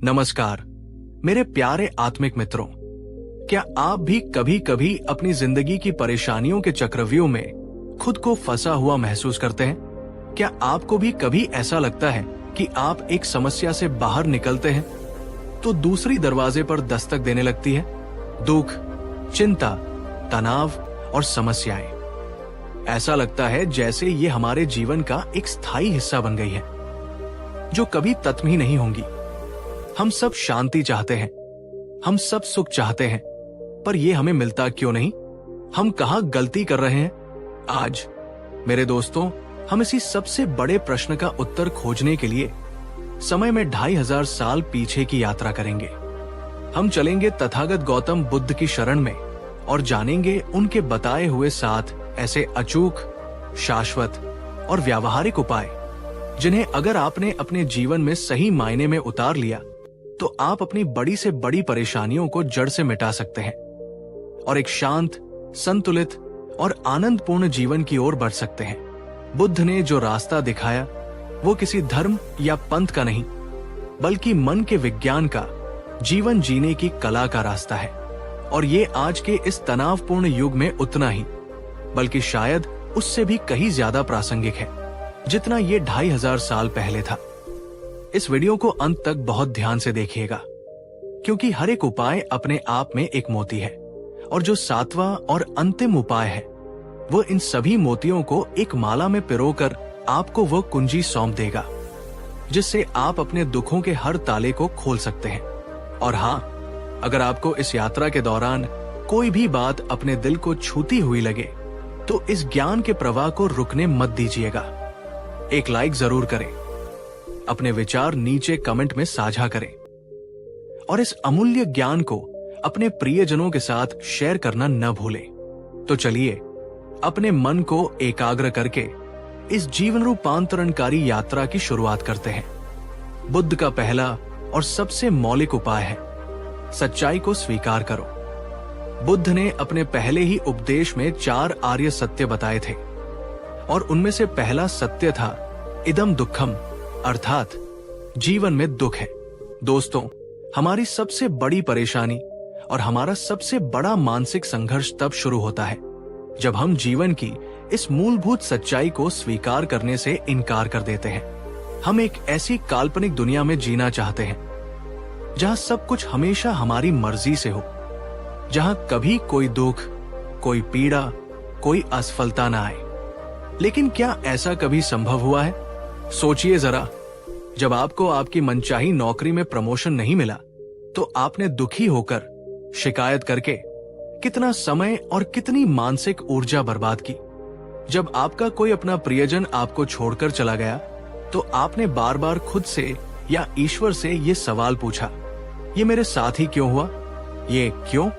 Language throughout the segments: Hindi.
नमस्कार मेरे प्यारे आत्मिक मित्रों, क्या आप भी कभी कभी अपनी जिंदगी की परेशानियों के चक्रव्यूह में खुद को फंसा हुआ महसूस करते हैं? क्या आपको भी कभी ऐसा लगता है कि आप एक समस्या से बाहर निकलते हैं तो दूसरी दरवाजे पर दस्तक देने लगती है? दुख, चिंता, तनाव और समस्याएं। ऐसा लगता है जैसे ये हमारे जीवन का एक स्थायी हिस्सा बन गई है जो कभी खत्म ही नहीं होंगी। हम सब शांति चाहते हैं, हम सब सुख चाहते हैं, पर यह हमें मिलता क्यों नहीं? हम कहां गलती कर रहे हैं? आज मेरे दोस्तों, हम इसी सबसे बड़े प्रश्न का उत्तर खोजने के लिए समय में 2500 साल पीछे की यात्रा करेंगे। हम चलेंगे तथागत गौतम बुद्ध की शरण में और जानेंगे उनके बताए हुए 7 ऐसे अचूक, शाश्वत और व्यावहारिक उपाय जिन्हें अगर आपने अपने जीवन में सही मायने में उतार लिया तो आप अपनी बड़ी से बड़ी परेशानियों को जड़ से मिटा सकते हैं और एक शांत, संतुलित और आनंदपूर्ण जीवन की ओर बढ़ सकते हैं। बुद्ध ने जो रास्ता दिखाया वो किसी धर्म या पंथ का नहीं, बल्कि मन के विज्ञान का, जीवन जीने की कला का रास्ता है। और ये आज के इस तनावपूर्ण युग में उतना ही, बल्कि शायद उससे भी कहीं ज्यादा प्रासंगिक है जितना ये 2500 साल पहले था। इस वीडियो को अंत तक बहुत ध्यान से देखिएगा, क्योंकि हर एक उपाय अपने आप में एक मोती है और जो 7वां और अंतिम उपाय है वो इन सभी मोतियों को एक माला में पिरोकर आपको वो कुंजी सौंप देगा जिससे आप अपने दुखों के हर ताले को खोल सकते हैं। और हाँ, अगर आपको इस यात्रा के दौरान कोई भी बात अपने दिल को छूती हुई लगे तो इस ज्ञान के प्रवाह को रुकने मत दीजिएगा। एक लाइक जरूर करें, अपने विचार नीचे कमेंट में साझा करें और इस अमूल्य ज्ञान को अपने प्रियजनों के साथ शेयर करना न भूलें। तो चलिए अपने मन को एकाग्र करके इस जीवन रूपांतरणकारी यात्रा की शुरुआत करते हैं। बुद्ध का पहला और सबसे मौलिक उपाय है सच्चाई को स्वीकार करो। बुद्ध ने अपने पहले ही उपदेश में 4 आर्य सत्य बताए थे और उनमें से पहला सत्य था इदम दुखम, अर्थात जीवन में दुख है। दोस्तों, हमारी सबसे बड़ी परेशानी और हमारा सबसे बड़ा मानसिक संघर्ष तब शुरू होता है जब हम जीवन की इस मूलभूत सच्चाई को स्वीकार करने से इनकार कर देते हैं। हम एक ऐसी काल्पनिक दुनिया में जीना चाहते हैं जहां सब कुछ हमेशा हमारी मर्जी से हो, जहां कभी कोई दुख, कोई पीड़ा, कोई असफलता ना आए। लेकिन क्या ऐसा कभी संभव हुआ है? सोचिए जरा, जब आपको आपकी मनचाही नौकरी में प्रमोशन नहीं मिला तो आपने दुखी होकर, शिकायत करके कितना समय और कितनी मानसिक ऊर्जा बर्बाद की। जब आपका कोई अपना प्रियजन आपको छोड़कर चला गया तो आपने बार बार खुद से या ईश्वर से ये सवाल पूछा, ये मेरे साथ ही क्यों हुआ, ये क्यों?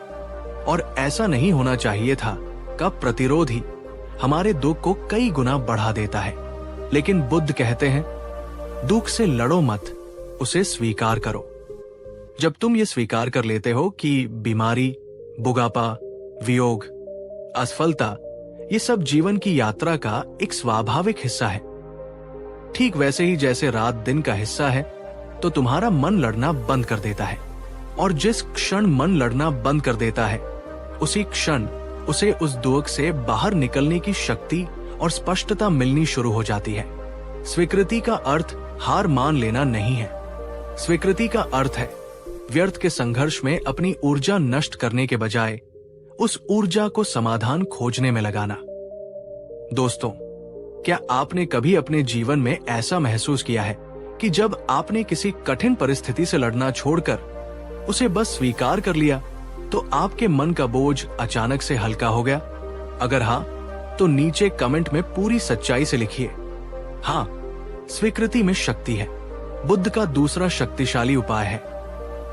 और ऐसा नहीं होना चाहिए था का प्रतिरोध ही हमारे दुख को कई गुना बढ़ा देता है। लेकिन बुद्ध कहते हैं, दुख से लड़ो मत, उसे स्वीकार करो। जब तुम ये स्वीकार कर लेते हो कि बीमारी, बुढ़ापा, वियोग, असफलता ये सब जीवन की यात्रा का एक स्वाभाविक हिस्सा है, ठीक वैसे ही जैसे रात दिन का हिस्सा है, तो तुम्हारा मन लड़ना बंद कर देता है। और जिस क्षण मन लड़ना बंद कर देता है उसी क्षण उसे उस दुख से बाहर निकलने की शक्ति और स्पष्टता मिलनी शुरू हो जाती है। स्वीकृति का अर्थ हार मान लेना नहीं है। स्वीकृति का अर्थ है व्यर्थ के संघर्ष में अपनी ऊर्जा नष्ट करने के बजाय उस ऊर्जा को समाधान खोजने में लगाना। दोस्तों, क्या आपने कभी अपने जीवन में ऐसा महसूस किया है कि जब आपने किसी कठिन परिस्थिति से लड़ना छोड़कर उसे बस स्वीकार कर लिया तो आपके मन का बोझ अचानक से हल्का हो गया? अगर हाँ, तो नीचे कमेंट में पूरी सच्चाई से लिखिए, हाँ, स्वीकृति में शक्ति है। बुद्ध का दूसरा शक्तिशाली उपाय है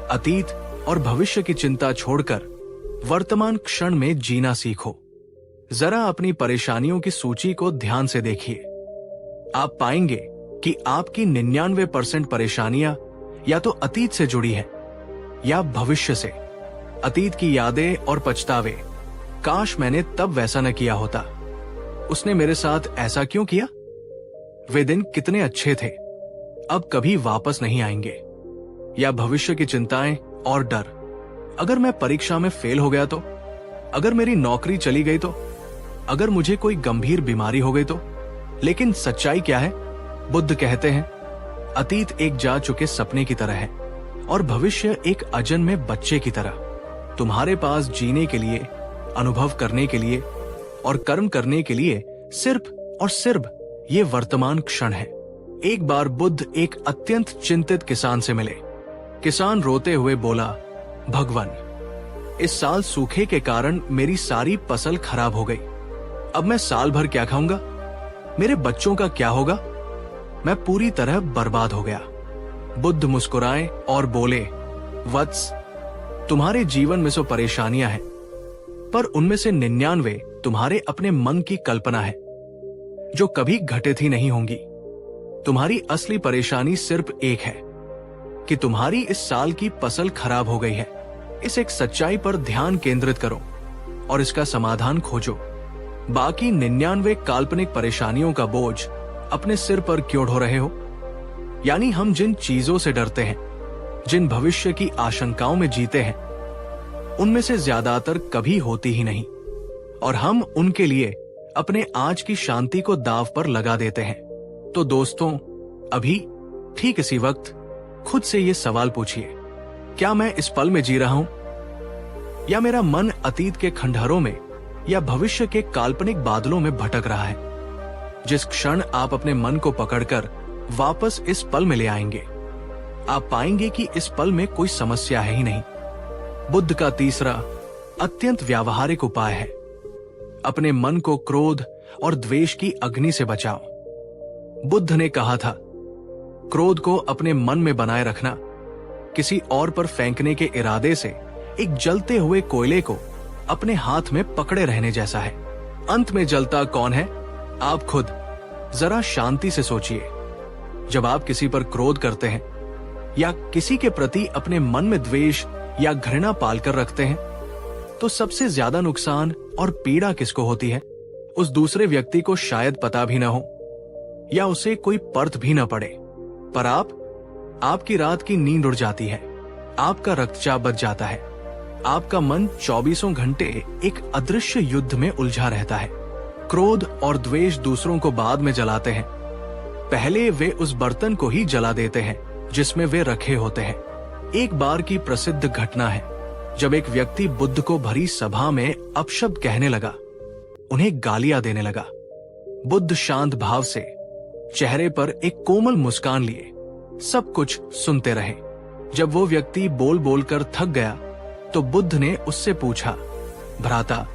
अतीत और भविष्य की चिंता छोड़कर वर्तमान क्षण में जीना सीखो। जरा अपनी परेशानियों की सूची को ध्यान से देखिए। आप पाएंगे कि आपकी 99% परेशानियां या तो अतीत से जुड़ी है या भविष्य से। अतीत की यादें और पछतावे, काश मैंने तब वैसा न किया होता, उसने मेरे साथ ऐसा क्यों किया, वे दिन कितने अच्छे थे, अब कभी वापस नहीं आएंगे। या भविष्य की चिंताएं और डर? अगर मैं परीक्षा में फेल हो गया तो? अगर मेरी नौकरी चली गई तो? अगर मुझे कोई गंभीर बीमारी हो गई तो? लेकिन सच्चाई क्या है? बुद्ध कहते हैं, अतीत एक जा चुके सपने की तरह है और भविष्य एक अजन्मे बच्चे की तरह। तुम्हारे पास जीने के लिए, अनुभव करने के लिए और कर्म करने के लिए सिर्फ और सिर्फ ये वर्तमान क्षण है। एक बार बुद्ध एक अत्यंत चिंतित किसान से मिले। किसान रोते हुए बोला, भगवान, इस साल सूखे के कारण मेरी सारी फसल खराब हो गई। अब मैं साल भर क्या खाऊंगा? मेरे बच्चों का क्या होगा? मैं पूरी तरह बर्बाद हो गया। बुद्ध मुस्कुराए और बोले, वत्स, तुम्हारे जीवन में सो परेशानियां हैं, पर उनमें से 99 तुम्हारे अपने मन की कल्पना है जो कभी घटित ही नहीं होंगी। तुम्हारी असली परेशानी सिर्फ एक है कि तुम्हारी इस साल की फसल खराब हो गई है। इस एक सच्चाई पर ध्यान केंद्रित करो और इसका समाधान खोजो। बाकी 99 काल्पनिक परेशानियों का बोझ अपने सिर पर क्यों ढो रहे हो? यानी हम जिन चीजों से डरते हैं, जिन भविष्य की आशंकाओं में जीते हैं, उनमें से ज्यादातर कभी होती ही नहीं और हम उनके लिए अपने आज की शांति को दांव पर लगा देते हैं। तो दोस्तों, अभी ठीक इसी वक्त खुद से ये सवाल पूछिए, क्या मैं इस पल में जी रहा हूं या मेरा मन अतीत के खंडहरों में या भविष्य के काल्पनिक बादलों में भटक रहा है? जिस क्षण आप अपने मन को पकड़कर वापस इस पल में ले आएंगे, आप पाएंगे कि इस पल में कोई समस्या है ही नहीं। बुद्ध का तीसरा अत्यंत व्यावहारिक उपाय है, अपने मन को क्रोध और द्वेष की अग्नि से बचाओ। बुद्ध ने कहा था, क्रोध को अपने मन में बनाए रखना किसी और पर फेंकने के इरादे से एक जलते हुए कोयले को अपने हाथ में पकड़े रहने जैसा है। अंत में जलता कौन है? आप खुद। जरा शांति से सोचिए, जब आप किसी पर क्रोध करते हैं या किसी के प्रति अपने मन में द्वेष या घृणा पालकर रखते हैं, तो सबसे ज्यादा नुकसान और पीड़ा किसको होती है? उस दूसरे व्यक्ति को शायद पता भी ना हो या उसे कोई पर्थ भी ना पड़े, पर आपकी रात की नींद उड़ जाती है, आपका रक्तचाप बढ़ जाता है, आपका मन 24 घंटे एक अदृश्य युद्ध में उलझा रहता है। क्रोध और द्वेष दूसरों को बाद में जलाते हैं, पहले वे उस बर्तन को ही जला देते हैं जिसमें वे रखे होते हैं। एक बार की प्रसिद्ध घटना है, जब एक व्यक्ति बुद्ध को भरी सभा में अपशब्द कहने लगा, उन्हें गालियां देने लगा। बुद्ध शांत भाव से चेहरे पर एक कोमल मुस्कान लिए सब कुछ सुनते रहे। जब वो व्यक्ति बोल बोलकर थक गया तो बुद्ध ने उससे पूछा, भ्राता,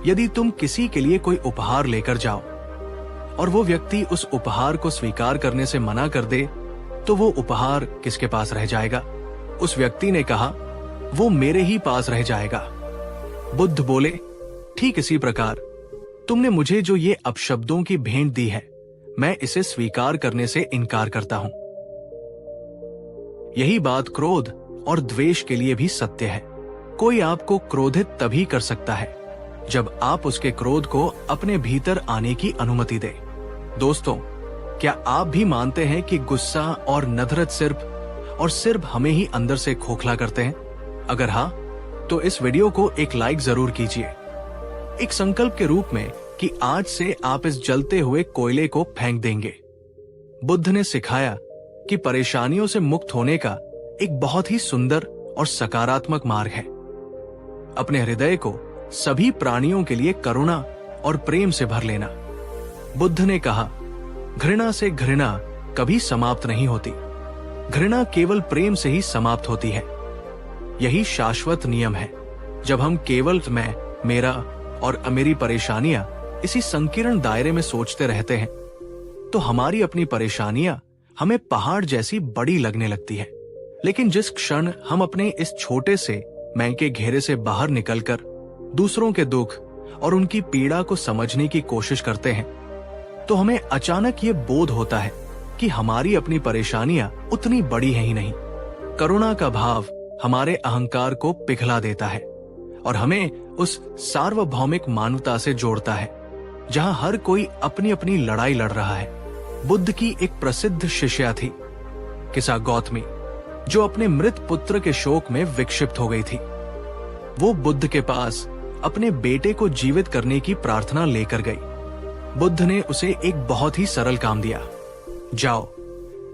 यदि तुम किसी के लिए कोई उपहार लेकर जाओ और वो व्यक्ति उस उपहार को स्वीकार करने से मना कर दे, तो वो उपहार किसके पास रह जाएगा? उस व्यक्ति ने कहा, वो मेरे ही पास रह जाएगा। बुद्ध बोले, ठीक इसी प्रकार तुमने मुझे जो ये अपशब्दों की भेंट दी है, मैं इसे स्वीकार करने से इनकार करता हूं। यही बात क्रोध और द्वेष के लिए भी सत्य है। कोई आपको क्रोधित तभी कर सकता है जब आप उसके क्रोध को अपने भीतर आने की अनुमति दें। दोस्तों, क्या आप भी मानते हैं कि गुस्सा और नफरत सिर्फ हमें ही अंदर से खोखला करते हैं? अगर हाँ, तो इस वीडियो को एक लाइक जरूर कीजिए, एक संकल्प के रूप में कि आज से आप इस जलते हुए कोयले को फेंक देंगे। बुद्ध ने सिखाया कि परेशानियों से मुक्त होने का एक बहुत ही सुंदर और सकारात्मक मार्ग है, अपने हृदय को सभी प्राणियों के लिए करुणा और प्रेम से भर लेना। बुद्ध ने कहा, घृणा से घृणा कभी समाप्त नहीं होती, घृणा केवल प्रेम से ही समाप्त होती है। यही शाश्वत नियम है। जब हम केवल मैं, मेरा और मेरी परेशानियां इसी संकीर्ण दायरे में सोचते रहते हैं, तो हमारी अपनी परेशानियां हमें पहाड़ जैसी बड़ी लगने लगती है। लेकिन जिस क्षण हम अपने इस छोटे से मैं के घेरे से बाहर निकलकर दूसरों के दुख और उनकी पीड़ा को समझने की कोशिश करते हैं, तो हमें अचानक ये बोध होता है कि हमारी अपनी परेशानियां उतनी बड़ी हैं ही नहीं। करुणा का भाव हमारे अहंकार को पिघला देता है और हमें उस सार्वभौमिक मानवता से जोड़ता है जहां हर कोई अपनी अपनी लड़ाई लड़ रहा है। बुद्ध की एक प्रसिद्ध शिष्या थी, किसा गौतमी। जो अपने मृत पुत्र के शोक में विक्षिप्त हो गई थी। वो बुद्ध के पास अपने बेटे को जीवित करने की प्रार्थना लेकर गई। बुद्ध ने उसे एक बहुत ही सरल काम दिया। जाओ,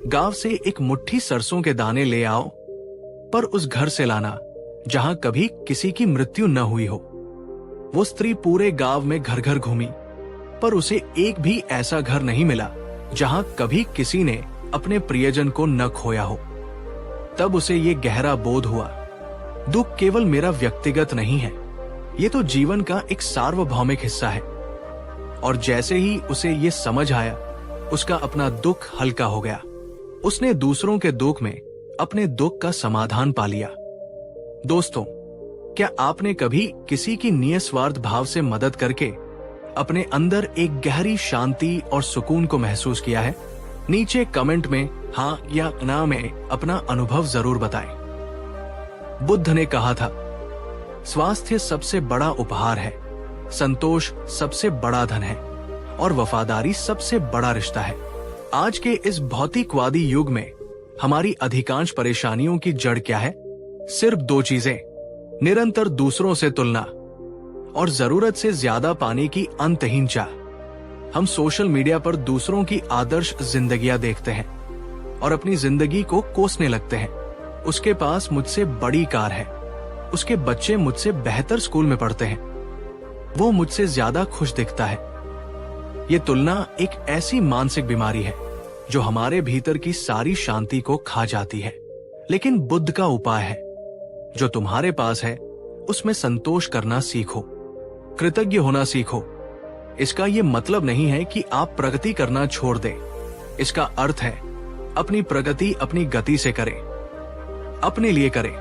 गांव से एक मुट्ठी सरसों के दाने ले आओ, पर उस घर से लाना जहां कभी किसी की मृत्यु न हुई हो। वो स्त्री पूरे गांव में घर घर घूमी, पर उसे एक भी ऐसा घर नहीं मिला जहां कभी किसी ने अपने प्रियजन को न खोया हो। तब उसे ये गहरा बोध हुआ, दुख केवल मेरा व्यक्तिगत नहीं है, ये तो जीवन का एक सार्वभौमिक हिस्सा है। और जैसे ही उसे ये समझ आया, उसका अपना दुख हल्का हो गया। उसने दूसरों के दुख में अपने दुख का समाधान पा लिया। दोस्तों, क्या आपने कभी किसी की निस्वार्थ भाव से मदद करके अपने अंदर एक गहरी शांति और सुकून को महसूस किया है? नीचे कमेंट में हाँ या ना में अपना अनुभव जरूर बताएं। बुद्ध ने कहा था, स्वास्थ्य सबसे बड़ा उपहार है, संतोष सबसे बड़ा धन है और वफादारी सबसे बड़ा रिश्ता है। आज के इस भौतिकवादी युग में हमारी अधिकांश परेशानियों की जड़ क्या है? सिर्फ दो चीजें, निरंतर दूसरों से तुलना और जरूरत से ज्यादा पाने की अंतहीन चाह। हम सोशल मीडिया पर दूसरों की आदर्श जिंदगियां देखते हैं और अपनी जिंदगी को कोसने लगते हैं। उसके पास मुझसे बड़ी कार है, उसके बच्चे मुझसे बेहतर स्कूल में पढ़ते हैं, वो मुझसे ज्यादा खुश दिखता है। ये तुलना एक ऐसी मानसिक बीमारी है जो हमारे भीतर की सारी शांति को खा जाती है। लेकिन बुद्ध का उपाय है, जो तुम्हारे पास है उसमें संतोष करना सीखो, कृतज्ञ होना सीखो। इसका ये मतलब नहीं है कि आप प्रगति करना छोड़ दें। इसका अर्थ है अपनी प्रगति अपनी गति से करें, अपने लिए करें,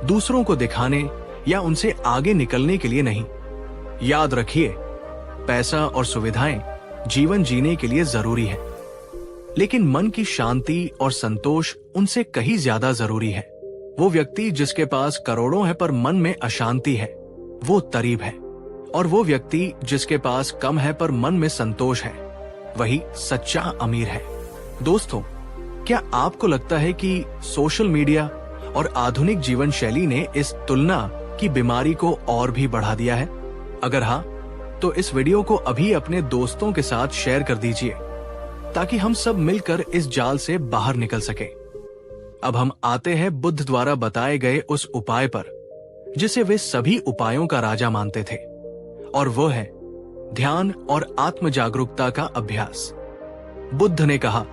दूसरों को दिखाने या उनसे आगे निकलने के लिए नहीं। याद रखिए, पैसा और सुविधाएं जीवन जीने के लिए जरूरी है, लेकिन मन की शांति और संतोष उनसे कहीं ज्यादा जरूरी है। वो व्यक्ति जिसके पास करोड़ों है पर मन में अशांति है, वो तरीब है, और वो व्यक्ति जिसके पास कम है पर मन में संतोष है, वही सच्चा अमीर है। दोस्तों, क्या आपको लगता है कि सोशल मीडिया और आधुनिक जीवन शैली ने इस तुलना की बीमारी को और भी बढ़ा दिया है? अगर हाँ, तो इस वीडियो को अभी अपने दोस्तों के साथ शेयर कर दीजिए, ताकि हम सब मिलकर इस जाल से बाहर निकल सके। अब हम आते हैं बुद्ध द्वारा बताए गए उस उपाय पर, जिसे वे सभी उपायों का राजा मानते थे, और वो है ध्यान और आत्म जागरूकता का अभ्यास। बुद्ध ने कहा,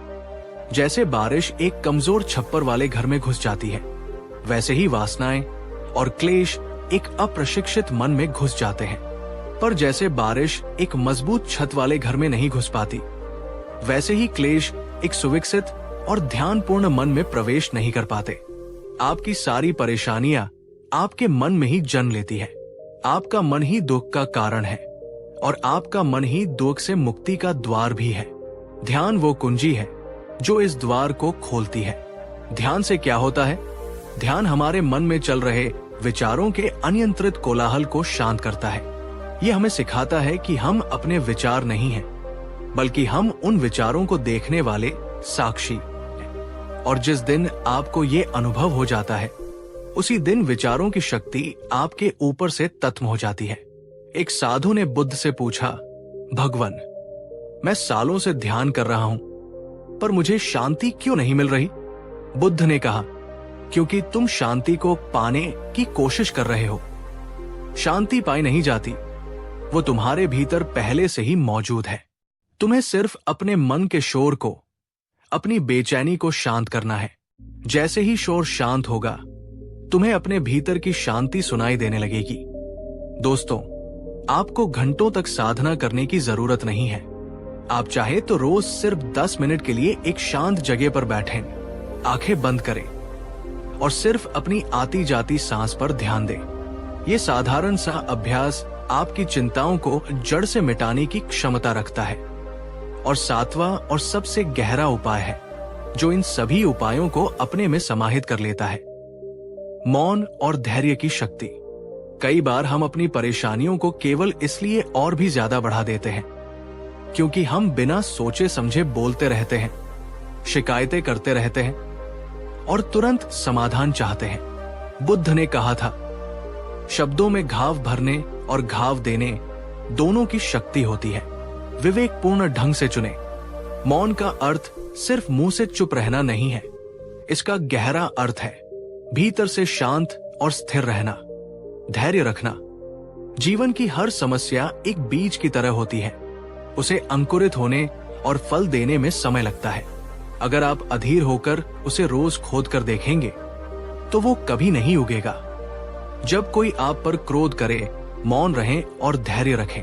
जैसे बारिश एक कमजोर छप्पर वाले घर में घुस जाती है, वैसे ही वासनाएं और क्लेश एक अप्रशिक्षित मन में घुस जाते हैं। पर जैसे बारिश एक मजबूत छत वाले घर में नहीं घुस पाती, वैसे ही क्लेश एक सुविकसित और ध्यानपूर्ण मन में प्रवेश नहीं कर पाते। आपकी सारी परेशानियां आपके मन में ही जन्म लेती है। आपका मन ही दुख का कारण है, और आपका मन ही दुख से मुक्ति का द्वार भी है। ध्यान वो कुंजी है जो इस द्वार को खोलती है। ध्यान से क्या होता है? ध्यान हमारे मन में चल रहे विचारों के अनियंत्रित कोलाहल को शांत करता है। ये हमें सिखाता है कि हम अपने विचार नहीं हैं, बल्कि हम उन विचारों को देखने वाले साक्षी हैं। और जिस दिन आपको ये अनुभव हो जाता है, उसी दिन विचारों की शक्ति आपके ऊपर से तत्म हो जाती है। एक साधु ने बुद्ध से पूछा, भगवान, मैं सालों से ध्यान कर रहा हूं, पर मुझे शांति क्यों नहीं मिल रही? बुद्ध ने कहा, क्योंकि तुम शांति को पाने की कोशिश कर रहे हो। शांति पाई नहीं जाती, वो तुम्हारे भीतर पहले से ही मौजूद है। तुम्हें सिर्फ अपने मन के शोर को, अपनी बेचैनी को शांत करना है। जैसे ही शोर शांत होगा, तुम्हें अपने भीतर की शांति सुनाई देने लगेगी। दोस्तों, आपको घंटों तक साधना करने की जरूरत नहीं है। आप चाहे तो रोज सिर्फ 10 मिनट के लिए एक शांत जगह पर बैठें, आंखें बंद करें और सिर्फ अपनी आती जाती सांस पर ध्यान दें। ये साधारण सा अभ्यास आपकी चिंताओं को जड़ से मिटाने की क्षमता रखता है, और 7वां और सबसे गहरा उपाय है जो इन सभी उपायों को अपने में समाहित कर लेता है, मौन और धैर्य की शक्ति। कई बार हम अपनी परेशानियों को केवल इसलिए और भी ज्यादा बढ़ा देते हैं क्योंकि हम बिना सोचे समझे बोलते रहते हैं, शिकायतें करते रहते हैं और तुरंत समाधान चाहते हैं। बुद्ध ने कहा था, शब्दों में घाव भरने और घाव देने दोनों की शक्ति होती है। विवेकपूर्ण ढंग से चुने। मौन का अर्थ सिर्फ मुंह से चुप रहना नहीं है, इसका गहरा अर्थ है भीतर से शांत और स्थिर रहना, धैर्य रखना। जीवन की हर समस्या एक बीज की तरह होती है, उसे अंकुरित होने और फल देने में समय लगता है। अगर आप अधीर होकर उसे रोज खोद कर देखेंगे तो वो कभी नहीं उगेगा। जब कोई आप पर क्रोध करे, मौन रहें और धैर्य रखें।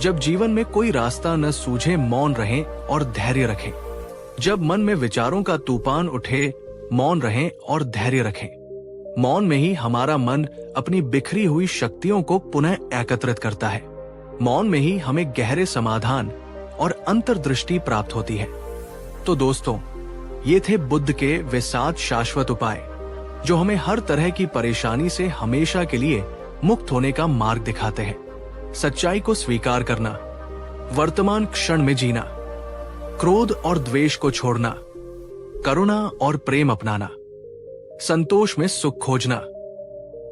जब जीवन में कोई रास्ता न सूझे, मौन रहें और धैर्य रखें। जब मन में विचारों का तूफान उठे, मौन रहें और धैर्य रखें। मौन में ही हमारा मन अपनी बिखरी हुई शक्तियों को पुनः एकत्रित करता है। मौन में ही हमें गहरे समाधान और अंतर्दृष्टि प्राप्त होती है। तो दोस्तों, ये थे बुद्ध के वे 7 शाश्वत उपाय जो हमें हर तरह की परेशानी से हमेशा के लिए मुक्त होने का मार्ग दिखाते हैं। सच्चाई को स्वीकार करना, वर्तमान क्षण में जीना, क्रोध और द्वेष को छोड़ना, करुणा और प्रेम अपनाना, संतोष में सुख खोजना,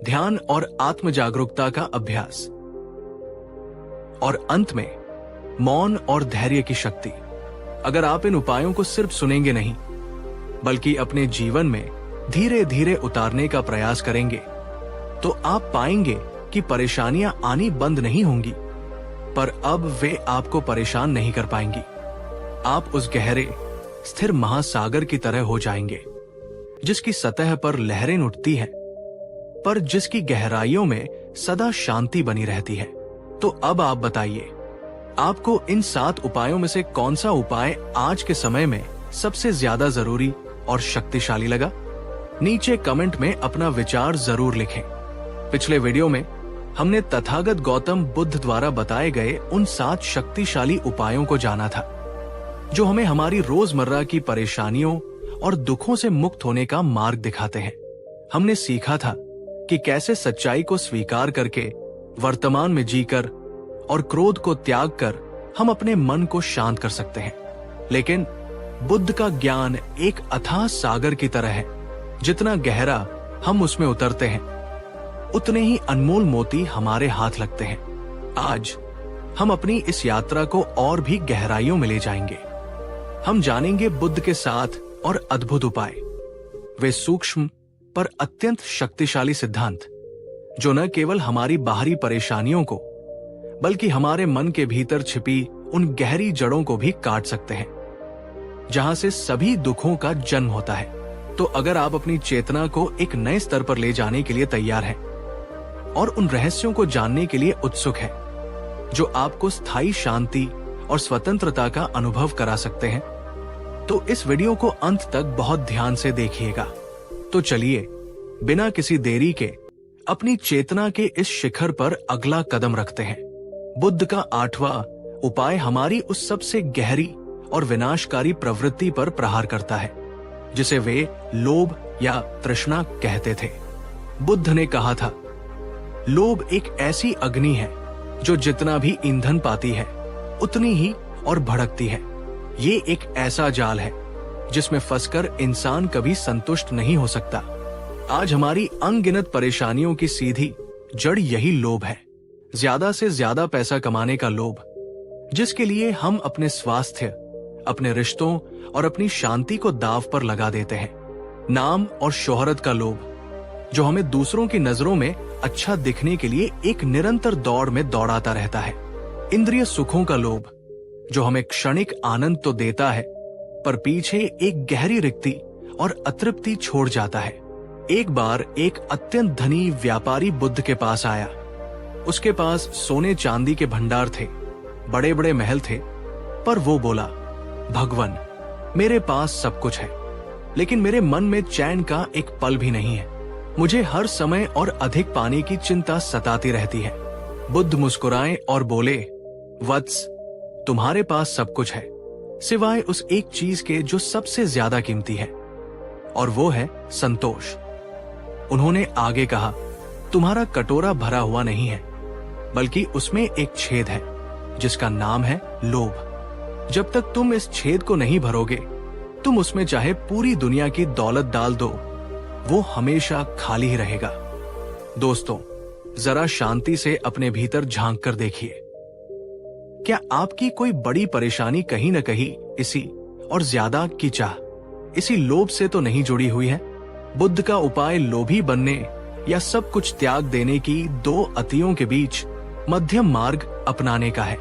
ध्यान और आत्म जागरूकता का अभ्यास, और अंत में मौन और धैर्य की शक्ति। अगर आप इन उपायों को सिर्फ सुनेंगे नहीं, बल्कि अपने जीवन में धीरे धीरे उतारने का प्रयास करेंगे, तो आप पाएंगे कि परेशानियां आनी बंद नहीं होंगी, पर अब वे आपको परेशान नहीं कर पाएंगी। आप उस गहरे, स्थिर महासागर की तरह हो जाएंगे, जिसकी सतह पर लहरें उठती हैं, पर जिसकी गहराइयों में सदा शांति बनी रहती है। तो अब आप बताइए, आपको इन 7 उपायों में से कौन सा उपाय आज के समय में सबसे ज्यादा जरूरी और शक्तिशाली लगा? नीचे कमेंट में अपना विचार जरूर लिखें। पिछले वीडियो में हमने तथागत गौतम बुद्ध द्वारा बताए गए उन 7 शक्तिशाली उपायों को जाना था, जो हमें हमारी रोजमर्रा की परेशानियों और दुखों से मुक्त होने का मार्ग दिखाते हैं। हमने सीखा था कि कैसे सच्चाई को स्वीकार करके, वर्तमान में जीकर और क्रोध को त्याग कर हम अपने मन को शांत कर सकते हैं। लेकिन बुद्ध का ज्ञान एक अथाह सागर की तरह है। जितना गहरा हम उसमें उतरते हैं, उतने ही अनमोल मोती हमारे हाथ लगते हैं। आज हम अपनी इस यात्रा को और भी गहराइयों में ले जाएंगे। हम जानेंगे बुद्ध के 7 और अद्भुत उपाय, वे सूक्ष्म पर अत्यंत शक्तिशाली सिद्धांत, जो न केवल हमारी बाहरी परेशानियों को, बल्कि हमारे मन के भीतर छिपी उन गहरी जड़ों को भी काट सकते हैं, जहां से सभी दुखों का जन्म होता है। तो अगर आप अपनी चेतना को एक नए स्तर पर ले जाने के लिए तैयार हैं और उन रहस्यों को जानने के लिए उत्सुक हैं, जो आपको स्थायी शांति और स्वतंत्रता का अनुभव करा सकते हैं, तो इस वीडियो को अंत तक बहुत ध्यान से देखिएगा। तो चलिए, बिना किसी देरी के अपनी चेतना के इस शिखर पर अगला कदम रखते हैं। बुद्ध का 8वां उपाय हमारी उस सबसे गहरी और विनाशकारी प्रवृत्ति पर प्रहार करता है, जिसे वे लोभ या तृष्णा कहते थे। बुद्ध ने कहा था, लोभ एक ऐसी अग्नि है जो जितना भी ईंधन पाती है, उतनी ही और भड़कती है। ये एक ऐसा जाल है जिसमें फंसकर इंसान कभी संतुष्ट नहीं हो सकता। आज हमारी अनगिनत परेशानियों की सीधी जड़ यही लोभ है। ज्यादा से ज्यादा पैसा कमाने का लोभ, जिसके लिए हम अपने स्वास्थ्य, अपने रिश्तों और अपनी शांति को दांव पर लगा देते हैं। नाम और शोहरत का लोभ, जो हमें दूसरों की नजरों में अच्छा दिखने के लिए एक निरंतर दौड़ में दौड़ाता रहता है। इंद्रिय सुखों का लोभ, जो हमें क्षणिक आनंद तो देता है, पर पीछे एक गहरी रिक्ति और अतृप्ति छोड़ जाता है। एक बार एक अत्यंत धनी व्यापारी बुद्ध के पास आया। उसके पास सोने चांदी के भंडार थे, बड़े बड़े महल थे, पर वो बोला, भगवान, मेरे पास सब कुछ है, लेकिन मेरे मन में चैन का एक पल भी नहीं है। मुझे हर समय और अधिक पाने की चिंता सताती रहती है। बुद्ध मुस्कुराए और बोले, वत्स, तुम्हारे पास सब कुछ है, सिवाय उस एक चीज के जो सबसे ज्यादा कीमती है, और वो है संतोष। उन्होंने आगे कहा, तुम्हारा कटोरा भरा हुआ नहीं है, बल्कि उसमें एक छेद है जिसका नाम है लोभ। जब तक तुम इस छेद को नहीं भरोगे, तुम उसमें चाहे पूरी दुनिया की दौलत डाल दो, वो हमेशा खाली ही रहेगा। दोस्तों, जरा शांति से अपने भीतर झांक कर देखिए। क्या आपकी कोई बड़ी परेशानी कहीं न कहीं इसी और ज्यादा की चाह, इसी लोभ से तो नहीं जुड़ी हुई है? बुद्ध का उपाय लोभी बनने या सब कुछ त्याग देने की दो अतियों के बीच मध्यम मार्ग अपनाने का है।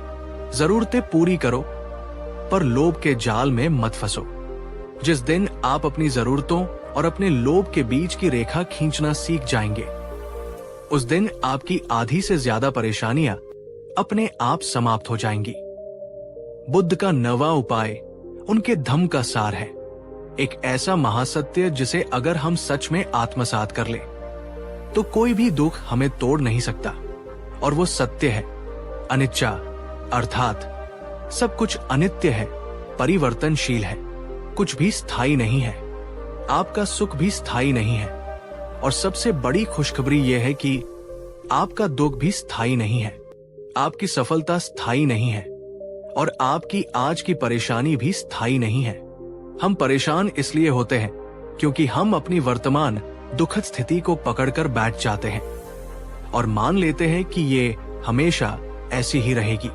जरूरतें पूरी करो, पर लोभ के जाल में मत फंसो। जिस दिन आप अपनी जरूरतों और अपने लोभ के बीच की रेखा खींचना सीख जाएंगे, उस दिन आपकी आधी से ज्यादा परेशानियां अपने आप समाप्त हो जाएंगी। बुद्ध का नवा उपाय उनके धम्म का सार है, एक ऐसा महासत्य जिसे अगर हम सच में आत्मसात कर ले तो कोई भी दुख हमें तोड़ नहीं सकता। और वो सत्य है अनिच्चा, अर्थात सब कुछ अनित्य है, परिवर्तनशील है, कुछ भी स्थायी नहीं है। आपका सुख भी स्थायी नहीं है, और सबसे बड़ी खुशखबरी यह है कि आपका दुख भी स्थायी नहीं है, आपकी सफलता स्थायी नहीं है, और आपकी आज की परेशानी भी स्थायी नहीं है। हम परेशान इसलिए होते हैं क्योंकि हम अपनी वर्तमान दुखद स्थिति को पकड़कर बैठ जाते हैं और मान लेते हैं कि ये हमेशा ऐसी ही रहेगी।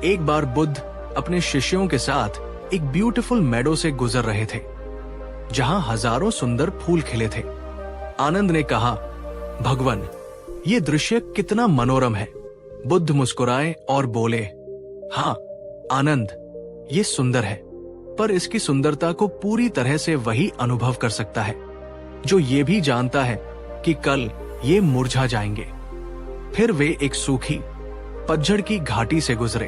एक बार बुद्ध अपने शिष्यों के साथ एक ब्यूटीफुल मेडो से गुजर रहे थे, जहां हजारों सुंदर फूल खिले थे। आनंद ने कहा, भगवान, ये दृश्य कितना मनोरम है। बुद्ध मुस्कुराए और बोले, हाँ आनंद, ये सुंदर है, पर इसकी सुंदरता को पूरी तरह से वही अनुभव कर सकता है जो ये भी जानता है कि कल ये मुरझा जाएंगे। फिर वे एक सूखी पतझड़ की घाटी से गुजरे।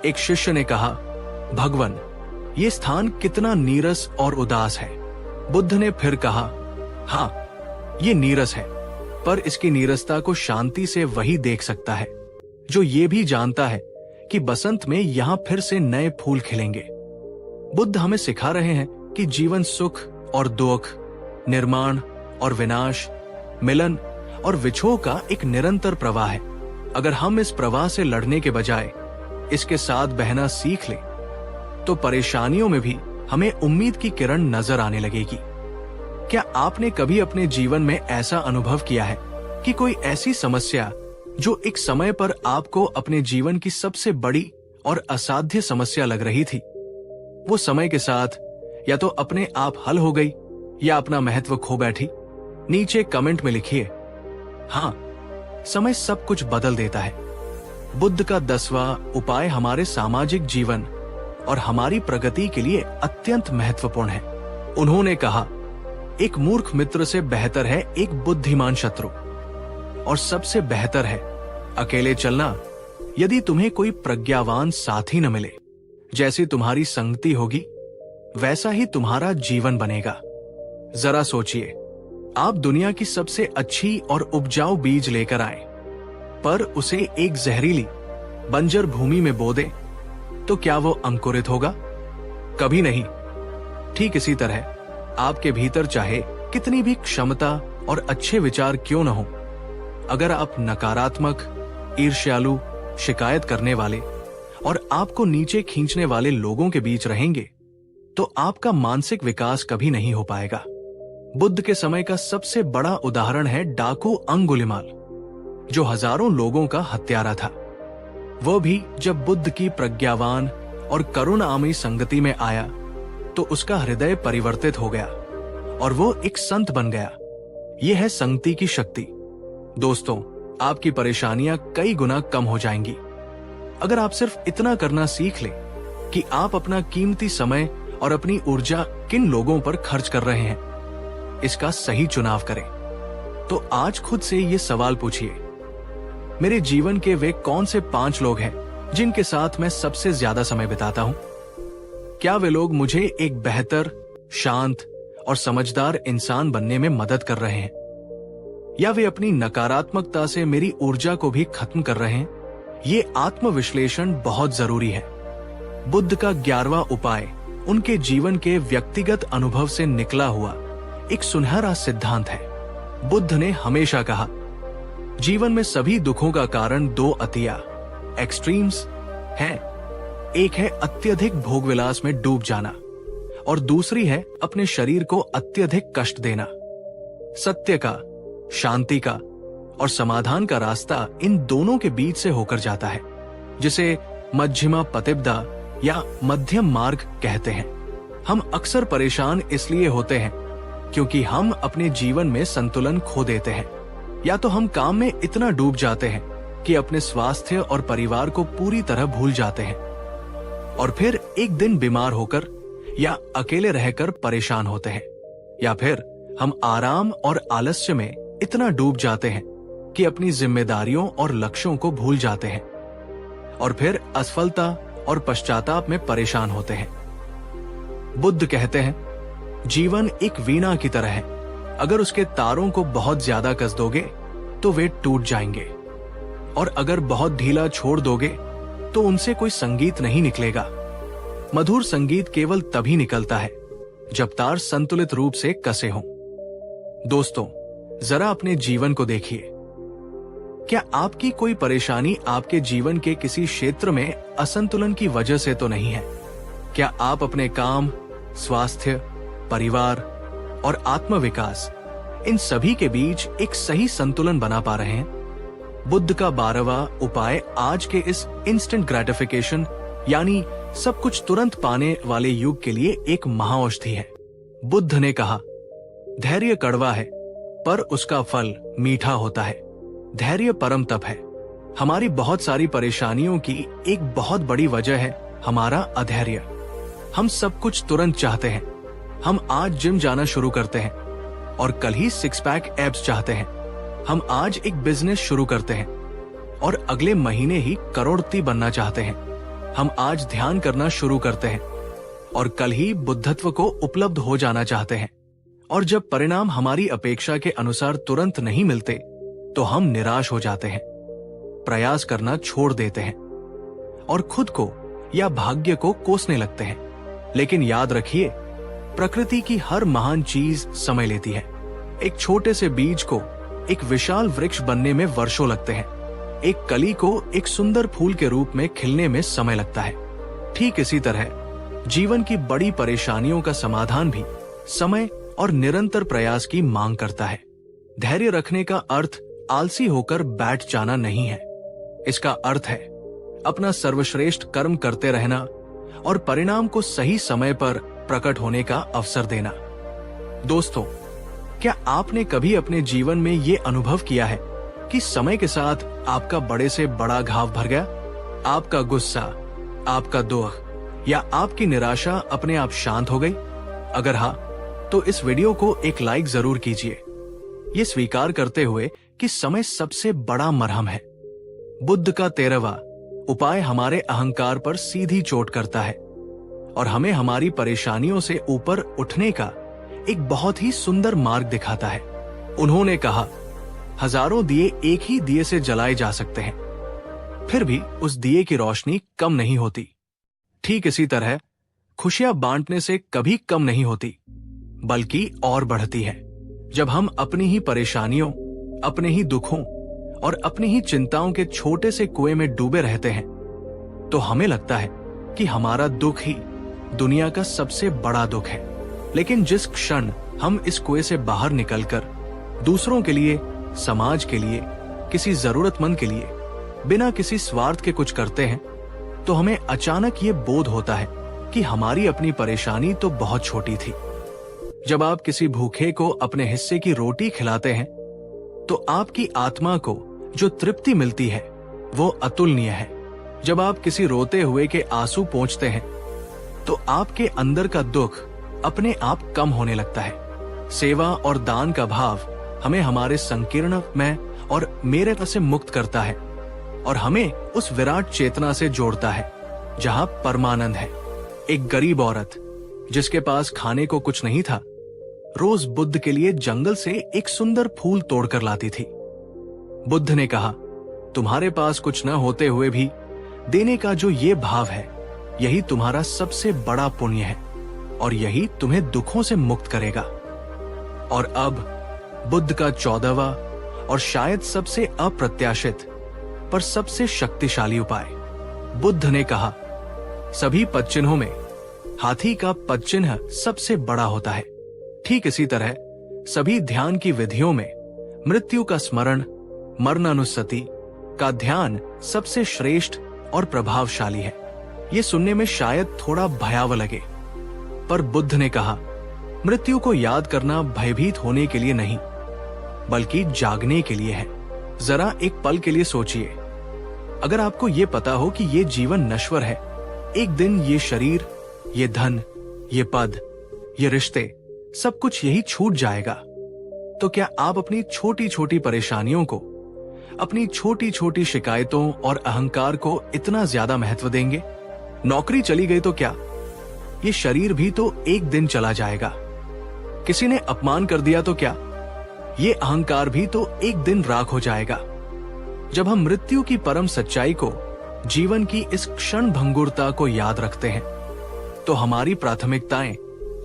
एक शिष्य ने कहा, भगवान, ये स्थान कितना नीरस और उदास है। बुद्ध ने फिर कहा, हाँ ये नीरस है, पर इसकी नीरसता को शांति से वही देख सकता है जो ये भी जानता है कि बसंत में यहां फिर से नए फूल खिलेंगे। बुद्ध हमें सिखा रहे हैं कि जीवन सुख और दुख, निर्माण और विनाश, मिलन और विछोह का एक निरंतर प्रवाह है। अगर हम इस प्रवाह से लड़ने के बजाय इसके साथ बहना सीख लें, तो परेशानियों में भी हमें उम्मीद की किरण नजर आने लगेगी। क्या आपने कभी अपने जीवन में ऐसा अनुभव किया है कि कोई ऐसी समस्या जो एक समय पर आपको अपने जीवन की सबसे बड़ी और असाध्य समस्या लग रही थी, वो समय के साथ या तो अपने आप हल हो गई या अपना महत्व खो बैठी? नीचे कमेंट में लिखिए, हाँ, समय सब कुछ बदल देता है। बुद्ध का 10वां उपाय हमारे सामाजिक जीवन और हमारी प्रगति के लिए अत्यंत महत्वपूर्ण है। उन्होंने कहा, एक मूर्ख मित्र से बेहतर है एक बुद्धिमान शत्रु, और सबसे बेहतर है अकेले चलना यदि तुम्हें कोई प्रज्ञावान साथी न मिले। जैसी तुम्हारी संगति होगी वैसा ही तुम्हारा जीवन बनेगा। जरा सोचिए, आप दुनिया की सबसे अच्छी और उपजाऊ बीज लेकर आए, पर उसे एक जहरीली बंजर भूमि में बो दें, तो क्या वो अंकुरित होगा? कभी नहीं। ठीक इसी तरह आपके भीतर चाहे कितनी भी क्षमता और अच्छे विचार क्यों न हो, अगर आप नकारात्मक, ईर्ष्यालु, शिकायत करने वाले और आपको नीचे खींचने वाले लोगों के बीच रहेंगे, तो आपका मानसिक विकास कभी नहीं हो पाएगा। बुद्ध के समय का सबसे बड़ा उदाहरण है डाकू अंगुलिमाल, जो हजारों लोगों का हत्यारा था। वह भी जब बुद्ध की प्रज्ञावान और करुणामयी संगति में आया तो उसका हृदय परिवर्तित हो गया और वो एक संत बन गया। यह है संगति की शक्ति। दोस्तों, आपकी परेशानियां कई गुना कम हो जाएंगी अगर आप सिर्फ इतना करना सीख लें कि आप अपना कीमती समय और अपनी ऊर्जा किन लोगों पर खर्च कर रहे हैं, इसका सही चुनाव करें। तो आज खुद से ये सवाल पूछिए, मेरे जीवन के वे कौन से 5 लोग हैं जिनके साथ मैं सबसे ज्यादा समय बिताता हूं? क्या वे लोग मुझे एक बेहतर, शांत और समझदार इंसान बनने में मदद कर रहे हैं, या वे अपनी नकारात्मकता से मेरी ऊर्जा को भी खत्म कर रहे हैं? ये आत्मविश्लेषण बहुत जरूरी है। बुद्ध का 11वां उपाय उनके जीवन के व्यक्तिगत अनुभव से निकला हुआ एक सुनहरा सिद्धांत है। बुद्ध ने हमेशा कहा, जीवन में सभी दुखों का कारण 2 अतिया, एक्सट्रीम्स हैं। एक है अत्यधिक भोगविलास में डूब जाना और दूसरी है अपने शरीर को अत्यधिक कष्ट देना। सत्य का, शांति का और समाधान का रास्ता इन दोनों के बीच से होकर जाता है, जिसे मध्यमा पतिब्दा या मध्यम मार्ग कहते हैं। हम अक्सर परेशान इसलिए होते हैं क्योंकि हम अपने जीवन में संतुलन खो देते हैं, या तो हम काम में इतना डूब जाते हैं कि अपने स्वास्थ्य और परिवार को पूरी तरह भूल जाते हैं, और फिर एक दिन बीमार होकर या अकेले रहकर परेशान होते हैं, या फिर हम आराम और आलस्य में इतना डूब जाते हैं कि अपनी जिम्मेदारियों और लक्ष्यों को भूल जाते हैं, और फिर असफलता और पश्चाताप में परेशान होते हैं। बुद्ध कहते हैं, जीवन एक वीणा की तरह है, अगर उसके तारों को बहुत ज्यादा कस दोगे तो वे टूट जाएंगे, और अगर बहुत ढीला छोड़ दोगे तो उनसे कोई संगीत नहीं निकलेगा। मधुर संगीत केवल तभी निकलता है जब तार संतुलित रूप से कसे हों। दोस्तों, जरा अपने जीवन को देखिए। क्या आपकी कोई परेशानी आपके जीवन के किसी क्षेत्र में असंतुलन की वजह से तो नहीं है? क्या आप अपने काम, स्वास्थ्य, परिवार और आत्मविकास, इन सभी के बीच एक सही संतुलन बना पा रहे हैं? बुद्ध का 12वां उपाय आज के इस इंस्टेंट ग्रेटिफिकेशन यानी सब कुछ तुरंत पाने वाले युग के लिए एक महाऔषधि है। बुद्ध ने कहा, धैर्य कड़वा है पर उसका फल मीठा होता है। धैर्य परम तप है। हमारी बहुत सारी परेशानियों की एक बहुत बड़ी वजह है हमारा अधैर्य। हम सब कुछ तुरंत चाहते हैं। हम आज जिम जाना शुरू करते हैं और कल ही 6 पैक एब्स चाहते हैं। हम आज एक बिजनेस शुरू करते हैं और अगले महीने ही करोड़पति बनना चाहते हैं। हम आज ध्यान करना शुरू करते हैं और कल ही बुद्धत्व को उपलब्ध हो जाना चाहते हैं। और जब परिणाम हमारी अपेक्षा के अनुसार तुरंत नहीं मिलते तो हम निराश हो जाते हैं, प्रयास करना छोड़ देते हैं और खुद को या भाग्य को कोसने लगते हैं। लेकिन याद रखिए, प्रकृति की हर महान चीज समय लेती है। एक छोटे से बीज को एक विशाल वृक्ष बनने में वर्षों लगते हैं। एक कली को एक सुंदर फूल के रूप में खिलने में समय लगता है। ठीक इसी तरह जीवन की बड़ी परेशानियों का समाधान भी समय और निरंतर प्रयास की मांग करता है। धैर्य रखने का अर्थ आलसी होकर बैठ जाना नहीं है। इसका अर्थ है अपना सर्वश्रेष्ठ कर्म करते रहना और परिणाम को सही समय पर प्रकट होने का अवसर देना। दोस्तों, क्या आपने कभी अपने जीवन में ये अनुभव किया है कि समय के साथ आपका बड़े से बड़ा घाव भर गया? आपका गुस्सा, आपका दुख या आपकी निराशा अपने आप शांत हो गई? अगर हाँ, तो इस वीडियो को एक लाइक जरूर कीजिए, ये स्वीकार करते हुए कि समय सबसे बड़ा मरहम है। बुद्ध का 13वां उपाय हमारे अहंकार पर सीधी चोट करता है और हमें हमारी परेशानियों से ऊपर उठने का एक बहुत ही सुंदर मार्ग दिखाता है। उन्होंने कहा, हजारों दिए एक ही दिए से जलाए जा सकते हैं, फिर भी उस दिए की रोशनी कम नहीं होती। ठीक इसी तरह खुशियां बांटने से कभी कम नहीं होती, बल्कि और बढ़ती है। जब हम अपनी ही परेशानियों, अपने ही दुखों और अपनी ही चिंताओं के छोटे से कुएं में डूबे रहते हैं, तो हमें लगता है कि हमारा दुख ही दुनिया का सबसे बड़ा दुख है। लेकिन जिस क्षण हम इस कुएं से बाहर निकलकर दूसरों के लिए, समाज के लिए, किसी जरूरतमंद के लिए बिना किसी स्वार्थ के कुछ करते हैं, तो हमें अचानक ये बोध होता है कि हमारी अपनी परेशानी तो बहुत छोटी थी। जब आप किसी भूखे को अपने हिस्से की रोटी खिलाते हैं तो आपकी आत्मा को जो तृप्ति मिलती है वो अतुलनीय है। जब आप किसी रोते हुए के आंसू पोंछते हैं तो आपके अंदर का दुख अपने आप कम होने लगता है। सेवा और दान का भाव हमें हमारे संकीर्ण मैं और मेरे से मुक्त करता है और हमें उस विराट चेतना से जोड़ता है जहां परमानंद है। एक गरीब औरत जिसके पास खाने को कुछ नहीं था, रोज बुद्ध के लिए जंगल से एक सुंदर फूल तोड़कर लाती थी। बुद्ध ने कहा, तुम्हारे पास कुछ न होते हुए भी देने का जो ये भाव है, यही तुम्हारा सबसे बड़ा पुण्य है और यही तुम्हें दुखों से मुक्त करेगा। और अब बुद्ध का 14वां और शायद सबसे अप्रत्याशित पर सबसे शक्तिशाली उपाय। बुद्ध ने कहा, सभी पदचिन्हों में हाथी का पद चिन्ह सबसे बड़ा होता है। ठीक इसी तरह सभी ध्यान की विधियों में मृत्यु का स्मरण, मरणानुस्सति का ध्यान सबसे श्रेष्ठ और प्रभावशाली है। ये सुनने में शायद थोड़ा भयावह लगे, पर बुद्ध ने कहा, मृत्यु को याद करना भयभीत होने के लिए नहीं, बल्कि जागने के लिए है। जरा एक पल के लिए सोचिए, अगर आपको ये पता हो कि ये जीवन नश्वर है, एक दिन ये शरीर, ये धन, ये पद, ये रिश्ते, सब कुछ यही छूट जाएगा, तो क्या आप अपनी छोटी छोटी परेशानियों को, अपनी छोटी छोटी शिकायतों और अहंकार को इतना ज्यादा महत्व देंगे? नौकरी चली गई तो क्या, ये शरीर भी तो एक दिन चला जाएगा। किसी ने अपमान कर दिया तो क्या, ये अहंकार भी तो एक दिन राख हो जाएगा। जब हम मृत्यु की परम सच्चाई को, जीवन की इस क्षण भंगुरता को याद रखते हैं, तो हमारी प्राथमिकताएं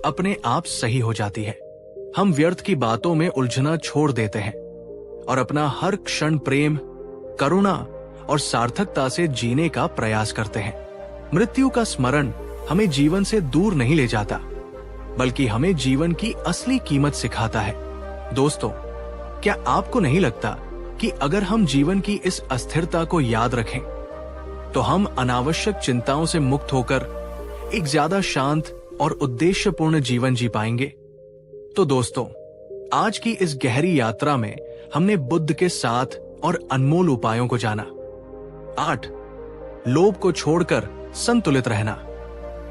अपने आप सही हो जाती है। हम व्यर्थ की बातों में उलझना छोड़ देते हैं और अपना हर क्षण प्रेम, करुणा और सार्थकता से जीने का प्रयास करते हैं। मृत्यु का स्मरण हमें जीवन से दूर नहीं ले जाता, बल्कि हमें जीवन की असली कीमत सिखाता है। दोस्तों, क्या आपको नहीं लगता कि अगर हम जीवन की इस अस्थिरता को याद रखें, तो हम अनावश्यक चिंताओं से मुक्त होकर एक ज्यादा शांत और उद्देश्यपूर्ण जीवन जी पाएंगे? तो दोस्तों, आज की इस गहरी यात्रा में हमने बुद्ध के 7 और अनमोल उपायों को जाना। 8, लोभ को छोड़कर संतुलित रहना।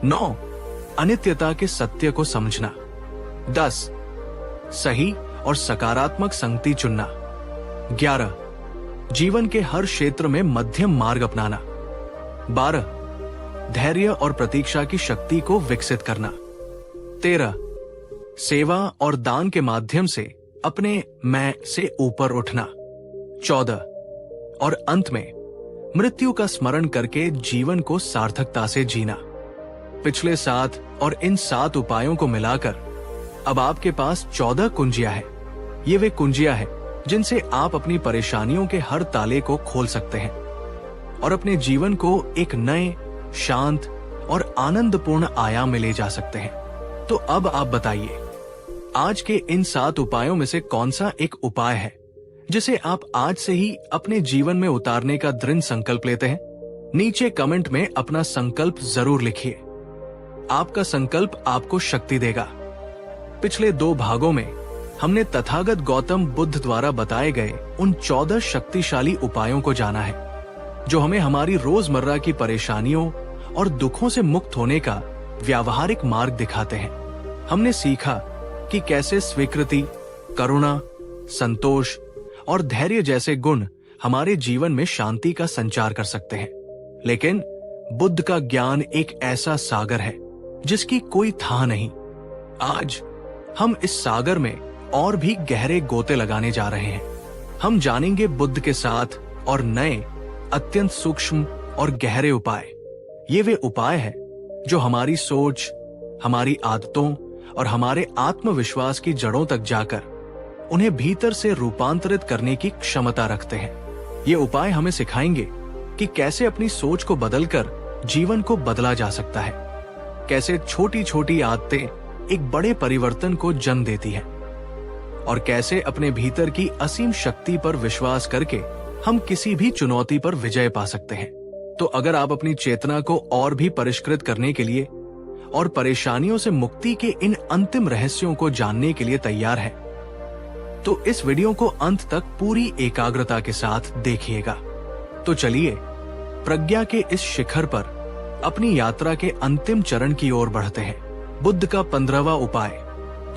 9, अनित्यता के सत्य को समझना। 10, सही और सकारात्मक संगति चुनना। 11, जीवन के हर क्षेत्र में मध्यम मार्ग अपनाना। 12, धैर्य और प्रतीक्षा की शक्ति को विकसित करना। 13, सेवा और दान के माध्यम से अपने मैं से ऊपर उठना। 14, और अंत में मृत्यु का स्मरण करके जीवन को सार्थकता से जीना। पिछले 7 और इन 7 उपायों को मिलाकर अब आपके पास 14 कुंजियां हैं। ये वे कुंजियां हैं जिनसे आप अपनी परेशानियों के हर ताले को खोल सकते हैं और अपने जीवन को एक नए, शांत और आनंदपूर्ण आयाम में ले जा सकते हैं। तो अब आप बताइए, आज के इन 7 उपायों में से कौन सा एक उपाय है जिसे आप आज से ही अपने जीवन में उतारने का दृढ़ संकल्प लेते हैं? नीचे कमेंट में अपना संकल्प जरूर लिखिए। आपका संकल्प आपको शक्ति देगा। पिछले 2 भागों में हमने तथागत गौतम बुद्ध द्वारा बताए गए उन 14 शक्तिशाली उपायों को जाना है, जो हमें हमारी रोजमर्रा की परेशानियों और दुखों से मुक्त होने का व्यावहारिक मार्ग दिखाते हैं। हमने सीखा कि कैसे स्वीकृति, करुणा, संतोष और धैर्य जैसे गुण हमारे जीवन में शांति का संचार कर सकते हैं। लेकिन बुद्ध का ज्ञान एक ऐसा सागर है जिसकी कोई था नहीं। आज हम इस सागर में और भी गहरे गोते लगाने जा रहे हैं। हम जानेंगे बुद्ध के 7 और नए, अत्यंत सूक्ष्म और गहरे उपाय। ये वे उपाय हैं जो हमारी सोच, हमारी आदतों और हमारे आत्मविश्वास की जड़ों तक जाकर उन्हें भीतर से रूपांतरित करने की क्षमता रखते हैं। ये उपाय हमें सिखाएंगे कि कैसे अपनी सोच को बदलकर जीवन को बदला जा सकता है, कैसे छोटी छोटी आदतें एक बड़े परिवर्तन को जन्म देती है और कैसे अपने भीतर की असीम शक्ति पर विश्वास करके हम किसी भी चुनौती पर विजय पा सकते हैं। तो अगर आप अपनी चेतना को और भी परिष्कृत करने के लिए और परेशानियों से मुक्ति के इन अंतिम रहस्यों को जानने के लिए तैयार हैं, तो इस वीडियो को अंत तक पूरी एकाग्रता के साथ देखिएगा। तो चलिए प्रज्ञा के इस शिखर पर अपनी यात्रा के अंतिम चरण की ओर बढ़ते हैं। बुद्ध का 15वां उपाय,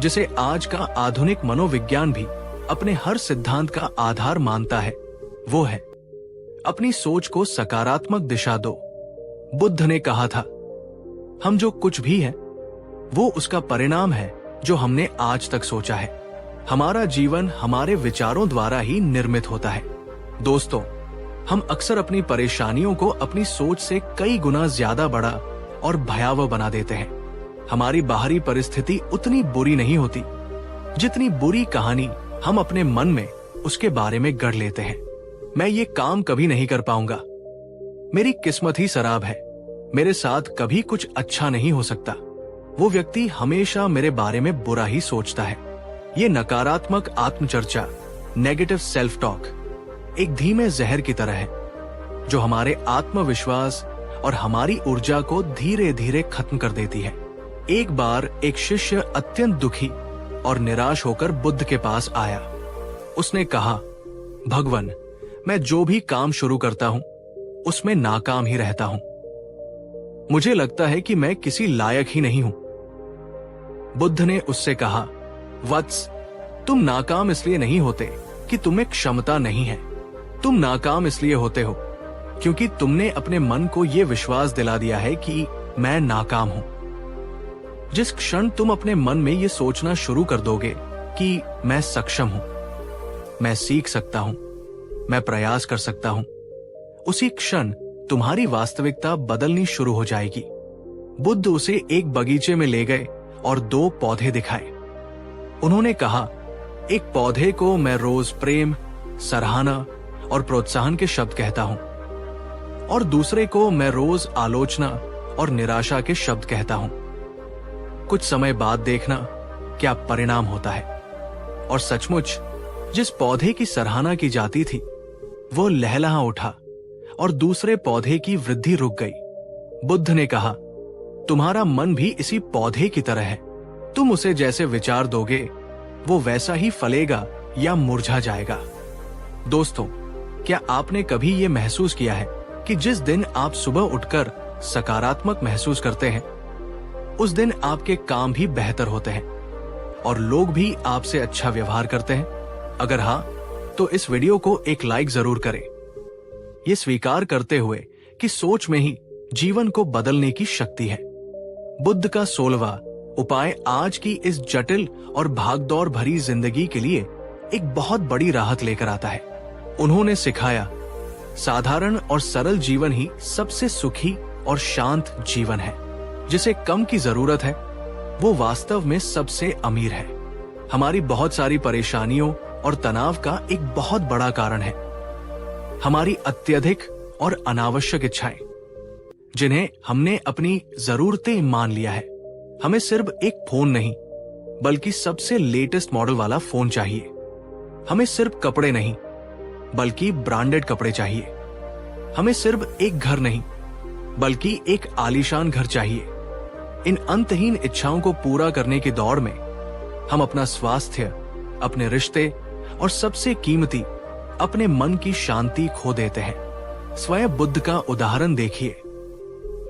जिसे आज का आधुनिक मनोविज्ञान भी अपने हर सिद्धांत का आधार मानता है, वो है अपनी सोच को सकारात्मक दिशा दो। बुद्ध ने कहा था, हम जो कुछ भी है वो उसका परिणाम है जो हमने आज तक सोचा है। हमारा जीवन हमारे विचारों द्वारा ही निर्मित होता है। दोस्तों, हम अक्सर अपनी परेशानियों को अपनी सोच से कई गुना ज्यादा बड़ा और भयावह बना देते हैं। हमारी बाहरी परिस्थिति उतनी बुरी नहीं होती जितनी बुरी कहानी हम अपने मन में उसके बारे में गढ़ लेते हैं। मैं ये काम कभी नहीं कर पाऊंगा, मेरी किस्मत ही शराब है, मेरे साथ कभी कुछ अच्छा नहीं हो सकता, वो व्यक्ति हमेशा मेरे बारे में बुरा ही सोचता है। ये नकारात्मक आत्मचर्चा, नेगेटिव सेल्फ टॉक, एक धीमे जहर की तरह है जो हमारे आत्मविश्वास और हमारी ऊर्जा को धीरे धीरे खत्म कर देती है। एक बार एक शिष्य अत्यंत दुखी और निराश होकर बुद्ध के पास आया। उसने कहा, भगवान, मैं जो भी काम शुरू करता हूं उसमें नाकाम ही रहता हूं। मुझे लगता है कि मैं किसी लायक ही नहीं हूं। बुद्ध ने उससे कहा, वत्स, तुम नाकाम इसलिए नहीं होते कि तुम्हें क्षमता नहीं है। तुम नाकाम इसलिए होते हो क्योंकि तुमने अपने मन को यह विश्वास दिला दिया है कि मैं नाकाम हूं। जिस क्षण तुम अपने मन में यह सोचना शुरू कर दोगे कि मैं सक्षम हूं, मैं सीख सकता हूं, मैं प्रयास कर सकता हूं, उसी क्षण तुम्हारी वास्तविकता बदलनी शुरू हो जाएगी। बुद्ध उसे एक बगीचे में ले गए और 2 पौधे दिखाए। उन्होंने कहा, एक पौधे को मैं रोज प्रेम, सराहना और प्रोत्साहन के शब्द कहता हूं और दूसरे को मैं रोज आलोचना और निराशा के शब्द कहता हूं। कुछ समय बाद देखना क्या परिणाम होता है। और सचमुच जिस पौधे की सराहना की जाती थी वो लहलहा उठा और दूसरे पौधे की वृद्धि रुक गई। बुद्ध ने कहा, तुम्हारा मन भी इसी पौधे की तरह है। तुम उसे जैसे विचार दोगे वो वैसा ही फलेगा या मुरझा जाएगा। दोस्तों, क्या आपने कभी ये महसूस किया है कि जिस दिन आप सुबह उठकर सकारात्मक महसूस करते हैं उस दिन आपके काम भी बेहतर होते हैं और लोग भी आपसे अच्छा व्यवहार करते हैं? अगर हाँ, तो इस वीडियो को एक लाइक जरूर करें, ये स्वीकार करते हुए कि सोच में ही जीवन को बदलने की शक्ति है। बुद्ध का 16वां उपाय आज की इस जटिल और भागदौड़ भरी जिंदगी के लिए एक बहुत बड़ी राहत लेकर आता है। उन्होंने सिखाया, साधारण और सरल जीवन ही सबसे सुखी और शांत जीवन है। जिसे कम की जरूरत है वो वास्तव में सबसे अमीर है। हमारी बहुत सारी परेशानियों और तनाव का एक बहुत बड़ा कारण है हमारी अत्यधिक और अनावश्यक इच्छाएं, जिन्हें हमने अपनी जरूरतें मान लिया है। हमें सिर्फ एक फोन नहीं बल्कि सबसे लेटेस्ट मॉडल वाला फोन चाहिए। हमें सिर्फ कपड़े नहीं बल्कि ब्रांडेड कपड़े चाहिए। हमें सिर्फ एक घर नहीं बल्कि एक आलीशान घर चाहिए। इन अंतहीन इच्छाओं को पूरा करने की दौड़ में हम अपना स्वास्थ्य, अपने रिश्ते और सबसे कीमती अपने मन की शांति खो देते हैं। स्वयं बुद्ध का उदाहरण देखिए।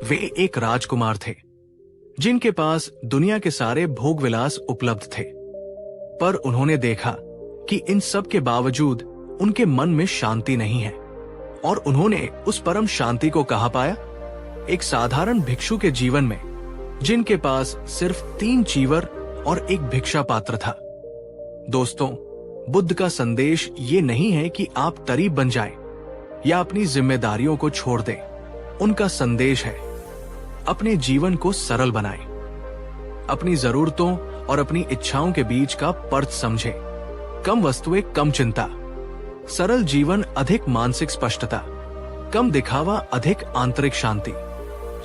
वे एक राजकुमार थे जिनके पास दुनिया के सारे भोग विलास उपलब्ध थे, पर उन्होंने देखा कि इन सब के बावजूद उनके मन में शांति नहीं है। और उन्होंने उस परम शांति को कहाँ पाया? एक साधारण भिक्षु के जीवन में, जिनके पास सिर्फ 3 चीवर और एक भिक्षा पात्र था। दोस्तों, बुद्ध का संदेश ये नहीं है कि आप तरीब बन जाएं या अपनी जिम्मेदारियों को छोड़ दें। उनका संदेश है, अपने जीवन को सरल बनाएं, अपनी जरूरतों और अपनी इच्छाओं के बीच का पर्त समझें। कम वस्तुएं, कम चिंता, सरल जीवन, अधिक मानसिक स्पष्टता, कम दिखावा, अधिक आंतरिक शांति।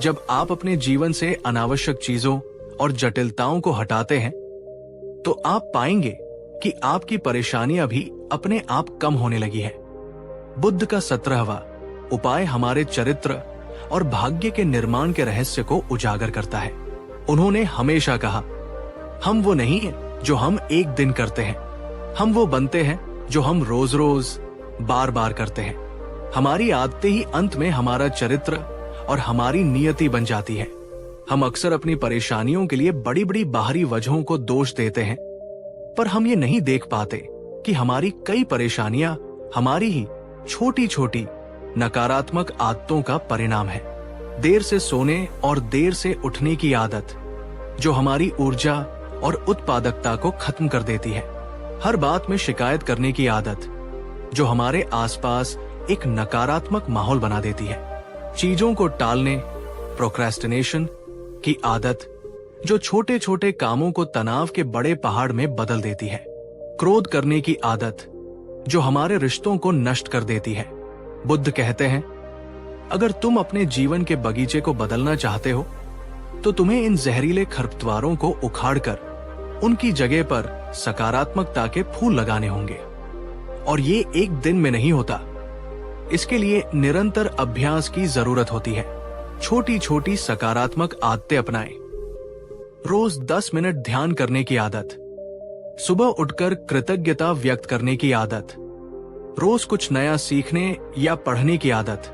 जब आप अपने जीवन से अनावश्यक चीजों और जटिलताओं को हटाते हैं तो आप पाएंगे कि आपकी परेशानियां भी अपने आप कम होने लगी है। बुद्ध का 17वां उपाय हमारे चरित्र और भाग्य के निर्माण के रहस्य को उजागर करता है। उन्होंने हमेशा कहा, हम वो नहीं हैं जो हम एक दिन करते हैं, हम वो बनते हैं जो हम रोज रोज बार बार करते हैं। हमारी आदतें ही अंत में हमारा चरित्र और हमारी नियति बन जाती है। हम अक्सर अपनी परेशानियों के लिए बड़ी बड़ी बाहरी वजहों को दोष देते हैं, पर हम ये नहीं देख पाते कि हमारी कई परेशानियां हमारी ही छोटी छोटी नकारात्मक आदतों का परिणाम है। देर से सोने और देर से उठने की आदत जो हमारी ऊर्जा और उत्पादकता को खत्म कर देती है। हर बात में शिकायत करने की आदत जो हमारे आसपास एक नकारात्मक माहौल बना देती है। चीजों को टालने, प्रोक्रेस्टिनेशन की आदत जो छोटे छोटे कामों को तनाव के बड़े पहाड़ में बदल देती है। क्रोध करने की आदत जो हमारे रिश्तों को नष्ट कर देती है। बुद्ध कहते हैं, अगर तुम अपने जीवन के बगीचे को बदलना चाहते हो तो तुम्हें इन जहरीले खरपतवारों को उखाड़कर उनकी जगह पर सकारात्मकता के फूल लगाने होंगे। और ये एक दिन में नहीं होता। इसके लिए निरंतर अभ्यास की जरूरत होती है। छोटी छोटी सकारात्मक आदतें अपनाएं। रोज 10 मिनट ध्यान करने की आदत, सुबह उठकर कृतज्ञता व्यक्त करने की आदत, रोज कुछ नया सीखने या पढ़ने की आदत,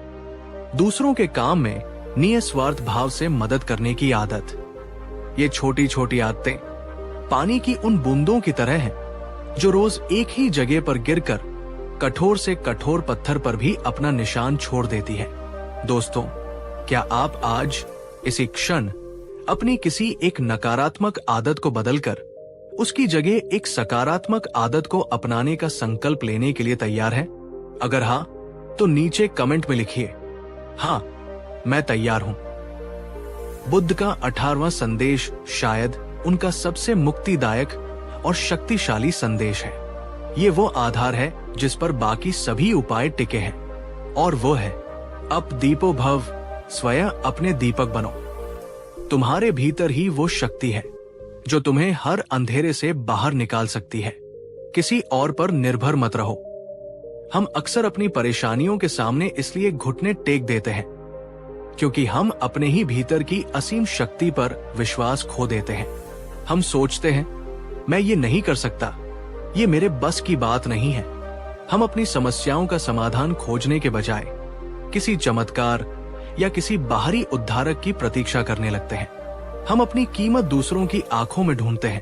दूसरों के काम में निस्वार्थ भाव से मदद करने की आदत। ये छोटी छोटी आदतें पानी की उन बूंदों की तरह हैं जो रोज एक ही जगह पर गिरकर कठोर से कठोर पत्थर पर भी अपना निशान छोड़ देती है। दोस्तों, क्या आप आज इसी क्षण अपनी किसी एक नकारात्मक आदत को बदलकर उसकी जगह एक सकारात्मक आदत को अपनाने का संकल्प लेने के लिए तैयार हैं? अगर हाँ, तो नीचे कमेंट में लिखिए, हाँ मैं तैयार हूं। बुद्ध का 18वां संदेश शायद उनका सबसे मुक्तिदायक और शक्तिशाली संदेश है। ये वो आधार है जिस पर बाकी सभी उपाय टिके हैं, और वो है अप दीपो भव, स्वयं अपने दीपक बनो। तुम्हारे भीतर ही वो शक्ति है जो तुम्हें हर अंधेरे से बाहर निकाल सकती है। किसी और पर निर्भर मत रहो। हम अक्सर अपनी परेशानियों के सामने इसलिए घुटने टेक देते हैं क्योंकि हम अपने ही भीतर की असीम शक्ति पर विश्वास खो देते हैं। हम सोचते हैं, मैं ये नहीं कर सकता, ये मेरे बस की बात नहीं है। हम अपनी समस्याओं का समाधान खोजने के बजाय किसी चमत्कार या किसी बाहरी उद्धारक की प्रतीक्षा करने लगते हैं। हम अपनी कीमत दूसरों की आंखों में ढूंढते हैं,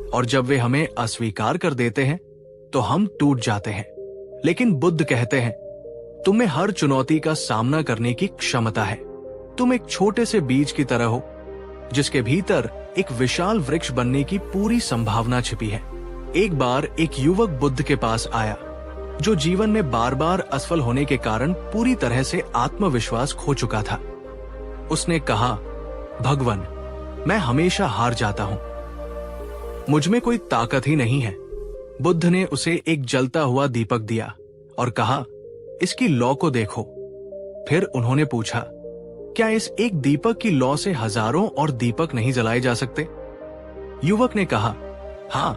और जब वे हमें अस्वीकार कर देते हैं तो हम टूट जाते हैं। लेकिन बुद्ध कहते हैं, तुम्हें हर चुनौती का सामना करने की क्षमता है। तुम एक छोटे से बीज की तरह हो जिसके भीतर एक विशाल वृक्ष बनने की पूरी संभावना छिपी है। एक बार एक युवक बुद्ध के पास आया जो जीवन में बार बार असफल होने के कारण पूरी तरह से आत्मविश्वास खो चुका था। उसने कहा, भगवान, मैं हमेशा हार जाता हूं, मुझ में कोई ताकत ही नहीं है। बुद्ध ने उसे एक जलता हुआ दीपक दिया और कहा, इसकी लौ को देखो। फिर उन्होंने पूछा, क्या इस एक दीपक की लौ से हजारों और दीपक नहीं जलाए जा सकते? युवक ने कहा, हाँ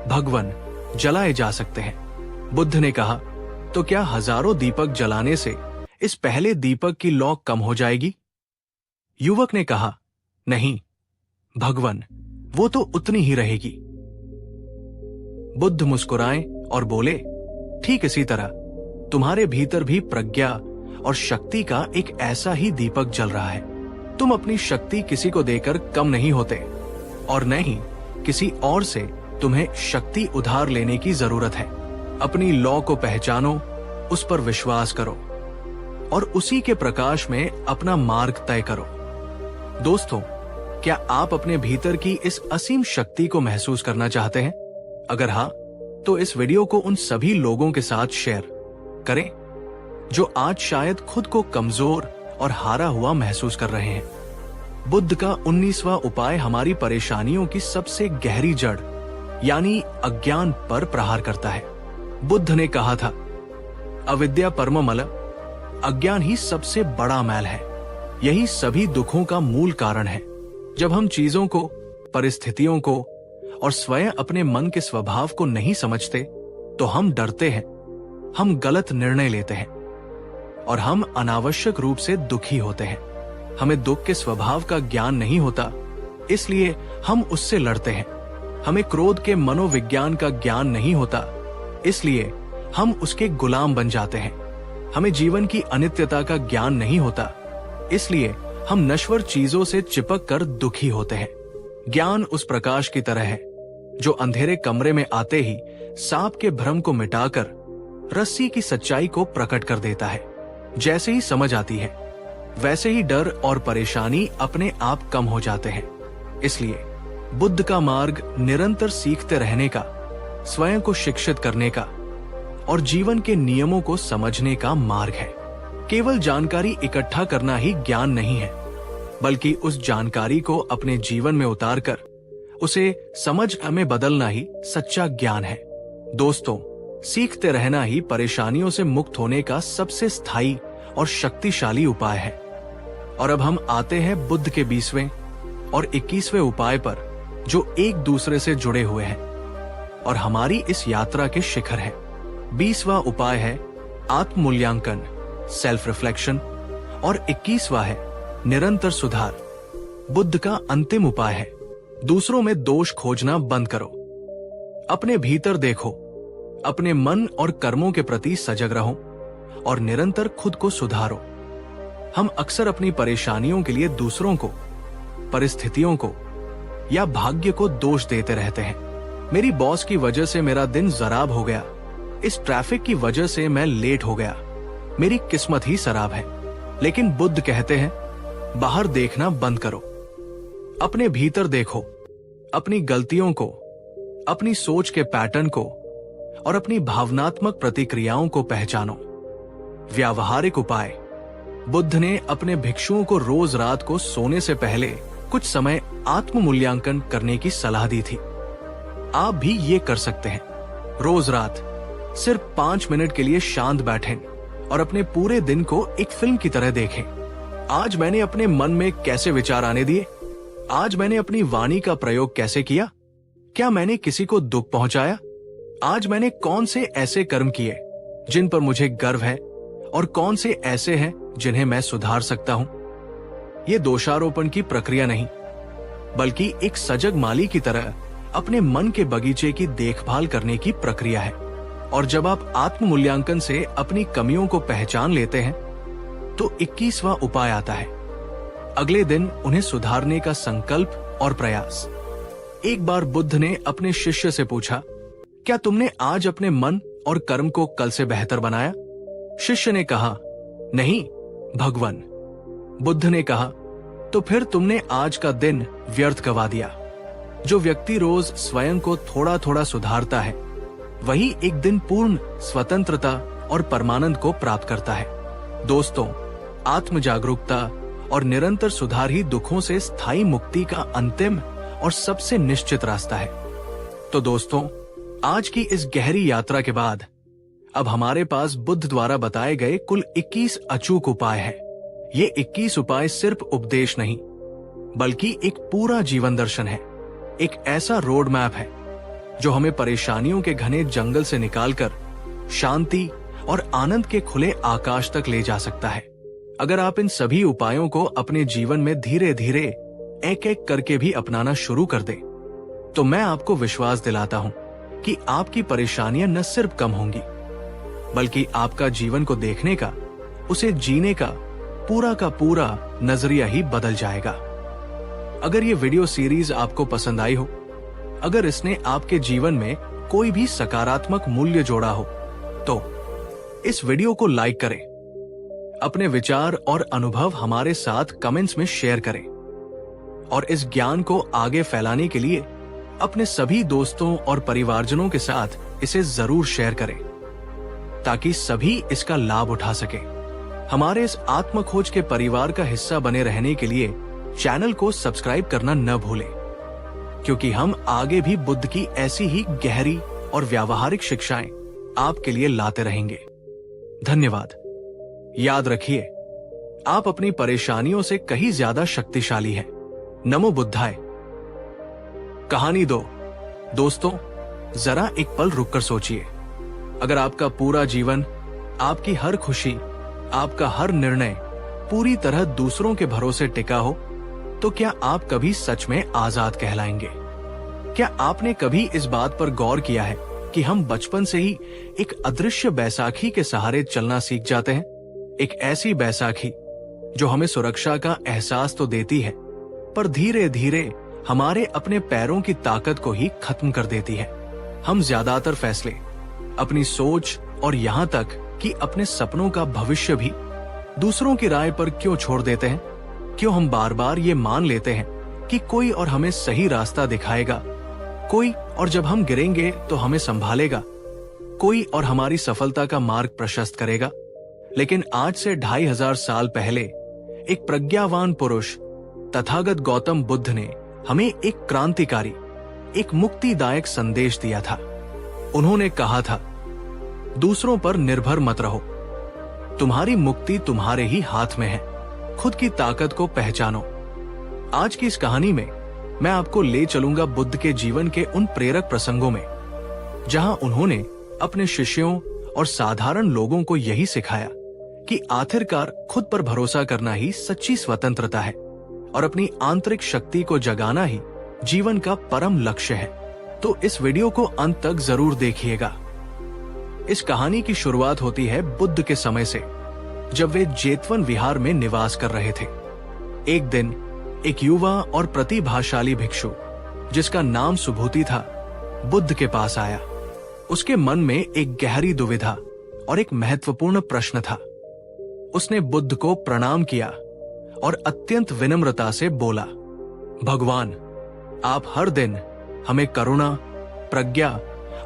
भगवान, जलाए जा सकते हैं। बुद्ध ने कहा, तो क्या हजारों दीपक जलाने से इस पहले दीपक की लौ कम हो जाएगी? युवक ने कहा, नहीं भगवान, वो तो उतनी ही रहेगी। बुद्ध मुस्कुराए और बोले, ठीक इसी तरह तुम्हारे भीतर भी प्रज्ञा और शक्ति का एक ऐसा ही दीपक जल रहा है। तुम अपनी शक्ति किसी को देकर कम नहीं होते, और न ही किसी और से तुम्हें शक्ति उधार लेने की जरूरत है। अपनी लौ को पहचानो, उस पर विश्वास करो और उसी के प्रकाश में अपना मार्ग तय करो। दोस्तों, क्या आप अपने भीतर की इस असीम शक्ति को महसूस करना चाहते हैं? अगर हाँ, तो इस वीडियो को उन सभी लोगों के साथ शेयर करें जो आज शायद खुद को कमजोर और हारा हुआ महसूस कर रहे हैं। बुद्ध का 19वां उपाय हमारी परेशानियों की सबसे गहरी जड़ यानी अज्ञान पर प्रहार करता है। बुद्ध ने कहा था, अविद्या परम मल, अज्ञान ही सबसे बड़ा मैल है। यही सभी दुखों का मूल कारण है। जब हम चीजों को, परिस्थितियों को और स्वयं अपने मन के स्वभाव को नहीं समझते तो हम डरते हैं, हम गलत निर्णय लेते हैं और हम अनावश्यक रूप से दुखी होते हैं। हमें दुख के स्वभाव का ज्ञान नहीं होता, इसलिए हम उससे लड़ते हैं। हमें क्रोध के मनोविज्ञान का ज्ञान नहीं होता, इसलिए हम उसके गुलाम बन जाते हैं। हमें जीवन की अनित्यता का ज्ञान नहीं होता, इसलिए हम नश्वर चीजों से चिपक कर दुखी होते हैं। ज्ञान उस प्रकाश की तरह है जो अंधेरे कमरे में आते ही सांप के भ्रम को मिटाकर रस्सी की सच्चाई को प्रकट कर देता है। जैसे ही समझ आती है, वैसे ही डर और परेशानी अपने आप कम हो जाते हैं। इसलिए बुद्ध का मार्ग निरंतर सीखते रहने का, स्वयं को शिक्षित करने का और जीवन के नियमों को समझने का मार्ग है। केवल जानकारी इकट्ठा करना ही ज्ञान नहीं है, बल्कि उस जानकारी को अपने जीवन में उतारकर उसे समझ में बदलना ही सच्चा ज्ञान है। दोस्तों, सीखते रहना ही परेशानियों से मुक्त होने का सबसे स्थायी और शक्तिशाली उपाय है। और अब हम आते हैं बुद्ध के 20वें और 21वें उपाय पर जो एक दूसरे से जुड़े हुए हैं और हमारी इस यात्रा के शिखर है। 20वां उपाय है आत्म मूल्यांकन, सेल्फ रिफ्लेक्शन, और 21वां है निरंतर सुधार। बुद्ध का अंतिम उपाय है दूसरों में दोष खोजना बंद करो, अपने भीतर देखो, अपने मन और कर्मों के प्रति सजग रहो और निरंतर खुद को सुधारो। हम अक्सर अपनी परेशानियों के लिए दूसरों को, परिस्थितियों को या भाग्य को दोष देते रहते हैं। मेरी बॉस की वजह से मेरा दिन खराब हो गया, इस ट्रैफिक की वजह से मैं लेट हो गया, मेरी किस्मत ही खराब है। लेकिन बुद्ध कहते हैं बाहर देखना बंद करो, अपने भीतर देखो, अपनी गलतियों को, अपनी सोच के पैटर्न को और अपनी भावनात्मक प्रतिक्रियाओं को पहचानो। व्यावहारिक उपाय। बुद्ध ने अपने भिक्षुओं को रोज रात को सोने से पहले कुछ समय आत्म मूल्यांकन करने की सलाह दी थी। आप भी ये कर सकते हैं। रोज रात सिर्फ 5 मिनट के लिए शांत बैठें और अपने पूरे दिन को एक फिल्म की तरह देखें। आज मैंने अपने मन में कैसे विचार आने दिए? आज मैंने अपनी वाणी का प्रयोग कैसे किया? क्या मैंने किसी को दुख पहुंचाया? आज मैंने कौन से ऐसे कर्म किए जिन पर मुझे गर्व है और कौन से ऐसे हैं जिन्हें मैं सुधार सकता हूं? ये दोषारोपण की प्रक्रिया नहीं, बल्कि एक सजग माली की तरह अपने मन के बगीचे की देखभाल करने की प्रक्रिया है। और जब आप आत्म मूल्यांकन से अपनी कमियों को पहचान लेते हैं तो 21वां उपाय आता है। अगले दिन उन्हें सुधारने का संकल्प और प्रयास। एक बार बुद्ध ने अपने शिष्य से पूछा, क्या तुमने आज अपने मन और कर्म को कल से बेहतर बनाया? शिष्य ने कहा, नहीं भगवान। बुद्ध ने कहा, तो फिर तुमने आज का दिन व्यर्थ गवा दिया। जो व्यक्ति रोज स्वयं को थोड़ा थोड़ा सुधारता है वही एक दिन पूर्ण स्वतंत्रता और परमानंद को प्राप्त करता है। दोस्तों, आत्म जागरूकता और निरंतर सुधार ही दुखों से स्थायी मुक्ति का अंतिम और सबसे निश्चित रास्ता है। तो दोस्तों, आज की इस गहरी यात्रा के बाद अब हमारे पास बुद्ध द्वारा बताए गए कुल 21 अचूक उपाय हैं। ये 21 उपाय सिर्फ उपदेश नहीं, बल्कि एक पूरा जीवन दर्शन है। एक ऐसा रोड मैप है जो हमें परेशानियों के घने जंगल से निकालकर शांति और आनंद के खुले आकाश तक ले जा सकता है। अगर आप इन सभी उपायों को अपने जीवन में धीरे धीरे एक एक करके भी अपनाना शुरू कर दें, तो मैं आपको विश्वास दिलाता हूं कि आपकी परेशानियां न सिर्फ कम होंगी, बल्कि आपका जीवन को देखने का, उसे जीने का पूरा नजरिया ही बदल जाएगा। अगर ये वीडियो सीरीज आपको पसंद आई हो, अगर इसने आपके जीवन में कोई भी सकारात्मक मूल्य जोड़ा हो, तो इस वीडियो को लाइक करें, अपने विचार और अनुभव हमारे साथ कमेंट्स में शेयर करें और इस ज्ञान को आगे फैलाने के लिए अपने सभी दोस्तों और परिवारजनों के साथ इसे जरूर शेयर करें ताकि सभी इसका लाभ उठा सकें। हमारे इस आत्म खोज के परिवार का हिस्सा बने रहने के लिए चैनल को सब्सक्राइब करना न भूलें, क्योंकि हम आगे भी बुद्ध की ऐसी ही गहरी और व्यावहारिक शिक्षाएं आपके लिए लाते रहेंगे। धन्यवाद। याद रखिए, आप अपनी परेशानियों से कहीं ज्यादा शक्तिशाली हैं। नमो बुद्धाय। कहानी 2। दोस्तों, जरा एक पल रुककर सोचिए, अगर आपका पूरा जीवन, आपकी हर खुशी, आपका हर निर्णय पूरी तरह दूसरों के भरोसे टिका हो, तो क्या आप कभी सच में आजाद कहलाएंगे? क्या आपने कभी इस बात पर गौर किया है कि हम बचपन से ही एक अदृश्य बैसाखी के सहारे चलना सीख जाते हैं? एक ऐसी बैसाखी जो हमें सुरक्षा का एहसास तो देती है, पर धीरे धीरे हमारे अपने पैरों की ताकत को ही खत्म कर देती है। हम ज्यादातर फैसले, अपनी सोच और यहाँ तक कि अपने सपनों का भविष्य भी दूसरों की राय पर क्यों छोड़ देते हैं? क्यों हम बार बार ये मान लेते हैं कि कोई और हमें सही रास्ता दिखाएगा, कोई और जब हम गिरेंगे तो हमें संभालेगा, कोई और हमारी सफलता का मार्ग प्रशस्त करेगा? लेकिन आज से 2500 साल पहले एक प्रज्ञावान पुरुष तथागत गौतम बुद्ध ने हमें एक क्रांतिकारी, एक मुक्तिदायक संदेश दिया था। उन्होंने कहा था, दूसरों पर निर्भर मत रहो, तुम्हारी मुक्ति तुम्हारे ही हाथ में है। खुद की ताकत को पहचानो, आज की इस कहानी में मैं आपको ले चलूंगा बुद्ध के जीवन के उन प्रेरक प्रसंगों में जहां उन्होंने अपने शिष्यों और साधारण लोगों को यही सिखाया कि आखिरकार खुद पर भरोसा करना ही सच्ची स्वतंत्रता है और अपनी आंतरिक शक्ति को जगाना ही जीवन का परम लक्ष्य है। तो इस वीडियो को अंत तक जरूर देखिएगा। इस कहानी की शुरुआत होती है बुद्ध के समय से, जब वे जेतवन विहार में निवास कर रहे थे। एक दिन एक युवा और प्रतिभाशाली भिक्षु जिसका नाम सुभूति था, बुद्ध के पास आया। उसके मन में एक गहरी दुविधा और एक महत्वपूर्ण प्रश्न था। उसने बुद्ध को प्रणाम किया और अत्यंत विनम्रता से बोला, भगवान, आप हर दिन हमें करुणा, प्रज्ञा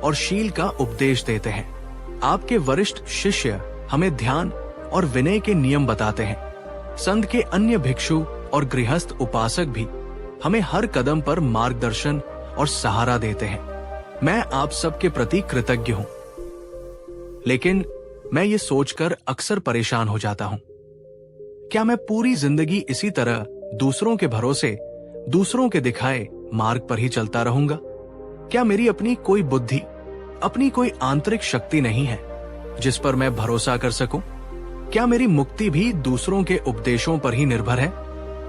और शील का उपदेश देते हैं। आपके वरिष्ठ शिष्य हमें ध्यान और विनय के नियम बताते हैं। संत के अन्य भिक्षु और गृहस्थ उपासक भी हमें हर कदम पर मार्गदर्शन और सहारा देते हैं। मैं आप सबके प्रति कृतज्ञ हूं, लेकिन मैं ये सोचकर अक्सर परेशान हो जाता हूं, क्या मैं पूरी जिंदगी इसी तरह दूसरों के भरोसे, दूसरों के दिखाए मार्ग पर ही चलता रहूंगा? क्या मेरी अपनी कोई बुद्धि, अपनी कोई आंतरिक शक्ति नहीं है जिस पर मैं भरोसा कर सकूं? क्या मेरी मुक्ति भी दूसरों के उपदेशों पर ही निर्भर है?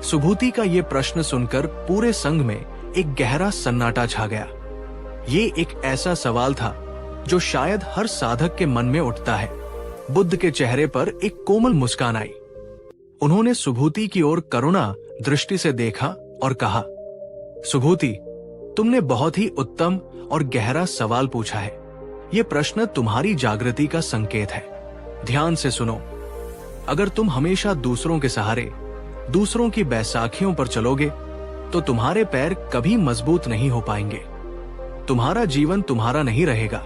सुभूति का ये प्रश्न सुनकर पूरे संघ में एक गहरा सन्नाटा छा गया। ये एक ऐसा सवाल था जो शायद हर साधक के मन में उठता है। बुद्ध के चेहरे पर एक कोमल मुस्कान आई। उन्होंने सुभूति की ओर करुणा दृष्टि से देखा और कहा, सुभूति, तुमने बहुत ही उत्तम और गहरा सवाल पूछा है। ये प्रश्न तुम्हारी जागृति का संकेत है। ध्यान से सुनो। अगर तुम हमेशा दूसरों के सहारे, दूसरों की बैसाखियों पर चलोगे तो तुम्हारे पैर कभी मजबूत नहीं हो पाएंगे। तुम्हारा जीवन तुम्हारा नहीं रहेगा,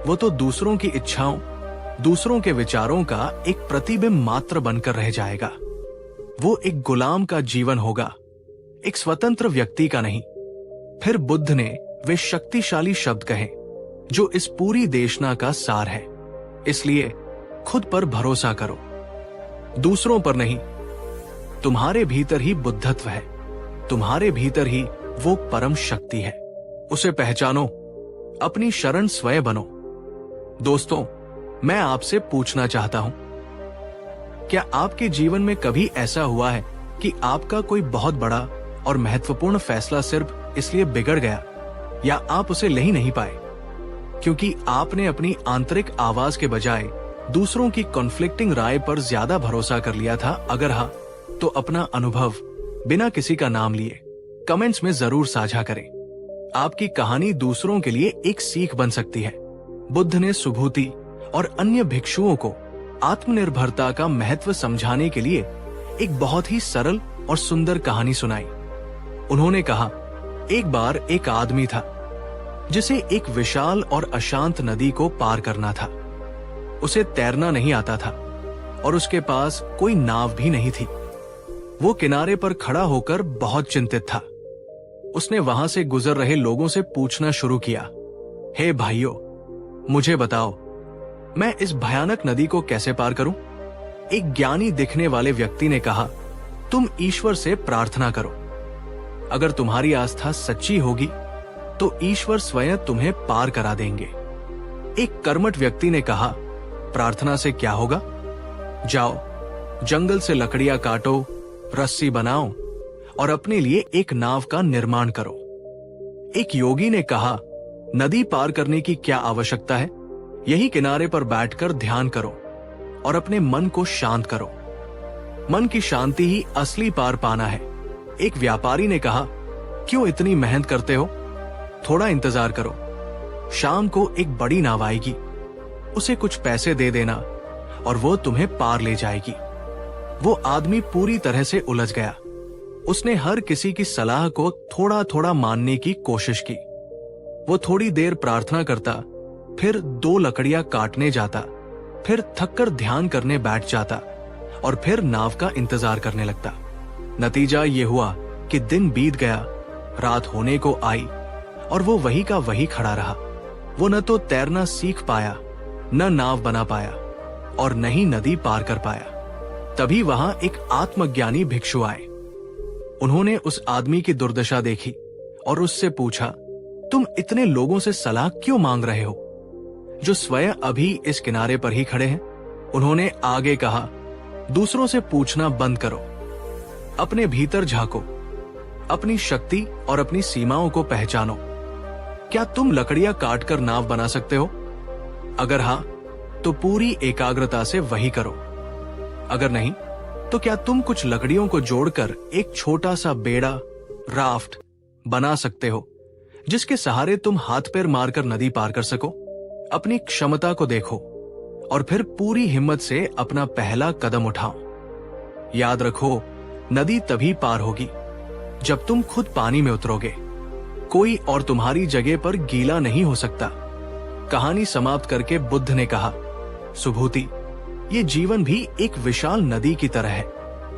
वो तो दूसरों की इच्छाओं, दूसरों के विचारों का एक प्रतिबिंब मात्र बनकर रह जाएगा। वो एक गुलाम का जीवन होगा, एक स्वतंत्र व्यक्ति का नहीं। फिर बुद्ध ने वे शक्तिशाली शब्द कहे जो इस पूरी देशना का सार है। इसलिए खुद पर भरोसा करो, दूसरों पर नहीं। तुम्हारे भीतर ही बुद्धत्व है, तुम्हारे भीतर ही वो परम शक्ति है। उसे पहचानो, अपनी शरण स्वयं बनो। दोस्तों, मैं आपसे पूछना चाहता हूं, क्या आपके जीवन में कभी ऐसा हुआ है कि आपका कोई बहुत बड़ा और महत्वपूर्ण फैसला सिर्फ इसलिए बिगड़ गया या आप उसे ले ही नहीं पाए क्योंकि आपने अपनी आंतरिक आवाज के बजाय दूसरों की कॉन्फ्लिक्टिंग राय पर ज्यादा भरोसा कर लिया था? अगर हाँ, तो अपना अनुभव बिना किसी का नाम लिए कमेंट्स में जरूर साझा करें। आपकी कहानी दूसरों के लिए एक सीख बन सकती है। बुद्ध ने सुभूति और अन्य भिक्षुओं को आत्मनिर्भरता का महत्व समझाने के लिए एक बहुत ही सरल और सुंदर कहानी सुनाई। उन्होंने कहा, एक बार एक आदमी था जिसे एक विशाल और अशांत नदी को पार करना था। उसे तैरना नहीं आता था और उसके पास कोई नाव भी नहीं थी। वो किनारे पर खड़ा होकर बहुत चिंतित था। उसने वहां से गुजर रहे लोगों से पूछना शुरू किया, हे भाइयों, मुझे बताओ, मैं इस भयानक नदी को कैसे पार करूं? एक ज्ञानी दिखने वाले व्यक्ति ने कहा, तुम ईश्वर से प्रार्थना करो। अगर तुम्हारी आस्था सच्ची होगी तो ईश्वर स्वयं तुम्हें पार करा देंगे। एक कर्मठ व्यक्ति ने कहा, प्रार्थना से क्या होगा? जाओ, जंगल से लकड़ियां काटो, रस्सी बनाओ और अपने लिए एक नाव का निर्माण करो। एक योगी ने कहा, नदी पार करने की क्या आवश्यकता है? यही किनारे पर बैठकर ध्यान करो और अपने मन को शांत करो। मन की शांति ही असली पार पाना है। एक व्यापारी ने कहा, क्यों इतनी मेहनत करते हो? थोड़ा इंतजार करो, शाम को एक बड़ी नाव आएगी, उसे कुछ पैसे दे देना और वो तुम्हें पार ले जाएगी। वो आदमी पूरी तरह से उलझ गया। उसने हर किसी की सलाह को थोड़ा थोड़ा मानने की कोशिश की। वो थोड़ी देर प्रार्थना करता, फिर 2 लकड़ियां काटने जाता, फिर थककर ध्यान करने बैठ जाता और फिर नाव का इंतजार करने लगता। नतीजा ये हुआ कि दिन बीत गया, रात होने को आई और वो वही का वही खड़ा रहा। वो न तो तैरना सीख पाया, न नाव बना पाया और न ही नदी पार कर पाया। तभी वहां एक आत्मज्ञानी भिक्षु आए। उन्होंने उस आदमी की दुर्दशा देखी और उससे पूछा, तुम इतने लोगों से सलाह क्यों मांग रहे हो, जो स्वयं अभी इस किनारे पर ही खड़े हैं? उन्होंने आगे कहा, दूसरों से पूछना बंद करो, अपने भीतर झांको, अपनी शक्ति और अपनी सीमाओं को पहचानो। क्या तुम लकड़ियां काटकर नाव बना सकते हो? अगर हां, तो पूरी एकाग्रता से वही करो। अगर नहीं, तो क्या तुम कुछ लकड़ियों को जोड़कर एक छोटा सा बेड़ा, राफ्ट बना सकते हो, जिसके सहारे तुम हाथ पैर मारकर नदी पार कर सको? अपनी क्षमता को देखो और फिर पूरी हिम्मत से अपना पहला कदम उठाओ। याद रखो, नदी तभी पार होगी जब तुम खुद पानी में उतरोगे। कोई और तुम्हारी जगह पर गीला नहीं हो सकता। कहानी समाप्त करके बुद्ध ने कहा, सुभूति, ये जीवन भी एक विशाल नदी की तरह है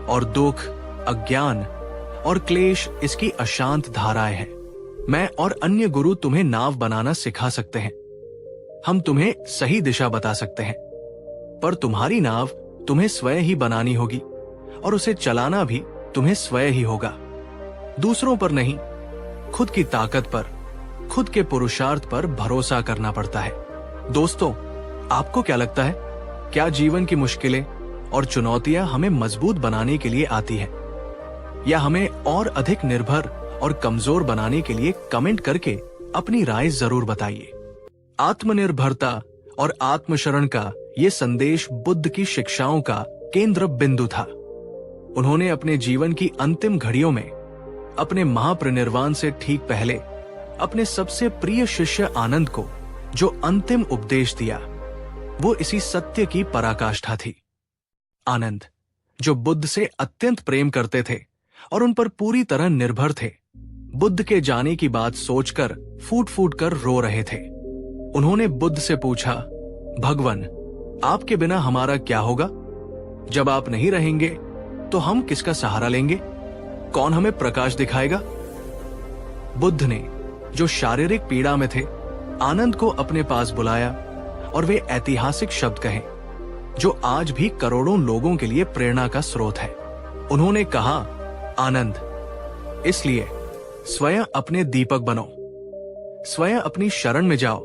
और दुख, अज्ञान और क्लेश इसकी अशांत धाराएं हैं। मैं और अन्य गुरु तुम्हें नाव बनाना सिखा सकते हैं। हम तुम्हें सही दिशा बता सकते हैं, पर तुम्हारी नाव तुम्हें स्वयं ही बनानी होगी और उसे चलाना भी तुम्हें स्वयं ही होगा। दूसरों पर नहीं, खुद की ताकत पर, खुद के पुरुषार्थ पर भरोसा करना पड़ता है। दोस्तों, आपको क्या लगता है, क्या जीवन की मुश्किलें और चुनौतियां हमें मजबूत बनाने के लिए आती हैं, या हमें और अधिक निर्भर और कमजोर बनाने के लिए? कमेंट करके अपनी राय जरूर बताइए। आत्मनिर्भरता और आत्मशरण का ये संदेश बुद्ध की शिक्षाओं का केंद्र बिंदु था। उन्होंने अपने जीवन की अंतिम घड़ियों में, अपने महापरिनिर्वाण से ठीक पहले, अपने सबसे प्रिय शिष्य आनंद को जो अंतिम उपदेश दिया, वो इसी सत्य की पराकाष्ठा थी। आनंद, जो बुद्ध से अत्यंत प्रेम करते थे और उन पर पूरी तरह निर्भर थे, बुद्ध के जाने की बात सोचकर फूट फूट कर रो रहे थे। उन्होंने बुद्ध से पूछा, भगवान, आपके बिना हमारा क्या होगा? जब आप नहीं रहेंगे तो हम किसका सहारा लेंगे? कौन हमें प्रकाश दिखाएगा? बुद्ध ने, जो शारीरिक पीड़ा में थे, आनंद को अपने पास बुलाया और वे ऐतिहासिक शब्द कहे जो आज भी करोड़ों लोगों के लिए प्रेरणा का स्रोत है। उन्होंने कहा, आनंद, इसलिए स्वयं अपने दीपक बनो, स्वयं अपनी शरण में जाओ,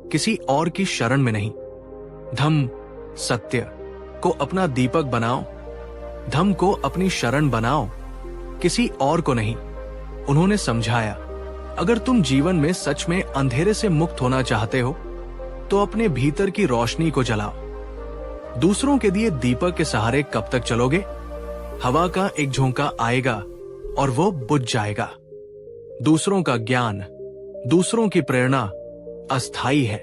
किसी और की शरण में नहीं। धम्म, सत्य को अपना दीपक बनाओ, धम्म को अपनी शरण बनाओ, किसी और को नहीं। उन्होंने समझाया, अगर तुम जीवन में सच में अंधेरे से मुक्त होना चाहते हो तो अपने भीतर की रोशनी को जलाओ। दूसरों के दिए दीपक के सहारे कब तक चलोगे? हवा का एक झोंका आएगा और वो बुझ जाएगा। दूसरों का ज्ञान, दूसरों की प्रेरणा अस्थायी है,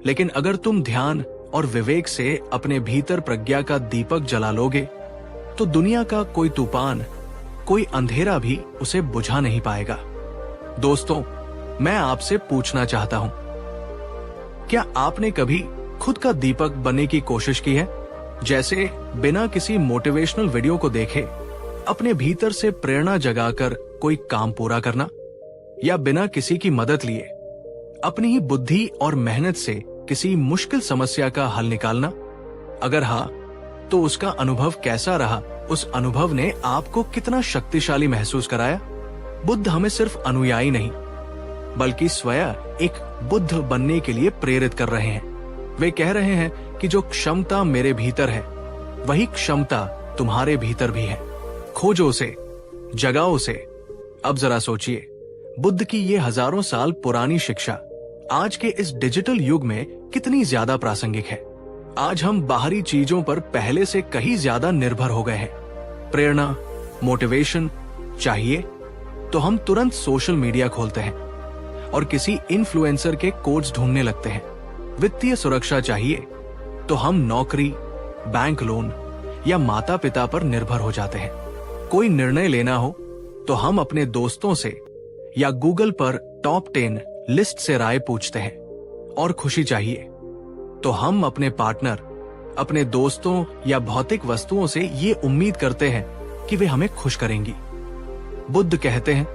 लेकिन अगर तुम ध्यान और विवेक से अपने भीतर प्रज्ञा का दीपक जला लोगे तो दुनिया का कोई तूफान, कोई अंधेरा भी उसे बुझा नहीं पाएगा। दोस्तों, मैं आपसे पूछना चाहता हूं, क्या आपने कभी खुद का दीपक बनने की कोशिश की है? जैसे बिना किसी मोटिवेशनल वीडियो को देखे अपने भीतर से प्रेरणा जगाकर कोई काम पूरा करना, या बिना किसी की मदद लिए अपनी ही बुद्धि और मेहनत से किसी मुश्किल समस्या का हल निकालना? अगर हाँ, तो उसका अनुभव कैसा रहा? उस अनुभव ने आपको कितना शक्तिशाली महसूस कराया? बुद्ध हमें सिर्फ अनुयायी नहीं, बल्कि स्वयं एक बुद्ध बनने के लिए प्रेरित कर रहे हैं। वे कह रहे हैं कि जो क्षमता मेरे भीतर है, वही क्षमता तुम्हारे भीतर भी है। खोजो उसे, जगाओ उसे। अब जरा सोचिए, बुद्ध की ये हजारों साल पुरानी शिक्षा आज के इस डिजिटल युग में कितनी ज्यादा प्रासंगिक है। आज हम बाहरी चीजों पर पहले से कहीं ज्यादा निर्भर हो गए हैं। प्रेरणा, मोटिवेशन चाहिए तो हम तुरंत सोशल मीडिया खोलते हैं और किसी इन्फ्लुएंसर के कोड्स ढूंढने लगते हैं। वित्तीय सुरक्षा चाहिए तो हम नौकरी, बैंक लोन या माता पिता पर निर्भर हो जाते हैं। कोई निर्णय लेना हो तो हम अपने दोस्तों से या गूगल पर टॉप 10 लिस्ट से राय पूछते हैं। और खुशी चाहिए तो हम अपने पार्टनर, अपने दोस्तों या भौतिक वस्तुओं से ये उम्मीद करते हैं कि वे हमें खुश करेंगी। बुद्ध कहते हैं,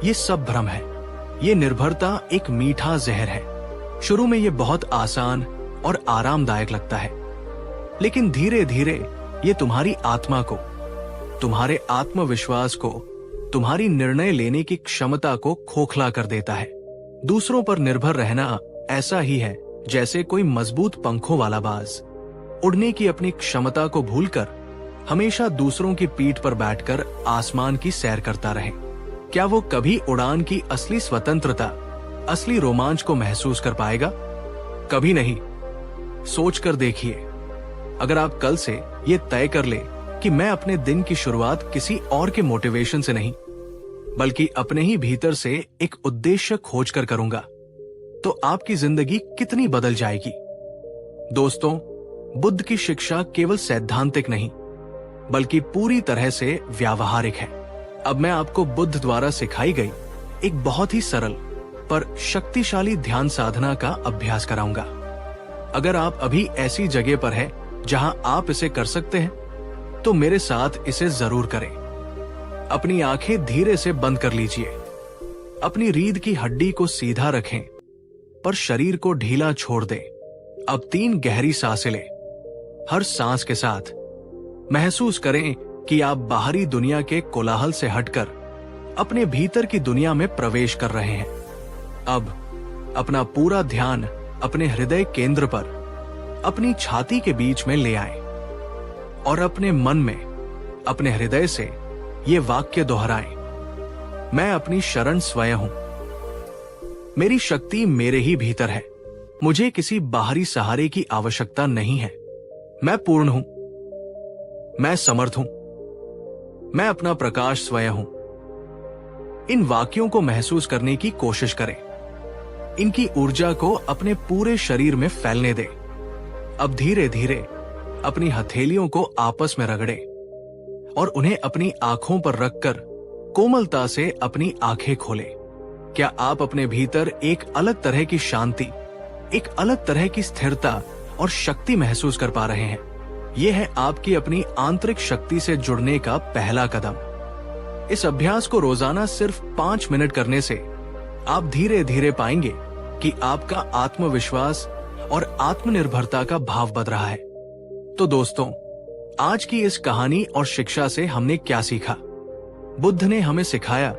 ये सब भ्रम है। ये निर्भरता एक मीठा जहर है। शुरू में ये बहुत आसान और आरामदायक लगता है, लेकिन धीरे धीरे ये तुम्हारी आत्मा को, तुम्हारे आत्मविश्वास को तुम्हारी निर्णय लेने की क्षमता को खोखला कर देता है। दूसरों पर निर्भर रहना ऐसा ही है जैसे कोई मजबूत पंखों वाला बाज उड़ने की अपनी क्षमता को भूलकर हमेशा दूसरों की पीठ पर बैठकर आसमान की सैर करता रहे। क्या वो कभी उड़ान की असली स्वतंत्रता, असली रोमांच को महसूस कर पाएगा? कभी नहीं। सोचकर देखिए, अगर आप कल से ये तय कर ले कि मैं अपने दिन की शुरुआत किसी और के मोटिवेशन से नहीं बल्कि अपने ही भीतर से एक उद्देश्य खोजकर करूंगा, तो आपकी जिंदगी कितनी बदल जाएगी। दोस्तों, बुद्ध की शिक्षा केवल सैद्धांतिक नहीं बल्कि पूरी तरह से व्यावहारिक है। अब मैं आपको बुद्ध द्वारा सिखाई गई एक बहुत ही सरल पर शक्तिशाली ध्यान साधना का अभ्यास कराऊंगा। अगर आप अभी ऐसी जगह पर हैं जहां आप इसे कर सकते हैं, तो मेरे साथ इसे जरूर करें। अपनी आंखें धीरे से बंद कर लीजिए। अपनी रीढ़ की हड्डी को सीधा रखें पर शरीर को ढीला छोड़ दें। अब 3 गहरी सांसें लें। हर सांस के साथ महसूस करें कि आप बाहरी दुनिया के कोलाहल से हटकर अपने भीतर की दुनिया में प्रवेश कर रहे हैं। अब अपना पूरा ध्यान अपने हृदय केंद्र पर, अपनी छाती के बीच में ले आएं और अपने मन में, अपने हृदय से ये वाक्य दोहराएं, मैं अपनी शरण स्वयं हूं। मेरी शक्ति मेरे ही भीतर है। मुझे किसी बाहरी सहारे की आवश्यकता नहीं है। मैं पूर्ण हूं। मैं समर्थ हूं। मैं अपना प्रकाश स्वयं हूं। इन वाक्यों को महसूस करने की कोशिश करें। इनकी ऊर्जा को अपने पूरे शरीर में फैलने दें। अब धीरे धीरे अपनी हथेलियों को आपस में रगड़ें और उन्हें अपनी आंखों पर रखकर कोमलता से अपनी आंखें खोलें। क्या आप अपने भीतर एक अलग तरह की शांति, एक अलग तरह की स्थिरता और शक्ति महसूस कर पा रहे हैं? यह है आपकी अपनी आंतरिक शक्ति से जुड़ने का पहला कदम। इस अभ्यास को रोजाना सिर्फ 5 मिनट करने से आप धीरे धीरे पाएंगे कि आपका आत्मविश्वास और आत्मनिर्भरता का भाव बढ़ रहा है। तो दोस्तों, आज की इस कहानी और शिक्षा से हमने क्या सीखा? बुद्ध ने हमें सिखाया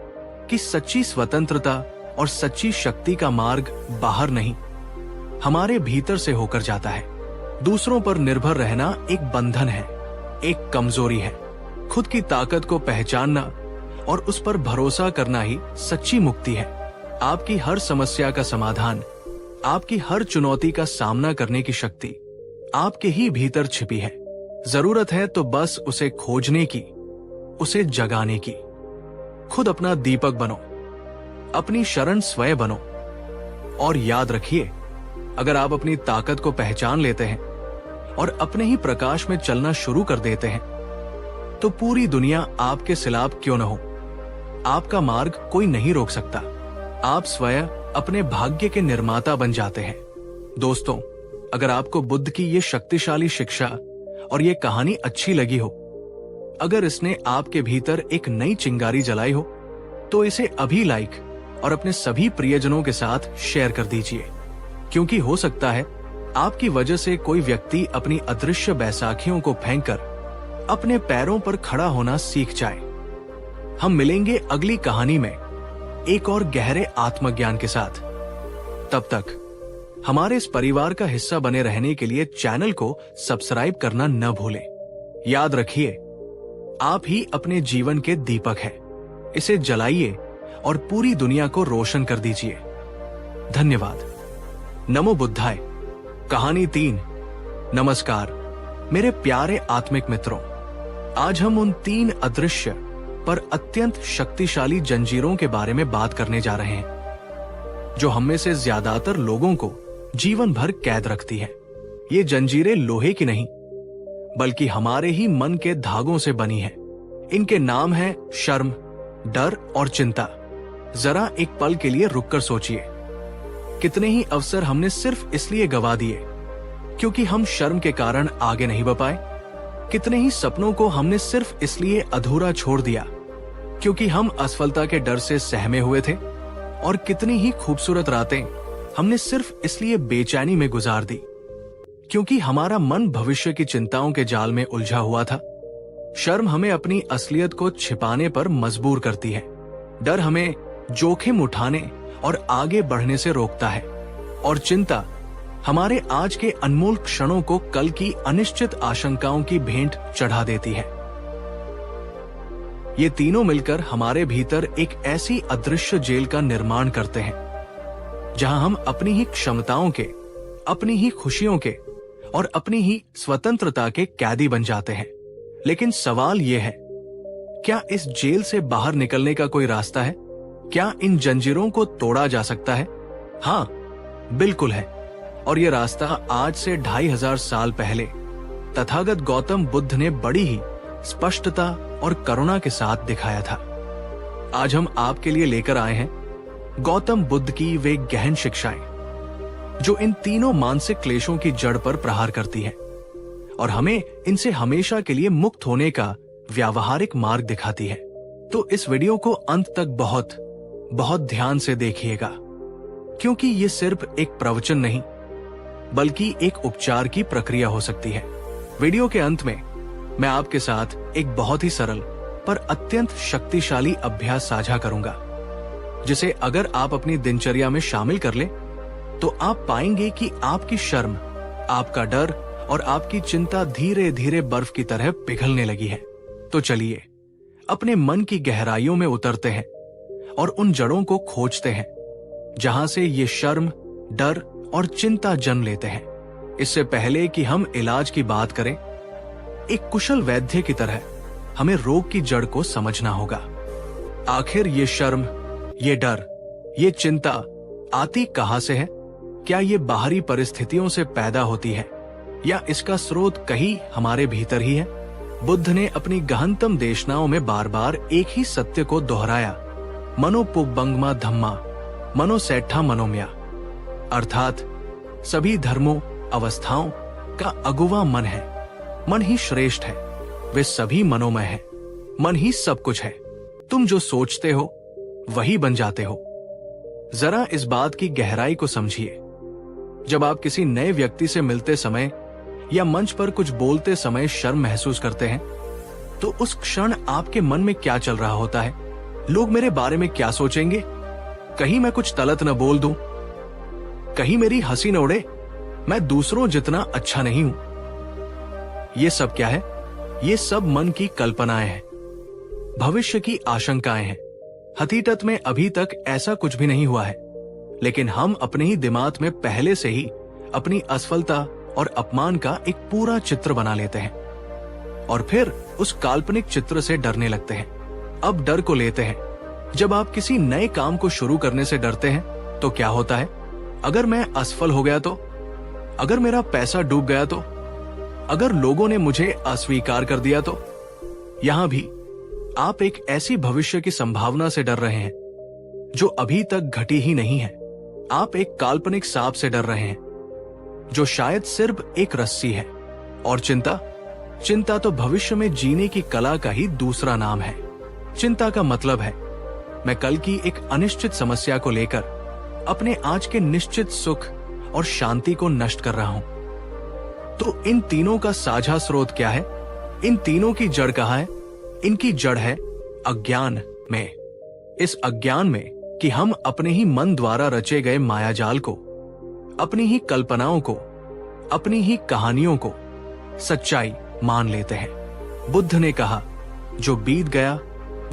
कि सच्ची स्वतंत्रता और सच्ची शक्ति का मार्ग बाहर नहीं, हमारे भीतर से होकर जाता है। दूसरों पर निर्भर रहना एक बंधन है, एक कमजोरी है। खुद की ताकत को पहचानना और उस पर भरोसा करना ही सच्ची मुक्ति है। आपकी हर समस्या का समाधान, आपकी हर चुनौती का सामना करने की शक्ति आपके ही भीतर छिपी है। जरूरत है तो बस उसे खोजने की, उसे जगाने की। खुद अपना दीपक बनो, अपनी शरण स्वयं बनो। और याद रखिए, अगर आप अपनी ताकत को पहचान लेते हैं और अपने ही प्रकाश में चलना शुरू कर देते हैं, तो पूरी दुनिया आपके खिलाफ क्यों न हो, आपका मार्ग कोई नहीं रोक सकता। आप स्वयं अपने भाग्य के निर्माता बन जाते हैं। दोस्तों, अगर आपको बुद्ध की ये शक्तिशाली शिक्षा और ये कहानी अच्छी लगी हो, अगर इसने आपके भीतर एक नई चिंगारी जलाई हो, तो इसे अभी लाइक और अपने सभी प्रियजनों के साथ शेयर कर दीजिए, क्योंकि हो सकता है आपकी वजह से कोई व्यक्ति अपनी अदृश्य बैसाखियों को फेंककर अपने पैरों पर खड़ा होना सीख जाए। हम मिलेंगे अगली कहानी में एक और गहरे आत्मज्ञान के साथ। तब तक हमारे इस परिवार का हिस्सा बने रहने के लिए चैनल को सब्सक्राइब करना न भूलें। याद रखिए, आप ही अपने जीवन के दीपक हैं। इसे जलाइए और पूरी दुनिया को रोशन कर दीजिए। धन्यवाद। नमो बुद्धाय। कहानी 3। नमस्कार मेरे प्यारे आत्मिक मित्रों। आज हम उन 3 अदृश्य पर अत्यंत शक्तिशाली जंजीरों के बारे में बात करने जा रहे हैं, जो हम में से ज्यादातर लोगों को जीवन भर कैद रखती है। ये जंजीरें लोहे की नहीं, बल्कि हमारे ही मन के धागों से बनी है। इनके नाम है शर्म, डर और चिंता। जरा एक पल के लिए रुककर सोचिए, कितने ही अवसर हमने सिर्फ इसलिए गवा दिए क्योंकि हम शर्म के कारण आगे नहीं बढ़ पाए। कितने ही सपनों को हमने सिर्फ इसलिए अधूरा छोड़ दिया क्योंकि हम असफलता के डर से सहमे हुए थे। और कितनी ही खूबसूरत रातें हमने सिर्फ इसलिए बेचैनी में गुजार दी क्योंकि हमारा मन भविष्य की चिंताओं के जाल में उलझा हुआ था। शर्म हमें अपनी असलियत को छिपाने पर मजबूर करती है। डर हमें जोखिम उठाने और आगे बढ़ने से रोकता है, और चिंता हमारे आज के अनमोल क्षणों को कल की अनिश्चित आशंकाओं की भेंट चढ़ा देती है। ये तीनों मिलकर हमारे भीतर एक ऐसी अदृश्य जेल का निर्माण करते हैं, जहां हम अपनी ही क्षमताओं के, अपनी ही खुशियों के और अपनी ही स्वतंत्रता के कैदी बन जाते हैं। लेकिन सवाल यह है, क्या इस जेल से बाहर निकलने का कोई रास्ता है? क्या इन जंजीरों को तोड़ा जा सकता है? हाँ, बिल्कुल है। और यह रास्ता आज से 2500 साल पहले तथागत गौतम बुद्ध ने बड़ी ही स्पष्टता और करुणा के साथ दिखाया था। आज हम आपके लिए लेकर आए हैं गौतम बुद्ध की वे गहन शिक्षाएं, जो इन तीनों मानसिक क्लेशों की जड़ पर प्रहार करती है और हमें इनसे हमेशा के लिए मुक्त होने का व्यावहारिक मार्ग दिखाती है। तो इस वीडियो को अंत तक बहुत बहुत ध्यान से देखिएगा, क्योंकि ये सिर्फ एक प्रवचन नहीं, बल्कि एक उपचार की प्रक्रिया हो सकती है। वीडियो के अंत में मैं आपके साथ एक बहुत ही सरल पर अत्यंत शक्तिशाली अभ्यास साझा करूंगा, जिसे अगर आप अपनी दिनचर्या में शामिल कर लें, तो आप पाएंगे कि आपकी शर्म, आपका डर और आपकी चिंता धीरे धीरे बर्फ की तरह पिघलने लगी है। तो चलिए अपने मन की गहराइयों में उतरते हैं और उन जड़ों को खोजते हैं जहां से ये शर्म, डर और चिंता जन्म लेते हैं। इससे पहले कि हम इलाज की बात करें, एक कुशल वैद्य की तरह हमें रोग की जड़ को समझना होगा। आखिर ये शर्म, ये डर, ये चिंता आती कहां से है? क्या ये बाहरी परिस्थितियों से पैदा होती है या इसका स्रोत कहीं हमारे भीतर ही है? बुद्ध ने अपनी गहनतम देशनाओं में बार बार एक ही सत्य को दोहराया, मनो पुब्बंगमा धम्मा, मनो सेठा मनोम्या, अर्थात सभी धर्मों, अवस्थाओं का अगुवा मन है। मन ही श्रेष्ठ है, वे सभी मनोमय है, मन ही सब कुछ है। तुम जो सोचते हो वही बन जाते हो। जरा इस बात की गहराई को समझिए। जब आप किसी नए व्यक्ति से मिलते समय या मंच पर कुछ बोलते समय शर्म महसूस करते हैं, तो उस क्षण आपके मन में क्या चल रहा होता है? लोग मेरे बारे में क्या सोचेंगे? कहीं मैं कुछ गलत न बोल दूं? कहीं मेरी हंसी न उड़े? मैं दूसरों जितना अच्छा नहीं हूं? ये सब क्या है? ये सब मन की कल्पनाएं हैं, भविष्य की आशंकाएं हैं। हकीकत में अभी तक ऐसा कुछ भी नहीं हुआ है, लेकिन हम अपने ही दिमाग में पहले से ही अपनी असफलता और अपमान का एक पूरा चित्र बना लेते हैं और फिर उस काल्पनिक चित्र से डरने लगते हैं। अब डर को लेते हैं। जब आप किसी नए काम को शुरू करने से डरते हैं, तो क्या होता है? अगर मैं असफल हो गया तो? अगर मेरा पैसा डूब गया तो? अगर लोगों ने मुझे अस्वीकार कर दिया तो? यहां भी आप एक ऐसी भविष्य की संभावना से डर रहे हैं जो अभी तक घटी ही नहीं है। आप एक काल्पनिक सांप से डर रहे हैं जो शायद सिर्फ एक रस्सी है। और चिंता तो भविष्य में जीने की कला का ही दूसरा नाम है। चिंता का मतलब है मैं कल की एक अनिश्चित समस्या को लेकर अपने आज के निश्चित सुख और शांति को नष्ट कर रहा हूं। तो इन तीनों का साझा स्रोत क्या है? इन तीनों की जड़ कहां है? इनकी जड़ है अज्ञान में। इस अज्ञान में कि हम अपने ही मन द्वारा रचे गए मायाजाल को, अपनी ही कल्पनाओं को, अपनी ही कहानियों को सच्चाई मान लेते हैं। बुद्ध ने कहा, जो बीत गया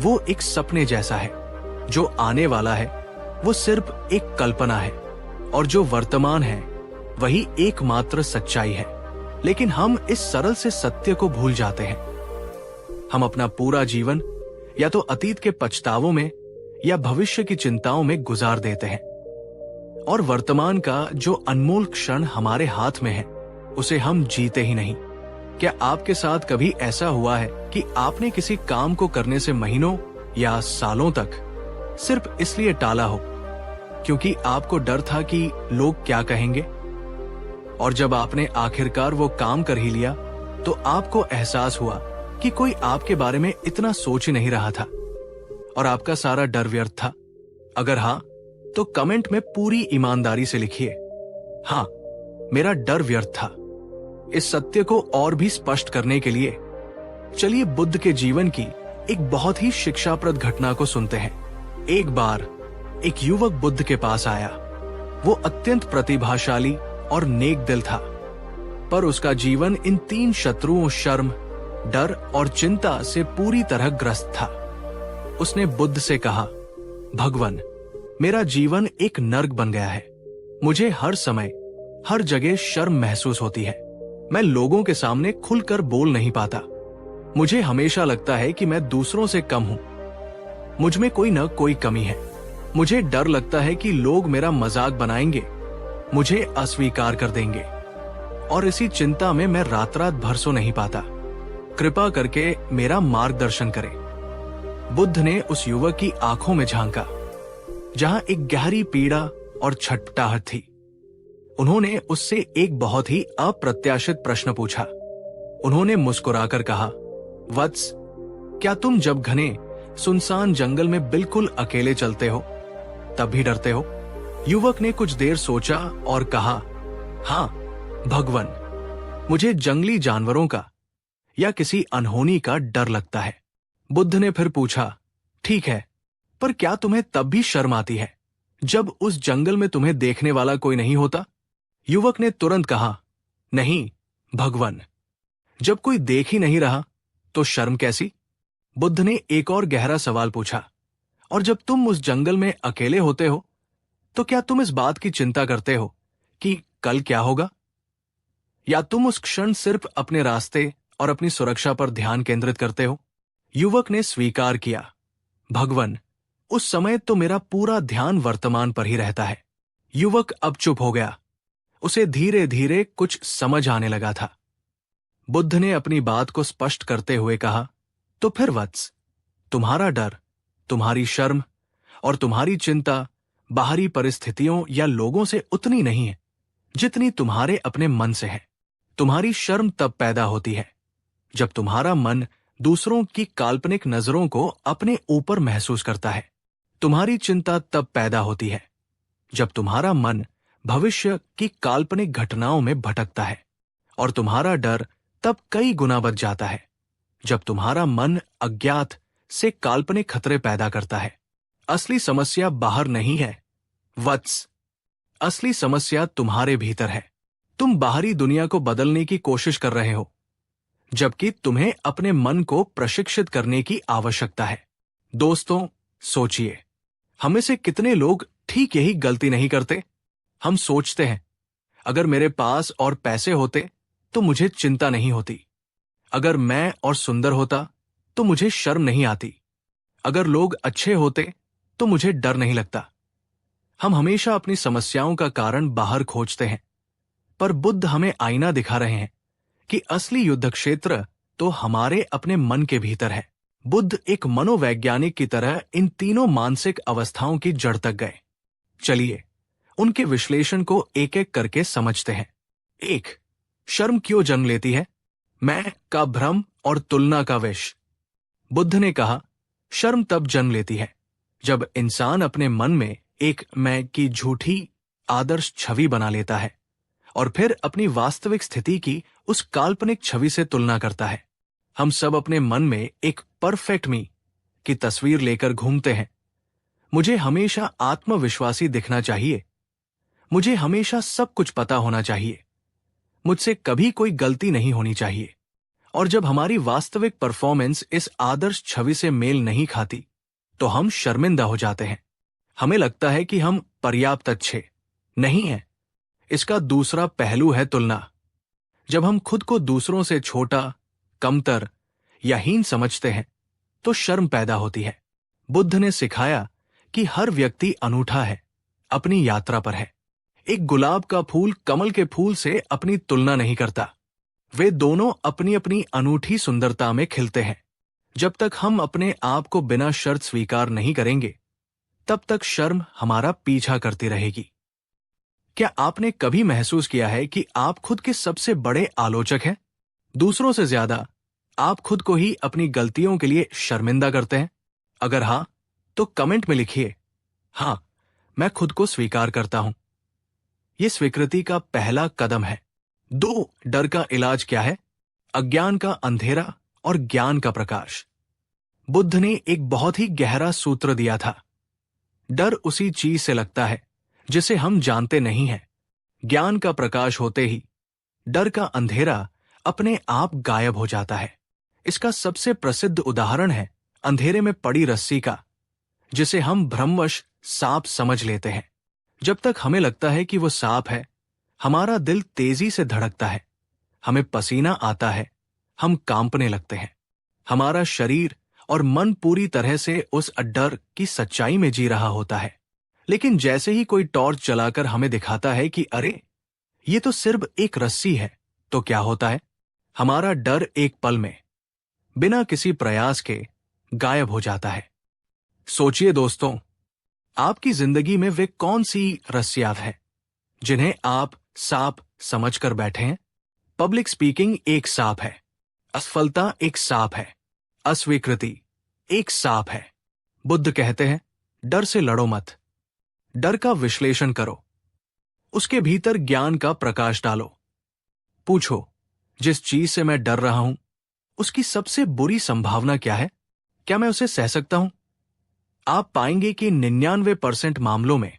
वो एक सपने जैसा है, जो आने वाला है वो सिर्फ एक कल्पना है, और जो वर्तमान है वही एकमात्र सच्चाई है। लेकिन हम इस सरल से सत्य को भूल जाते हैं। हम अपना पूरा जीवन या तो अतीत के पछतावों में या भविष्य की चिंताओं में गुजार देते हैं, और वर्तमान का जो अनमोल क्षण हमारे हाथ में है उसे हम जीते ही नहीं। क्या आपके साथ कभी ऐसा हुआ है कि आपने किसी काम को करने से महीनों या सालों तक सिर्फ इसलिए टाला हो क्योंकि आपको डर था कि लोग क्या कहेंगे, और जब आपने आखिरकार वो काम कर ही लिया तो आपको एहसास हुआ कि कोई आपके बारे में इतना सोच ही नहीं रहा था और आपका सारा डर व्यर्थ था? अगर हाँ, तो कमेंट में पूरी ईमानदारी से लिखिए, हाँ, मेरा डर व्यर्थ था। इस सत्य को और भी स्पष्ट करने के लिए चलिए बुद्ध के जीवन की एक बहुत ही शिक्षाप्रद घटना को सुनते हैं। एक बार एक युवक बुद्ध के पास आया। वो अत्यंत प्रतिभाशाली और नेक दिल था, पर उसका जीवन इन 3 शत्रुओं शर्म, डर और चिंता से पूरी तरह ग्रस्त था। उसने बुद्ध से कहा, भगवान, मेरा जीवन एक नर्क बन गया है। मुझे हर समय हर जगह शर्म महसूस होती है। मैं लोगों के सामने खुलकर बोल नहीं पाता। मुझे हमेशा लगता है कि मैं दूसरों से कम हूं। मुझ में कोई न कोई कमी है। मुझे डर लगता है कि लोग मेरा मजाक बनाएंगे, मुझे अस्वीकार कर देंगे, और इसी चिंता में मैं रात रात भर सो नहीं पाता। कृपा करके मेरा मार्गदर्शन करें। बुद्ध ने उस युवक की आंखों में झांका, जहां एक गहरी पीड़ा और छटपटाहट थी। उन्होंने उससे एक बहुत ही अप्रत्याशित प्रश्न पूछा। उन्होंने मुस्कुराकर कहा, वत्स, क्या तुम जब घने सुनसान जंगल में बिल्कुल अकेले चलते हो तब भी डरते हो? युवक ने कुछ देर सोचा और कहा, हाँ भगवान, मुझे जंगली जानवरों का या किसी अनहोनी का डर लगता है। बुद्ध ने फिर पूछा, ठीक है, पर क्या तुम्हें तब भी शर्म आती है जब उस जंगल में तुम्हें देखने वाला कोई नहीं होता? युवक ने तुरंत कहा, नहीं भगवान, जब कोई देख ही नहीं रहा तो शर्म कैसी? बुद्ध ने एक और गहरा सवाल पूछा, और जब तुम उस जंगल में अकेले होते हो तो क्या तुम इस बात की चिंता करते हो कि कल क्या होगा? या तुम उस क्षण सिर्फ अपने रास्ते और अपनी सुरक्षा पर ध्यान केंद्रित करते हो? युवक ने स्वीकार किया, भगवान, उस समय तो मेरा पूरा ध्यान वर्तमान पर ही रहता है। युवक अब चुप हो गया। उसे धीरे धीरे कुछ समझ आने लगा था। बुद्ध ने अपनी बात को स्पष्ट करते हुए कहा, तो फिर वत्स, तुम्हारा डर, तुम्हारी शर्म और तुम्हारी चिंता बाहरी परिस्थितियों या लोगों से उतनी नहीं है जितनी तुम्हारे अपने मन से है। तुम्हारी शर्म तब पैदा होती है जब तुम्हारा मन दूसरों की काल्पनिक नजरों को अपने ऊपर महसूस करता है। तुम्हारी चिंता तब पैदा होती है जब तुम्हारा मन भविष्य की काल्पनिक घटनाओं में भटकता है। और तुम्हारा डर तब कई गुना बढ़ जाता है जब तुम्हारा मन अज्ञात से काल्पनिक खतरे पैदा करता है। असली समस्या बाहर नहीं है वत्स, असली समस्या तुम्हारे भीतर है। तुम बाहरी दुनिया को बदलने की कोशिश कर रहे हो, जबकि तुम्हें अपने मन को प्रशिक्षित करने की आवश्यकता है। दोस्तों, सोचिए, हमें से कितने लोग ठीक यही गलती नहीं करते? हम सोचते हैं, अगर मेरे पास और पैसे होते तो मुझे चिंता नहीं होती। अगर मैं और सुंदर होता तो मुझे शर्म नहीं आती। अगर लोग अच्छे होते तो मुझे डर नहीं लगता। हम हमेशा अपनी समस्याओं का कारण बाहर खोजते हैं, पर बुद्ध हमें आईना दिखा रहे हैं कि असली युद्ध क्षेत्र तो हमारे अपने मन के भीतर है। बुद्ध एक मनोवैज्ञानिक की तरह इन तीनों मानसिक अवस्थाओं की जड़ तक गए। चलिए उनके विश्लेषण को एक एक करके समझते हैं। 1. शर्म क्यों जन्म लेती है? मैं का भ्रम और तुलना का विष। बुद्ध ने कहा, शर्म तब जन्म लेती है जब इंसान अपने मन में एक मैं की झूठी आदर्श छवि बना लेता है और फिर अपनी वास्तविक स्थिति की उस काल्पनिक छवि से तुलना करता है। हम सब अपने मन में एक परफेक्ट मी की तस्वीर लेकर घूमते हैं। मुझे हमेशा आत्मविश्वासी दिखना चाहिए। मुझे हमेशा सब कुछ पता होना चाहिए। मुझसे कभी कोई गलती नहीं होनी चाहिए। और जब हमारी वास्तविक परफॉर्मेंस इस आदर्श छवि से मेल नहीं खाती, तो हम शर्मिंदा हो जाते हैं। हमें लगता है कि हम पर्याप्त अच्छे नहीं हैं। इसका दूसरा पहलू है तुलना। जब हम खुद को दूसरों से छोटा, कमतर या हीन समझते हैं, तो शर्म पैदा होती है। बुद्ध ने सिखाया कि हर व्यक्ति अनूठा है, अपनी यात्रा पर है। एक गुलाब का फूल कमल के फूल से अपनी तुलना नहीं करता। वे दोनों अपनी अपनी अनूठी सुंदरता में खिलते हैं। जब तक हम अपने आप को बिना शर्त स्वीकार नहीं करेंगे, तब तक शर्म हमारा पीछा करती रहेगी। क्या आपने कभी महसूस किया है कि आप खुद के सबसे बड़े आलोचक हैं? दूसरों से ज्यादा आप खुद को ही अपनी गलतियों के लिए शर्मिंदा करते हैं? अगर हाँ, तो कमेंट में लिखिए, हाँ, मैं खुद को स्वीकार करता हूं। यह स्वीकृति का पहला कदम है। 2. डर का इलाज क्या है? अज्ञान का अंधेरा और ज्ञान का प्रकाश। बुद्ध ने एक बहुत ही गहरा सूत्र दिया था। डर उसी चीज से लगता है जिसे हम जानते नहीं हैं। ज्ञान का प्रकाश होते ही डर का अंधेरा अपने आप गायब हो जाता है। इसका सबसे प्रसिद्ध उदाहरण है अंधेरे में पड़ी रस्सी का, जिसे हम भ्रमवश सांप समझ लेते हैं। जब तक हमें लगता है कि वो सांप है, हमारा दिल तेजी से धड़कता है, हमें पसीना आता है, हम कांपने लगते हैं। हमारा शरीर और मन पूरी तरह से उस डर की सच्चाई में जी रहा होता है। लेकिन जैसे ही कोई टॉर्च चलाकर हमें दिखाता है कि अरे, ये तो सिर्फ एक रस्सी है, तो क्या होता है? हमारा डर एक पल में, बिना किसी प्रयास के, गायब हो जाता है। सोचिए दोस्तों, आपकी जिंदगी में वे कौन सी रस्सियां हैं जिन्हें आप सांप समझकर बैठे हैं? पब्लिक स्पीकिंग एक सांप है, असफलता एक सांप है, अस्वीकृति एक सांप है। बुद्ध कहते हैं, डर से लड़ो मत, डर का विश्लेषण करो, उसके भीतर ज्ञान का प्रकाश डालो। पूछो, जिस चीज से मैं डर रहा हूं, उसकी सबसे बुरी संभावना क्या है? क्या मैं उसे सह सकता हूं? आप पाएंगे कि 99% मामलों में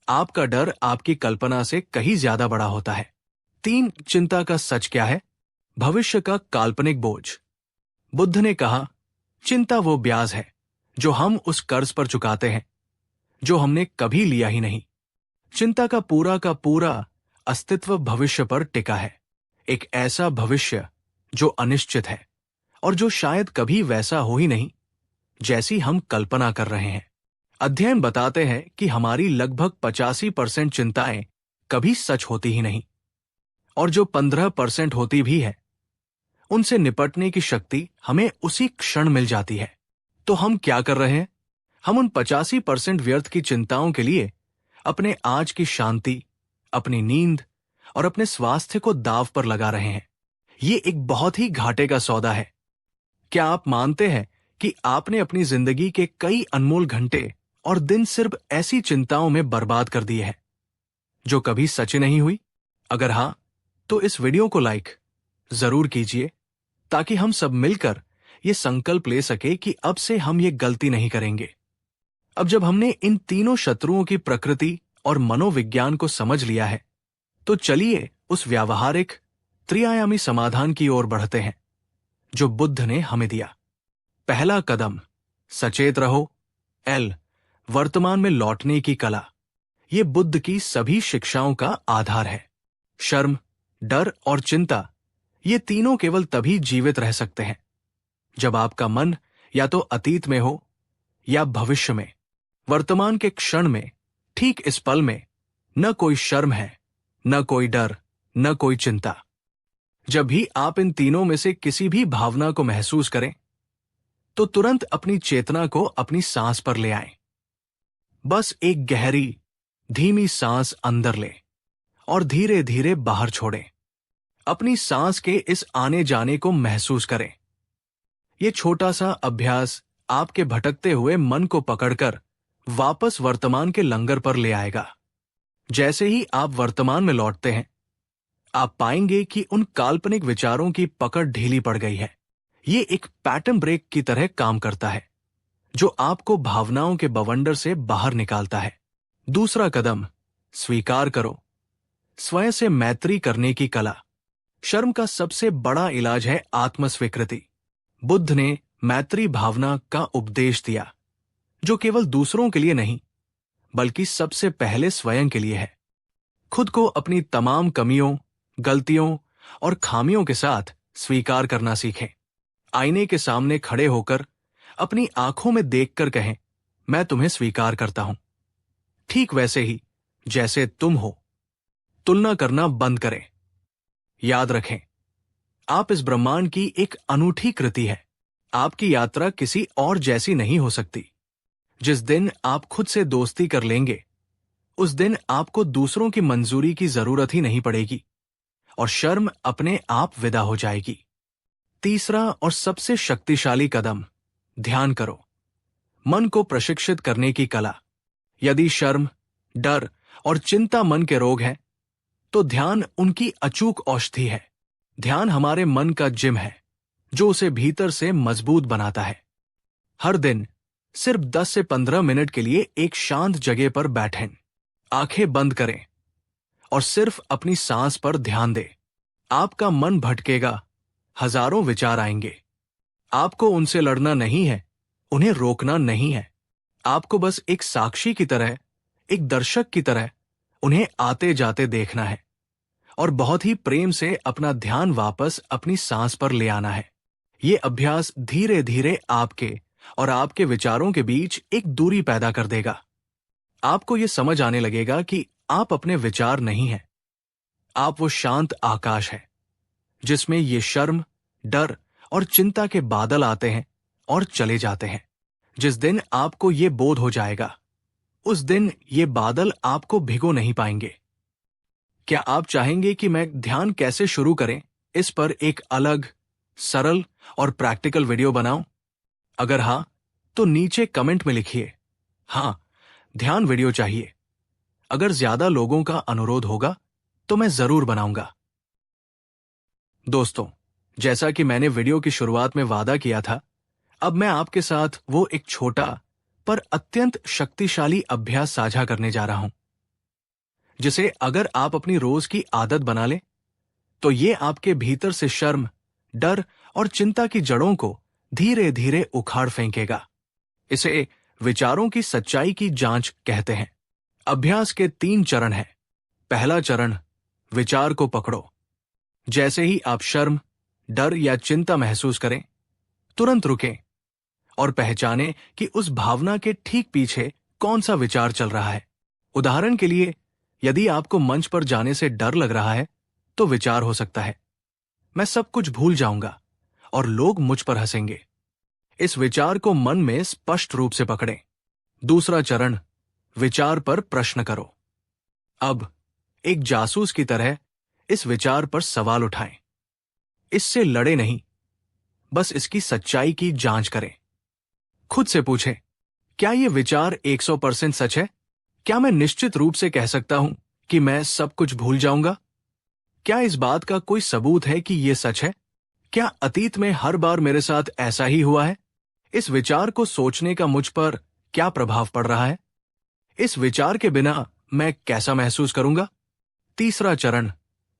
आपका डर आपकी कल्पना से कहीं ज्यादा बड़ा होता है। 3, चिंता का सच क्या है? भविष्य का काल्पनिक बोझ। बुद्ध ने कहा, चिंता वो ब्याज है जो हम उस कर्ज पर चुकाते हैं जो हमने कभी लिया ही नहीं। चिंता का पूरा अस्तित्व भविष्य पर टिका है, एक ऐसा भविष्य जो अनिश्चित है और जो शायद कभी वैसा हो ही नहीं जैसी हम कल्पना कर रहे हैं। अध्ययन बताते हैं कि हमारी लगभग 85% चिंताएं कभी सच होती ही नहीं, और जो 15% होती भी है, उनसे निपटने की शक्ति हमें उसी क्षण मिल जाती है। तो हम क्या कर रहे हैं? हम उन 85% व्यर्थ की चिंताओं के लिए अपने आज की शांति, अपनी नींद और अपने स्वास्थ्य को दांव पर लगा रहे हैं। ये एक बहुत ही घाटे का सौदा है। क्या आप मानते हैं कि आपने अपनी जिंदगी के कई अनमोल घंटे और दिन सिर्फ ऐसी चिंताओं में बर्बाद कर दिए हैं जो कभी सच नहीं हुई? अगर हां, तो इस वीडियो को लाइक जरूर कीजिए ताकि हम सब मिलकर ये संकल्प ले सके कि अब से हम ये गलती नहीं करेंगे। अब जब हमने इन तीनों शत्रुओं की प्रकृति और मनोविज्ञान को समझ लिया है, तो चलिए उस व्यावहारिक त्रिआयामी समाधान की ओर बढ़ते हैं जो बुद्ध ने हमें दिया। पहला कदम, सचेत रहो। एल, वर्तमान में लौटने की कला। ये बुद्ध की सभी शिक्षाओं का आधार है। शर्म, डर और चिंता, ये तीनों केवल तभी जीवित रह सकते हैं जब आपका मन या तो अतीत में हो या भविष्य में। वर्तमान के क्षण में, ठीक इस पल में, न कोई शर्म है, न कोई डर, न कोई चिंता। जब भी आप इन तीनों में से किसी भी भावना को महसूस करें, तो तुरंत अपनी चेतना को अपनी सांस पर ले आएं। बस एक गहरी, धीमी सांस अंदर ले और धीरे धीरे बाहर छोड़ें। अपनी सांस के इस आने जाने को महसूस करें। यह छोटा सा अभ्यास आपके भटकते हुए मन को पकड़कर वापस वर्तमान के लंगर पर ले आएगा। जैसे ही आप वर्तमान में लौटते हैं, आप पाएंगे कि उन काल्पनिक विचारों की पकड़ ढीली पड़ गई है। ये एक पैटर्न ब्रेक की तरह काम करता है जो आपको भावनाओं के बवंडर से बाहर निकालता है। दूसरा कदम, स्वीकार करो। स्वयं से मैत्री करने की कला। शर्म का सबसे बड़ा इलाज है आत्मस्वीकृति। बुद्ध ने मैत्री भावना का उपदेश दिया, जो केवल दूसरों के लिए नहीं, बल्कि सबसे पहले स्वयं के लिए है। खुद को अपनी तमाम कमियों, गलतियों और खामियों के साथ स्वीकार करना सीखें। आईने के सामने खड़े होकर अपनी आंखों में देखकर कहें, मैं तुम्हें स्वीकार करता हूं, ठीक वैसे ही जैसे तुम हो। तुलना करना बंद करें। याद रखें, आप इस ब्रह्मांड की एक अनूठी कृति है। आपकी यात्रा किसी और जैसी नहीं हो सकती। जिस दिन आप खुद से दोस्ती कर लेंगे, उस दिन आपको दूसरों की मंजूरी की जरूरत ही नहीं पड़ेगी और शर्म अपने आप विदा हो जाएगी। तीसरा और सबसे शक्तिशाली कदम, ध्यान करो। मन को प्रशिक्षित करने की कला। यदि शर्म, डर और चिंता मन के रोग हैं, तो ध्यान उनकी अचूक औषधि है। ध्यान हमारे मन का जिम है, जो उसे भीतर से मजबूत बनाता है। हर दिन सिर्फ 10 से 15 मिनट के लिए एक शांत जगह पर बैठें, आंखें बंद करें और सिर्फ अपनी सांस पर ध्यान दें। आपका मन भटकेगा, हजारों विचार आएंगे। आपको उनसे लड़ना नहीं है, उन्हें रोकना नहीं है। आपको बस एक साक्षी की तरह, एक दर्शक की तरह उन्हें आते जाते देखना है और बहुत ही प्रेम से अपना ध्यान वापस अपनी सांस पर ले आना है। ये अभ्यास धीरे धीरे आपके और आपके विचारों के बीच एक दूरी पैदा कर देगा। आपको ये समझ आने लगेगा कि आप अपने विचार नहीं हैं। आप वो शांत आकाश है जिसमें ये शर्म, डर और चिंता के बादल आते हैं और चले जाते हैं। जिस दिन आपको ये बोध हो जाएगा, उस दिन ये बादल आपको भिगो नहीं पाएंगे। क्या आप चाहेंगे कि मैं ध्यान कैसे शुरू करें इस पर एक अलग, सरल और प्रैक्टिकल वीडियो बनाऊं? अगर हाँ, तो नीचे कमेंट में लिखिए, हाँ, ध्यान वीडियो चाहिए। अगर ज्यादा लोगों का अनुरोध होगा तो मैं जरूर बनाऊंगा। दोस्तों, जैसा कि मैंने वीडियो की शुरुआत में वादा किया था, अब मैं आपके साथ वो एक छोटा पर अत्यंत शक्तिशाली अभ्यास साझा करने जा रहा हूं, जिसे अगर आप अपनी रोज की आदत बना लें, तो ये आपके भीतर से शर्म, डर और चिंता की जड़ों को धीरे धीरे उखाड़ फेंकेगा। इसे विचारों की सच्चाई की जांच कहते हैं। अभ्यास के 3 चरण हैं। पहला चरण, विचार को पकड़ो। जैसे ही आप शर्म, डर या चिंता महसूस करें, तुरंत रुकें और पहचानें कि उस भावना के ठीक पीछे कौन सा विचार चल रहा है। उदाहरण के लिए, यदि आपको मंच पर जाने से डर लग रहा है, तो विचार हो सकता है, मैं सब कुछ भूल जाऊंगा और लोग मुझ पर हंसेंगे। इस विचार को मन में स्पष्ट रूप से पकड़ें। दूसरा चरण, विचार पर प्रश्न करो। अब एक जासूस की तरह इस विचार पर सवाल उठाएं। इससे लड़े नहीं, बस इसकी सच्चाई की जांच करें। खुद से पूछें, क्या यह विचार 100% सच है? क्या मैं निश्चित रूप से कह सकता हूं कि मैं सब कुछ भूल जाऊंगा? क्या इस बात का कोई सबूत है कि यह सच है? क्या अतीत में हर बार मेरे साथ ऐसा ही हुआ है? इस विचार को सोचने का मुझ पर क्या प्रभाव पड़ रहा है? इस विचार के बिना मैं कैसा महसूस करूंगा? तीसरा चरण,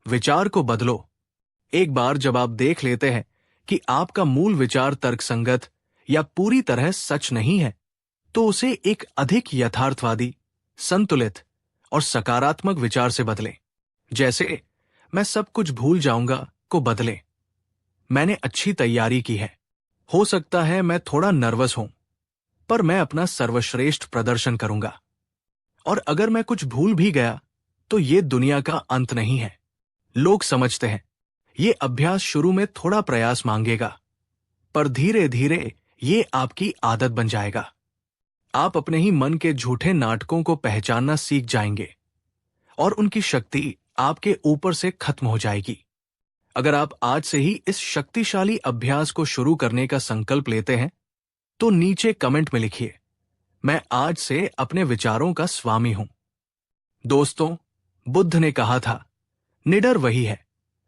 विचार को बदलो। एक बार जब आप देख लेते हैं कि आपका मूल विचार तर्कसंगत या पूरी तरह सच नहीं है, तो उसे एक अधिक यथार्थवादी, संतुलित और सकारात्मक विचार से बदलें। जैसे मैं सब कुछ भूल जाऊंगा को बदलें, मैंने अच्छी तैयारी की है, हो सकता है मैं थोड़ा नर्वस हूं, पर मैं अपना सर्वश्रेष्ठ प्रदर्शन करूंगा। और अगर मैं कुछ भूल भी गया तो ये दुनिया का अंत नहीं है। लोग समझते हैं, ये अभ्यास शुरू में थोड़ा प्रयास मांगेगा, पर धीरे धीरे ये आपकी आदत बन जाएगा। आप अपने ही मन के झूठे नाटकों को पहचानना सीख जाएंगे और उनकी शक्ति आपके ऊपर से खत्म हो जाएगी। अगर आप आज से ही इस शक्तिशाली अभ्यास को शुरू करने का संकल्प लेते हैं, तो नीचे कमेंट में लिखिए, मैं आज से अपने विचारों का स्वामी हूं। दोस्तों, बुद्ध ने कहा था, निडर वही है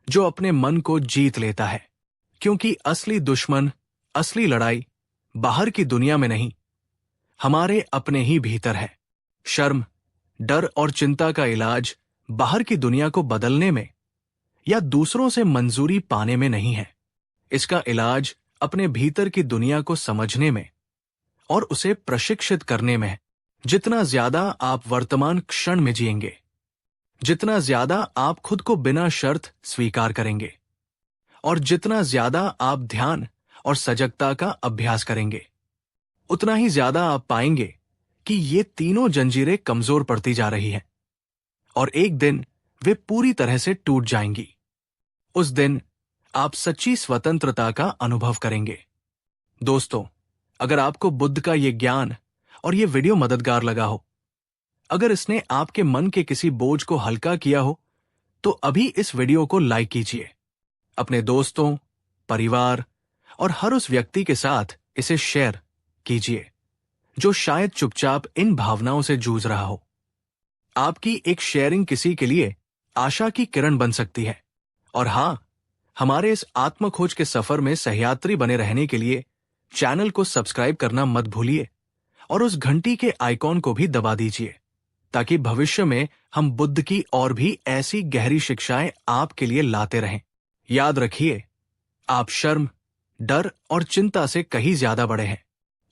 जो अपने मन को जीत लेता है, क्योंकि असली दुश्मन, असली लड़ाई बाहर की दुनिया में नहीं, हमारे अपने ही भीतर है। शर्म, डर और चिंता का इलाज बाहर की दुनिया को बदलने में या दूसरों से मंजूरी पाने में नहीं है। इसका इलाज अपने भीतर की दुनिया को समझने में और उसे प्रशिक्षित करने में है। जितना ज्यादा आप वर्तमान क्षण में जिएंगे, जितना ज्यादा आप खुद को बिना शर्त स्वीकार करेंगे और जितना ज्यादा आप ध्यान और सजगता का अभ्यास करेंगे, उतना ही ज्यादा आप पाएंगे कि ये तीनों जंजीरें कमजोर पड़ती जा रही हैं और एक दिन वे पूरी तरह से टूट जाएंगी। उस दिन आप सच्ची स्वतंत्रता का अनुभव करेंगे। दोस्तों, अगर आपको बुद्ध का ये ज्ञान और ये वीडियो मददगार लगा हो, अगर इसने आपके मन के किसी बोझ को हल्का किया हो, तो अभी इस वीडियो को लाइक कीजिए। अपने दोस्तों, परिवार और हर उस व्यक्ति के साथ इसे शेयर कीजिए जो शायद चुपचाप इन भावनाओं से जूझ रहा हो। आपकी एक शेयरिंग किसी के लिए आशा की किरण बन सकती है। और हां, हमारे इस आत्मखोज के सफर में सहयात्री बने रहने के लिए चैनल को सब्सक्राइब करना मत भूलिए और उस घंटी के आइकॉन को भी दबा दीजिए, ताकि भविष्य में हम बुद्ध की और भी ऐसी गहरी शिक्षाएं आपके लिए लाते रहें। याद रखिए, आप शर्म, डर और चिंता से कहीं ज्यादा बड़े हैं।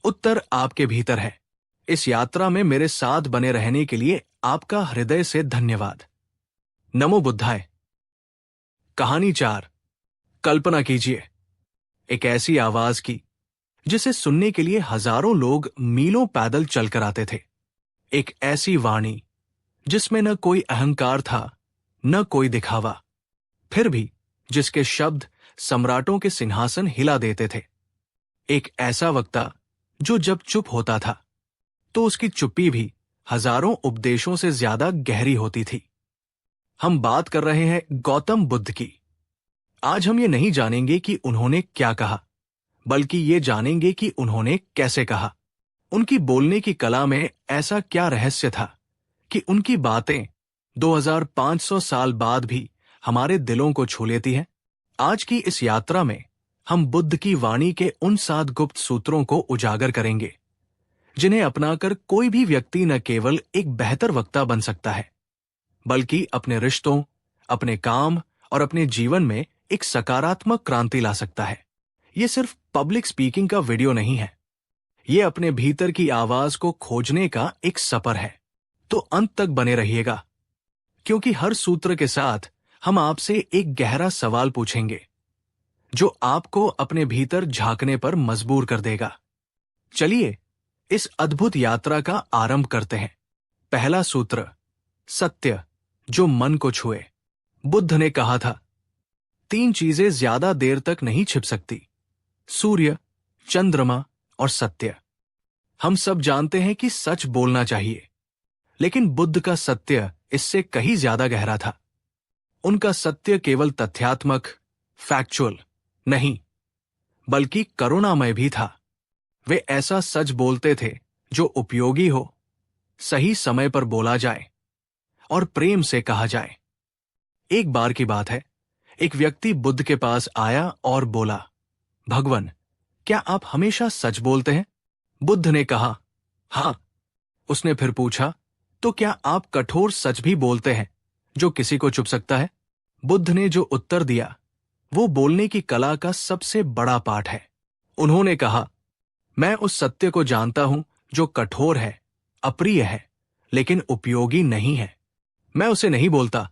उत्तर आपके भीतर है। इस यात्रा में मेरे साथ बने रहने के लिए आपका हृदय से धन्यवाद। नमो बुद्धाय। कहानी 4। कल्पना कीजिए एक ऐसी आवाज की जिसे सुनने के लिए हजारों लोग मीलों पैदल चलकर आते थे। एक ऐसी वाणी जिसमें न कोई अहंकार था, न कोई दिखावा, फिर भी जिसके शब्द सम्राटों के सिंहासन हिला देते थे। एक ऐसा वक्ता जो जब चुप होता था तो उसकी चुप्पी भी हजारों उपदेशों से ज्यादा गहरी होती थी। हम बात कर रहे हैं गौतम बुद्ध की। आज हम ये नहीं जानेंगे कि उन्होंने क्या कहा, बल्कि ये जानेंगे कि उन्होंने कैसे कहा। उनकी बोलने की कला में ऐसा क्या रहस्य था कि उनकी बातें 2500 साल बाद भी हमारे दिलों को छू लेती हैं। आज की इस यात्रा में हम बुद्ध की वाणी के उन 7 गुप्त सूत्रों को उजागर करेंगे जिन्हें अपनाकर कोई भी व्यक्ति न केवल एक बेहतर वक्ता बन सकता है, बल्कि अपने रिश्तों, अपने काम और अपने जीवन में एक सकारात्मक क्रांति ला सकता है। ये सिर्फ पब्लिक स्पीकिंग का वीडियो नहीं है, ये अपने भीतर की आवाज को खोजने का एक सफर है। तो अंत तक बने रहिएगा, क्योंकि हर सूत्र के साथ हम आपसे एक गहरा सवाल पूछेंगे जो आपको अपने भीतर झांकने पर मजबूर कर देगा। चलिए इस अद्भुत यात्रा का आरंभ करते हैं। पहला सूत्र, सत्य जो मन को छुए। बुद्ध ने कहा था, 3 चीजें ज्यादा देर तक नहीं छिप सकती, सूर्य, चंद्रमा और सत्य। हम सब जानते हैं कि सच बोलना चाहिए, लेकिन बुद्ध का सत्य इससे कहीं ज्यादा गहरा था। उनका सत्य केवल तथ्यात्मक, फैक्चुअल नहीं, बल्कि करुणामय भी था। वे ऐसा सच बोलते थे जो उपयोगी हो, सही समय पर बोला जाए और प्रेम से कहा जाए। एक बार की बात है, एक व्यक्ति बुद्ध के पास आया और बोला, भगवान, क्या आप हमेशा सच बोलते हैं? बुद्ध ने कहा, हाँ। उसने फिर पूछा, तो क्या आप कठोर सच भी बोलते हैं जो किसी को चुभ सकता है? बुद्ध ने जो उत्तर दिया वो बोलने की कला का सबसे बड़ा पाठ है। उन्होंने कहा, मैं उस सत्य को जानता हूं जो कठोर है, अप्रिय है, लेकिन उपयोगी नहीं है। मैं उसे नहीं बोलता।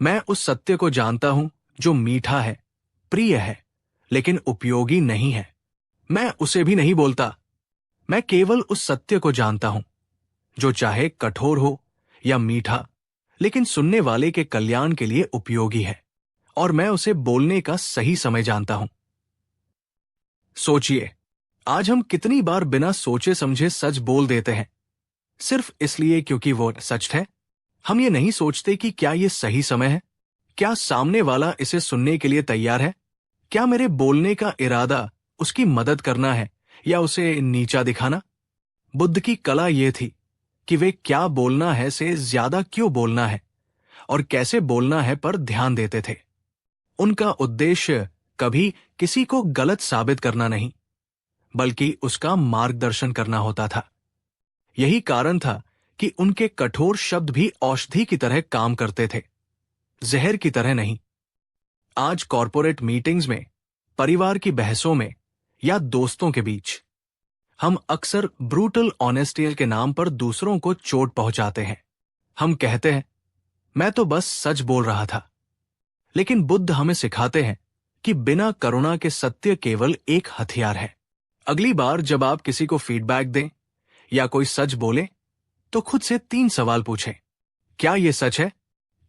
मैं उस सत्य को जानता हूं जो मीठा है, प्रिय है, लेकिन उपयोगी नहीं है। मैं उसे भी नहीं बोलता। मैं केवल उस सत्य को जानता हूं जो चाहे कठोर हो या मीठा, लेकिन सुनने वाले के कल्याण के लिए उपयोगी है, और मैं उसे बोलने का सही समय जानता हूं। सोचिए, आज हम कितनी बार बिना सोचे समझे सच बोल देते हैं, सिर्फ इसलिए क्योंकि वो सच है। हम ये नहीं सोचते कि क्या ये सही समय है, क्या सामने वाला इसे सुनने के लिए तैयार है, क्या मेरे बोलने का इरादा उसकी मदद करना है या उसे नीचा दिखाना। बुद्ध की कला ये थी कि वे क्या बोलना है से ज्यादा क्यों बोलना है और कैसे बोलना है पर ध्यान देते थे। उनका उद्देश्य कभी किसी को गलत साबित करना नहीं, बल्कि उसका मार्गदर्शन करना होता था। यही कारण था कि उनके कठोर शब्द भी औषधि की तरह काम करते थे, जहर की तरह नहीं। आज कॉर्पोरेट मीटिंग्स में, परिवार की बहसों में या दोस्तों के बीच हम अक्सर ब्रूटल ऑनेस्टी के नाम पर दूसरों को चोट पहुंचाते हैं। हम कहते हैं, मैं तो बस सच बोल रहा था। लेकिन बुद्ध हमें सिखाते हैं कि बिना करुणा के सत्य केवल एक हथियार है। अगली बार जब आप किसी को फीडबैक दें या कोई सच बोले, तो खुद से 3 सवाल पूछें। क्या ये सच है?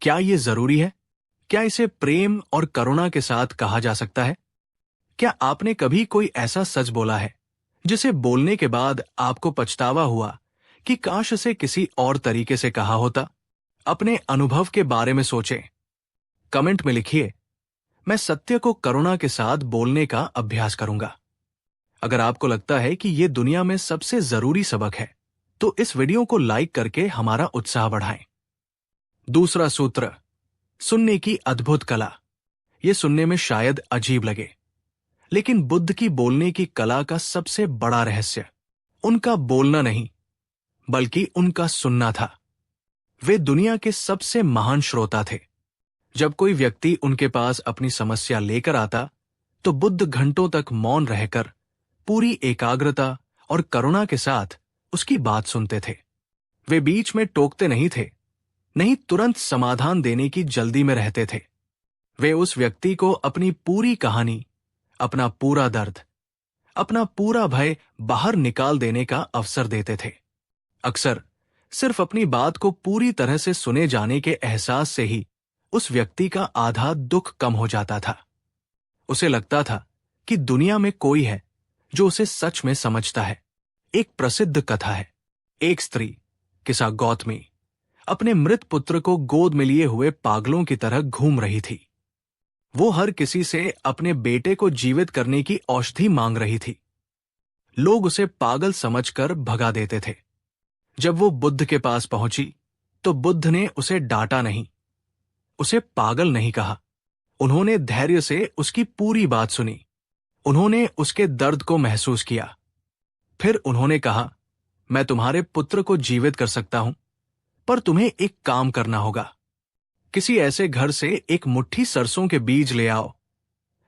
क्या ये जरूरी है? क्या इसे प्रेम और करुणा के साथ कहा जा सकता है? क्या आपने कभी कोई ऐसा सच बोला है जिसे बोलने के बाद आपको पछतावा हुआ कि काश इसे किसी और तरीके से कहा होता? अपने अनुभव के बारे में सोचें। कमेंट में लिखिए, मैं सत्य को करुणा के साथ बोलने का अभ्यास करूंगा। अगर आपको लगता है कि यह दुनिया में सबसे जरूरी सबक है, तो इस वीडियो को लाइक करके हमारा उत्साह बढ़ाएं। दूसरा सूत्र, सुनने की अद्भुत कला। ये सुनने में शायद अजीब लगे, लेकिन बुद्ध की बोलने की कला का सबसे बड़ा रहस्य उनका बोलना नहीं, बल्कि उनका सुनना था। वे दुनिया के सबसे महान श्रोता थे। जब कोई व्यक्ति उनके पास अपनी समस्या लेकर आता, तो बुद्ध घंटों तक मौन रहकर पूरी एकाग्रता और करुणा के साथ उसकी बात सुनते थे। वे बीच में टोकते नहीं थे, नहीं तुरंत समाधान देने की जल्दी में रहते थे। वे उस व्यक्ति को अपनी पूरी कहानी, अपना पूरा दर्द, अपना पूरा भय बाहर निकाल देने का अवसर देते थे। अक्सर सिर्फ अपनी बात को पूरी तरह से सुने जाने के एहसास से ही उस व्यक्ति का आधा दुख कम हो जाता था। उसे लगता था कि दुनिया में कोई है जो उसे सच में समझता है। एक प्रसिद्ध कथा है। एक स्त्री, किसा गौतमी, अपने मृत पुत्र को गोद में लिए हुए पागलों की तरह घूम रही थी। वो हर किसी से अपने बेटे को जीवित करने की औषधि मांग रही थी। लोग उसे पागल समझकर भगा देते थे। जब वो बुद्ध के पास पहुंची, तो बुद्ध ने उसे डांटा नहीं, उसे पागल नहीं कहा। उन्होंने धैर्य से उसकी पूरी बात सुनी। उन्होंने उसके दर्द को महसूस किया। फिर उन्होंने कहा, मैं तुम्हारे पुत्र को जीवित कर सकता हूं, पर तुम्हें एक काम करना होगा। किसी ऐसे घर से एक मुट्ठी सरसों के बीज ले आओ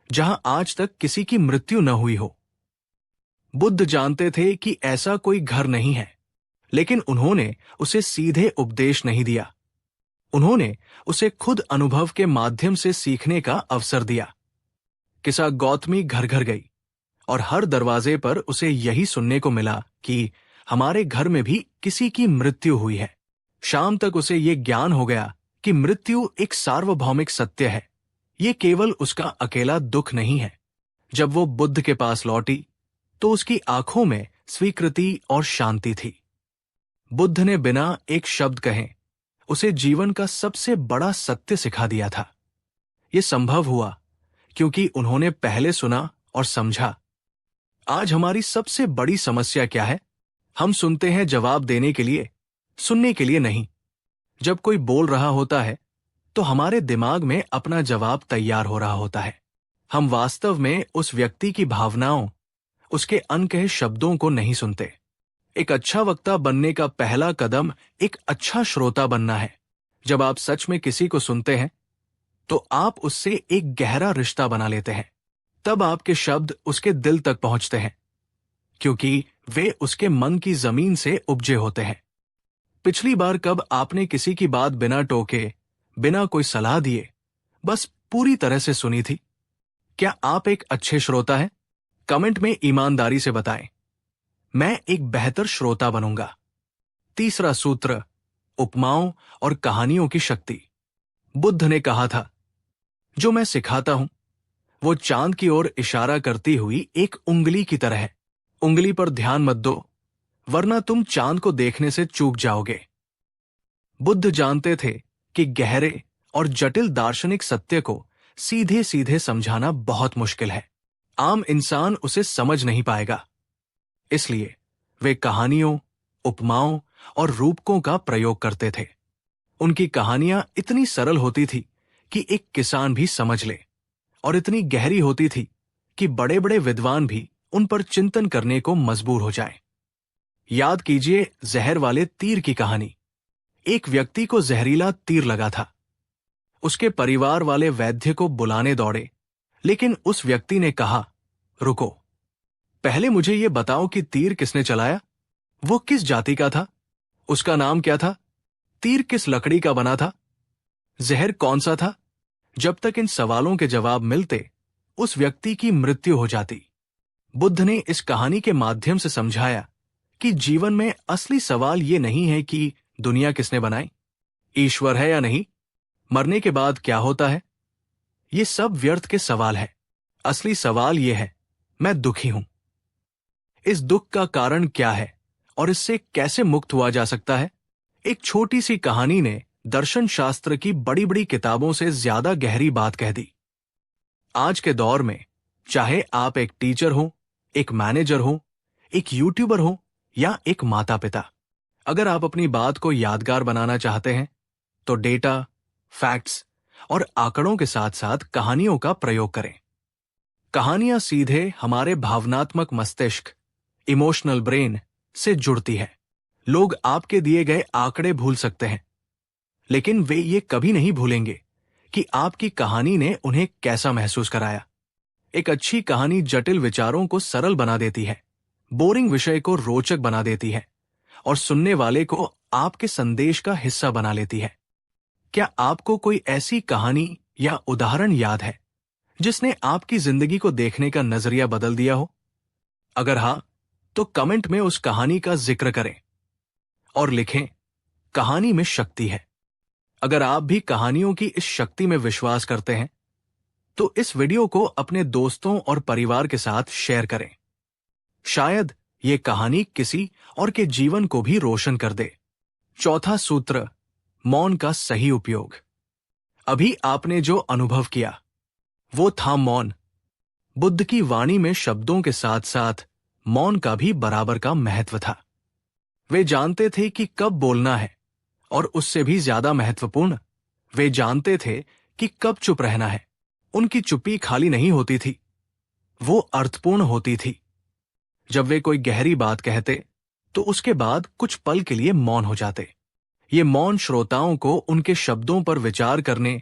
जहां आज तक किसी की मृत्यु न हुई हो। बुद्ध जानते थे कि ऐसा कोई घर नहीं है, लेकिन उन्होंने उसे सीधे उपदेश नहीं दिया। उन्होंने उसे खुद अनुभव के माध्यम से सीखने का अवसर दिया। किसा गौतमी घर घर गई और हर दरवाजे पर उसे यही सुनने को मिला कि हमारे घर में भी किसी की मृत्यु हुई है। शाम तक उसे ये ज्ञान हो गया कि मृत्यु एक सार्वभौमिक सत्य है। ये केवल उसका अकेला दुख नहीं है। जब वो बुद्ध के पास लौटी, तो उसकी आंखों में स्वीकृति और शांति थी। बुद्ध ने बिना एक शब्द कहे उसे जीवन का सबसे बड़ा सत्य सिखा दिया था। ये संभव हुआ क्योंकि उन्होंने पहले सुना और समझा। आज हमारी सबसे बड़ी समस्या क्या है? हम सुनते हैं जवाब देने के लिए, सुनने के लिए नहीं। जब कोई बोल रहा होता है, तो हमारे दिमाग में अपना जवाब तैयार हो रहा होता है। हम वास्तव में उस व्यक्ति की भावनाओं, उसके अनकहे शब्दों को नहीं सुनते। एक अच्छा वक्ता बनने का पहला कदम एक अच्छा श्रोता बनना है। जब आप सच में किसी को सुनते हैं, तो आप उससे एक गहरा रिश्ता बना लेते हैं। तब आपके शब्द उसके दिल तक पहुंचते हैं, क्योंकि वे उसके मन की जमीन से उपजे होते हैं। पिछली बार कब आपने किसी की बात बिना टोके, बिना कोई सलाह दिए, बस पूरी तरह से सुनी थी? क्या आप एक अच्छे श्रोता हैं? कमेंट में ईमानदारी से बताएं। मैं एक बेहतर श्रोता बनूंगा। तीसरा सूत्र, उपमाओं और कहानियों की शक्ति। बुद्ध ने कहा था, जो मैं सिखाता हूं वो चांद की ओर इशारा करती हुई एक उंगली की तरह है। उंगली पर ध्यान मत दो, वरना तुम चांद को देखने से चूक जाओगे। बुद्ध जानते थे कि गहरे और जटिल दार्शनिक सत्य को सीधे सीधे समझाना बहुत मुश्किल है। आम इंसान उसे समझ नहीं पाएगा। इसलिए वे कहानियों, उपमाओं और रूपकों का प्रयोग करते थे। उनकी कहानियां इतनी सरल होती थी कि एक किसान भी समझ ले, और इतनी गहरी होती थी कि बड़े बड़े विद्वान भी उन पर चिंतन करने को मजबूर हो जाएं। याद कीजिए जहर वाले तीर की कहानी। एक व्यक्ति को जहरीला तीर लगा था। उसके परिवार वाले वैद्य को बुलाने दौड़े, लेकिन उस व्यक्ति ने कहा, रुको, पहले मुझे ये बताओ कि तीर किसने चलाया? वो किस जाति का था? उसका नाम क्या था? तीर किस लकड़ी का बना था? जहर कौन सा था? जब तक इन सवालों के जवाब मिलते, उस व्यक्ति की मृत्यु हो जाती। बुद्ध ने इस कहानी के माध्यम से समझाया कि जीवन में असली सवाल ये नहीं है कि दुनिया किसने बनाई, ईश्वर है या नहीं, मरने के बाद क्या होता है। ये सब व्यर्थ के सवाल है। असली सवाल ये है, मैं दुखी हूं। इस दुख का कारण क्या है और इससे कैसे मुक्त हुआ जा सकता है? एक छोटी सी कहानी ने दर्शन शास्त्र की बड़ी बड़ी किताबों से ज्यादा गहरी बात कह दी। आज के दौर में चाहे आप एक टीचर हो, एक मैनेजर हो, एक यूट्यूबर हो या एक माता पिता, अगर आप अपनी बात को यादगार बनाना चाहते हैं, तो डेटा, फैक्ट्स और आंकड़ों के साथ साथ कहानियों का प्रयोग करें। कहानियां सीधे हमारे भावनात्मक मस्तिष्क, इमोशनल ब्रेन से जुड़ती है। लोग आपके दिए गए आंकड़े भूल सकते हैं, लेकिन वे ये कभी नहीं भूलेंगे कि आपकी कहानी ने उन्हें कैसा महसूस कराया। एक अच्छी कहानी जटिल विचारों को सरल बना देती है, बोरिंग विषय को रोचक बना देती है और सुनने वाले को आपके संदेश का हिस्सा बना लेती है। क्या आपको कोई ऐसी कहानी या उदाहरण याद है जिसने आपकी जिंदगी को देखने का नजरिया बदल दिया हो? अगर हां, तो कमेंट में उस कहानी का जिक्र करें और लिखें, कहानी में शक्ति है। अगर आप भी कहानियों की इस शक्ति में विश्वास करते हैं, तो इस वीडियो को अपने दोस्तों और परिवार के साथ शेयर करें। शायद ये कहानी किसी और के जीवन को भी रोशन कर दे। चौथा सूत्र, मौन का सही उपयोग। अभी आपने जो अनुभव किया वो था मौन। बुद्ध की वाणी में शब्दों के साथ साथ मौन का भी बराबर का महत्व था। वे जानते थे कि कब बोलना है, और उससे भी ज्यादा महत्वपूर्ण, वे जानते थे कि कब चुप रहना है। उनकी चुप्पी खाली नहीं होती थी, वो अर्थपूर्ण होती थी। जब वे कोई गहरी बात कहते तो उसके बाद कुछ पल के लिए मौन हो जाते। ये मौन श्रोताओं को उनके शब्दों पर विचार करने,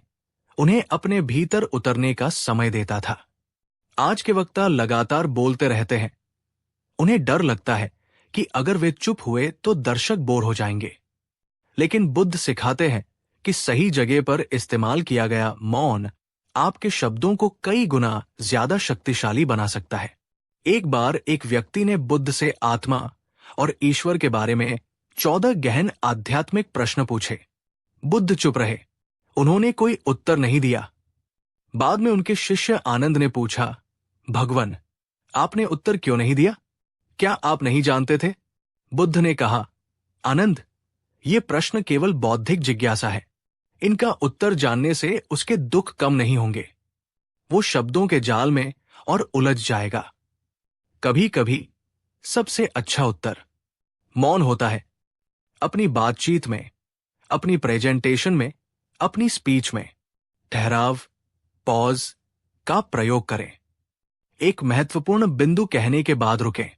उन्हें अपने भीतर उतरने का समय देता था। आज के वक्ता लगातार बोलते रहते हैं। उन्हें डर लगता है कि अगर वे चुप हुए तो दर्शक बोर हो जाएंगे। लेकिन बुद्ध सिखाते हैं कि सही जगह पर इस्तेमाल किया गया मौन आपके शब्दों को कई गुना ज्यादा शक्तिशाली बना सकता है। एक बार एक व्यक्ति ने बुद्ध से आत्मा और ईश्वर के बारे में 14 गहन आध्यात्मिक प्रश्न पूछे। बुद्ध चुप रहे, उन्होंने कोई उत्तर नहीं दिया। बाद में उनके शिष्य आनंद ने पूछा, भगवन, आपने उत्तर क्यों नहीं दिया? क्या आप नहीं जानते थे? बुद्ध ने कहा, आनंद, ये प्रश्न केवल बौद्धिक जिज्ञासा है। इनका उत्तर जानने से उसके दुख कम नहीं होंगे। वो शब्दों के जाल में और उलझ जाएगा। कभी कभी सबसे अच्छा उत्तर मौन होता है। अपनी बातचीत में, अपनी प्रेजेंटेशन में, अपनी स्पीच में ठहराव, पॉज का प्रयोग करें। एक महत्वपूर्ण बिंदु कहने के बाद रुकें।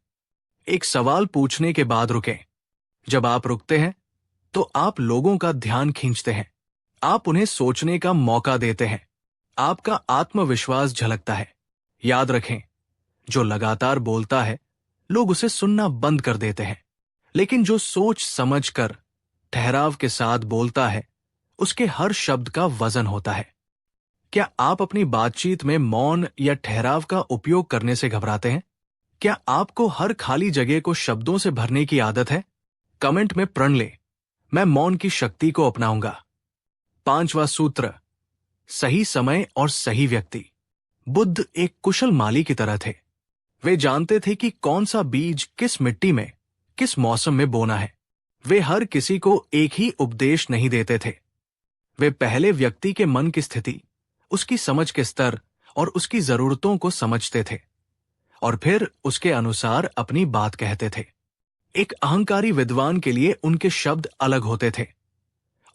एक सवाल पूछने के बाद रुकें। जब आप रुकते हैं तो आप लोगों का ध्यान खींचते हैं। आप उन्हें सोचने का मौका देते हैं। आपका आत्मविश्वास झलकता है। याद रखें, जो लगातार बोलता है लोग उसे सुनना बंद कर देते हैं, लेकिन जो सोच समझ कर ठहराव के साथ बोलता है उसके हर शब्द का वजन होता है। क्या आप अपनी बातचीत में मौन या ठहराव का उपयोग करने से घबराते हैं? क्या आपको हर खाली जगह को शब्दों से भरने की आदत है? कमेंट में प्रण लें, मैं मौन की शक्ति को अपनाऊंगा। पांचवा सूत्र, सही समय और सही व्यक्ति। बुद्ध एक कुशल माली की तरह थे। वे जानते थे कि कौन सा बीज किस मिट्टी में, किस मौसम में बोना है। वे हर किसी को एक ही उपदेश नहीं देते थे। वे पहले व्यक्ति के मन की स्थिति, उसकी समझ के स्तर और उसकी जरूरतों को समझते थे, और फिर उसके अनुसार अपनी बात कहते थे। एक अहंकारी विद्वान के लिए उनके शब्द अलग होते थे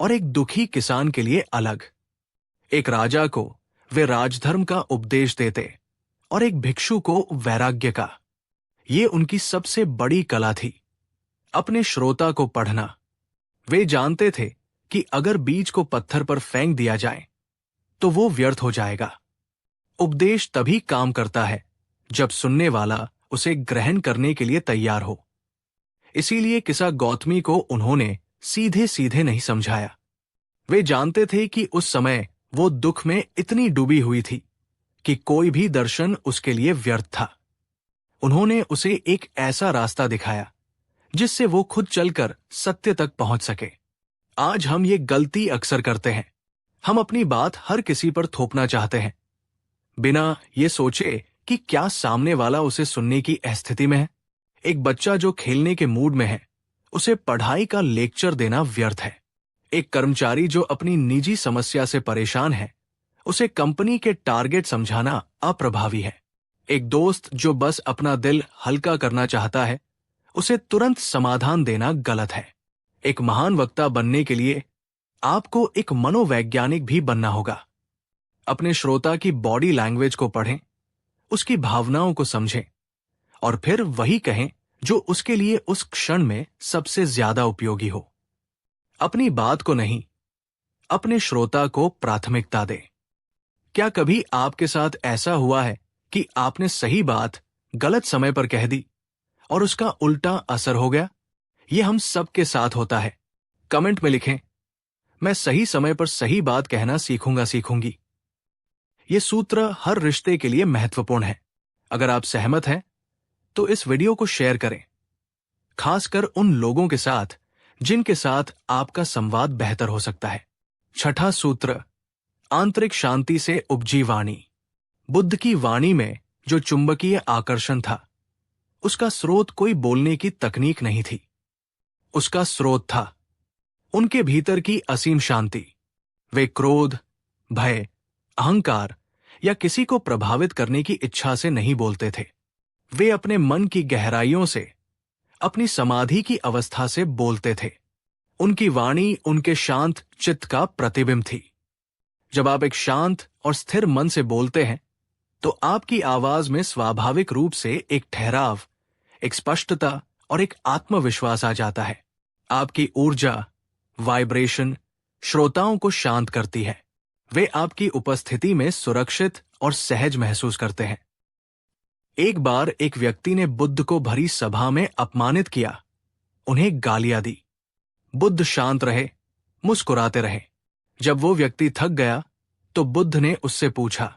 और एक दुखी किसान के लिए अलग। एक राजा को वे राजधर्म का उपदेश देते और एक भिक्षु को वैराग्य का। ये उनकी सबसे बड़ी कला थी, अपने श्रोता को पढ़ना। वे जानते थे कि अगर बीज को पत्थर पर फेंक दिया जाए तो वो व्यर्थ हो जाएगा। उपदेश तभी काम करता है जब सुनने वाला उसे ग्रहण करने के लिए तैयार हो। इसीलिए किसा गौतमी को उन्होंने सीधे सीधे नहीं समझाया। वे जानते थे कि उस समय वो दुख में इतनी डूबी हुई थी कि कोई भी दर्शन उसके लिए व्यर्थ था। उन्होंने उसे एक ऐसा रास्ता दिखाया जिससे वो खुद चलकर सत्य तक पहुंच सके। आज हम ये गलती अक्सर करते हैं। हम अपनी बात हर किसी पर थोपना चाहते हैं, बिना ये सोचे कि क्या सामने वाला उसे सुनने की स्थिति में है। एक बच्चा जो खेलने के मूड में है, उसे पढ़ाई का लेक्चर देना व्यर्थ है। एक कर्मचारी जो अपनी निजी समस्या से परेशान है, उसे कंपनी के टारगेट समझाना अप्रभावी है। एक दोस्त जो बस अपना दिल हल्का करना चाहता है, उसे तुरंत समाधान देना गलत है। एक महान वक्ता बनने के लिए आपको एक मनोवैज्ञानिक भी बनना होगा। अपने श्रोता की बॉडी लैंग्वेज को पढ़ें, उसकी भावनाओं को समझें और फिर वही कहें जो उसके लिए उस क्षण में सबसे ज्यादा उपयोगी हो। अपनी बात को नहीं, अपने श्रोता को प्राथमिकता दें। क्या कभी आपके साथ ऐसा हुआ है कि आपने सही बात गलत समय पर कह दी और उसका उल्टा असर हो गया? यह हम सबके साथ होता है। कमेंट में लिखें, मैं सही समय पर सही बात कहना सीखूंगी। यह सूत्र हर रिश्ते के लिए महत्वपूर्ण है। अगर आप सहमत हैं तो इस वीडियो को शेयर करें, खासकर उन लोगों के साथ जिनके साथ आपका संवाद बेहतर हो सकता है। छठा सूत्र, आंतरिक शांति से उपजी वाणी। बुद्ध की वाणी में जो चुंबकीय आकर्षण था, उसका स्रोत कोई बोलने की तकनीक नहीं थी। उसका स्रोत था उनके भीतर की असीम शांति। वे क्रोध, भय, अहंकार या किसी को प्रभावित करने की इच्छा से नहीं बोलते थे। वे अपने मन की गहराइयों से, अपनी समाधि की अवस्था से बोलते थे। उनकी वाणी उनके शांत चित्त का प्रतिबिंब थी। जब आप एक शांत और स्थिर मन से बोलते हैं तो आपकी आवाज में स्वाभाविक रूप से एक ठहराव, एक स्पष्टता और एक आत्मविश्वास आ जाता है। आपकी ऊर्जा, वाइब्रेशन श्रोताओं को शांत करती है। वे आपकी उपस्थिति में सुरक्षित और सहज महसूस करते हैं। एक बार एक व्यक्ति ने बुद्ध को भरी सभा में अपमानित किया, उन्हें गालियां दी। बुद्ध शांत रहे, मुस्कुराते रहे। जब वो व्यक्ति थक गया तो बुद्ध ने उससे पूछा,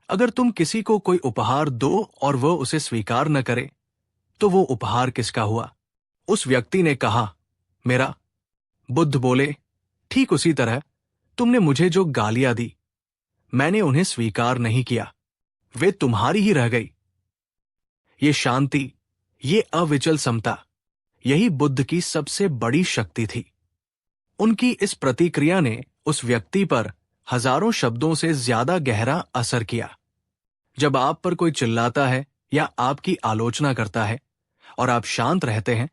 अगर तुम किसी को कोई उपहार दो और वो उसे स्वीकार न करे तो वो उपहार किसका हुआ? उस व्यक्ति ने कहा, मेरा। बुद्ध बोले, ठीक उसी तरह तुमने मुझे जो गालियां दी, मैंने उन्हें स्वीकार नहीं किया, वे तुम्हारी ही रह गई। ये शांति, ये अविचल समता, यही बुद्ध की सबसे बड़ी शक्ति थी। उनकी इस प्रतिक्रिया ने उस व्यक्ति पर हजारों शब्दों से ज्यादा गहरा असर किया। जब आप पर कोई चिल्लाता है या आपकी आलोचना करता है और आप शांत रहते हैं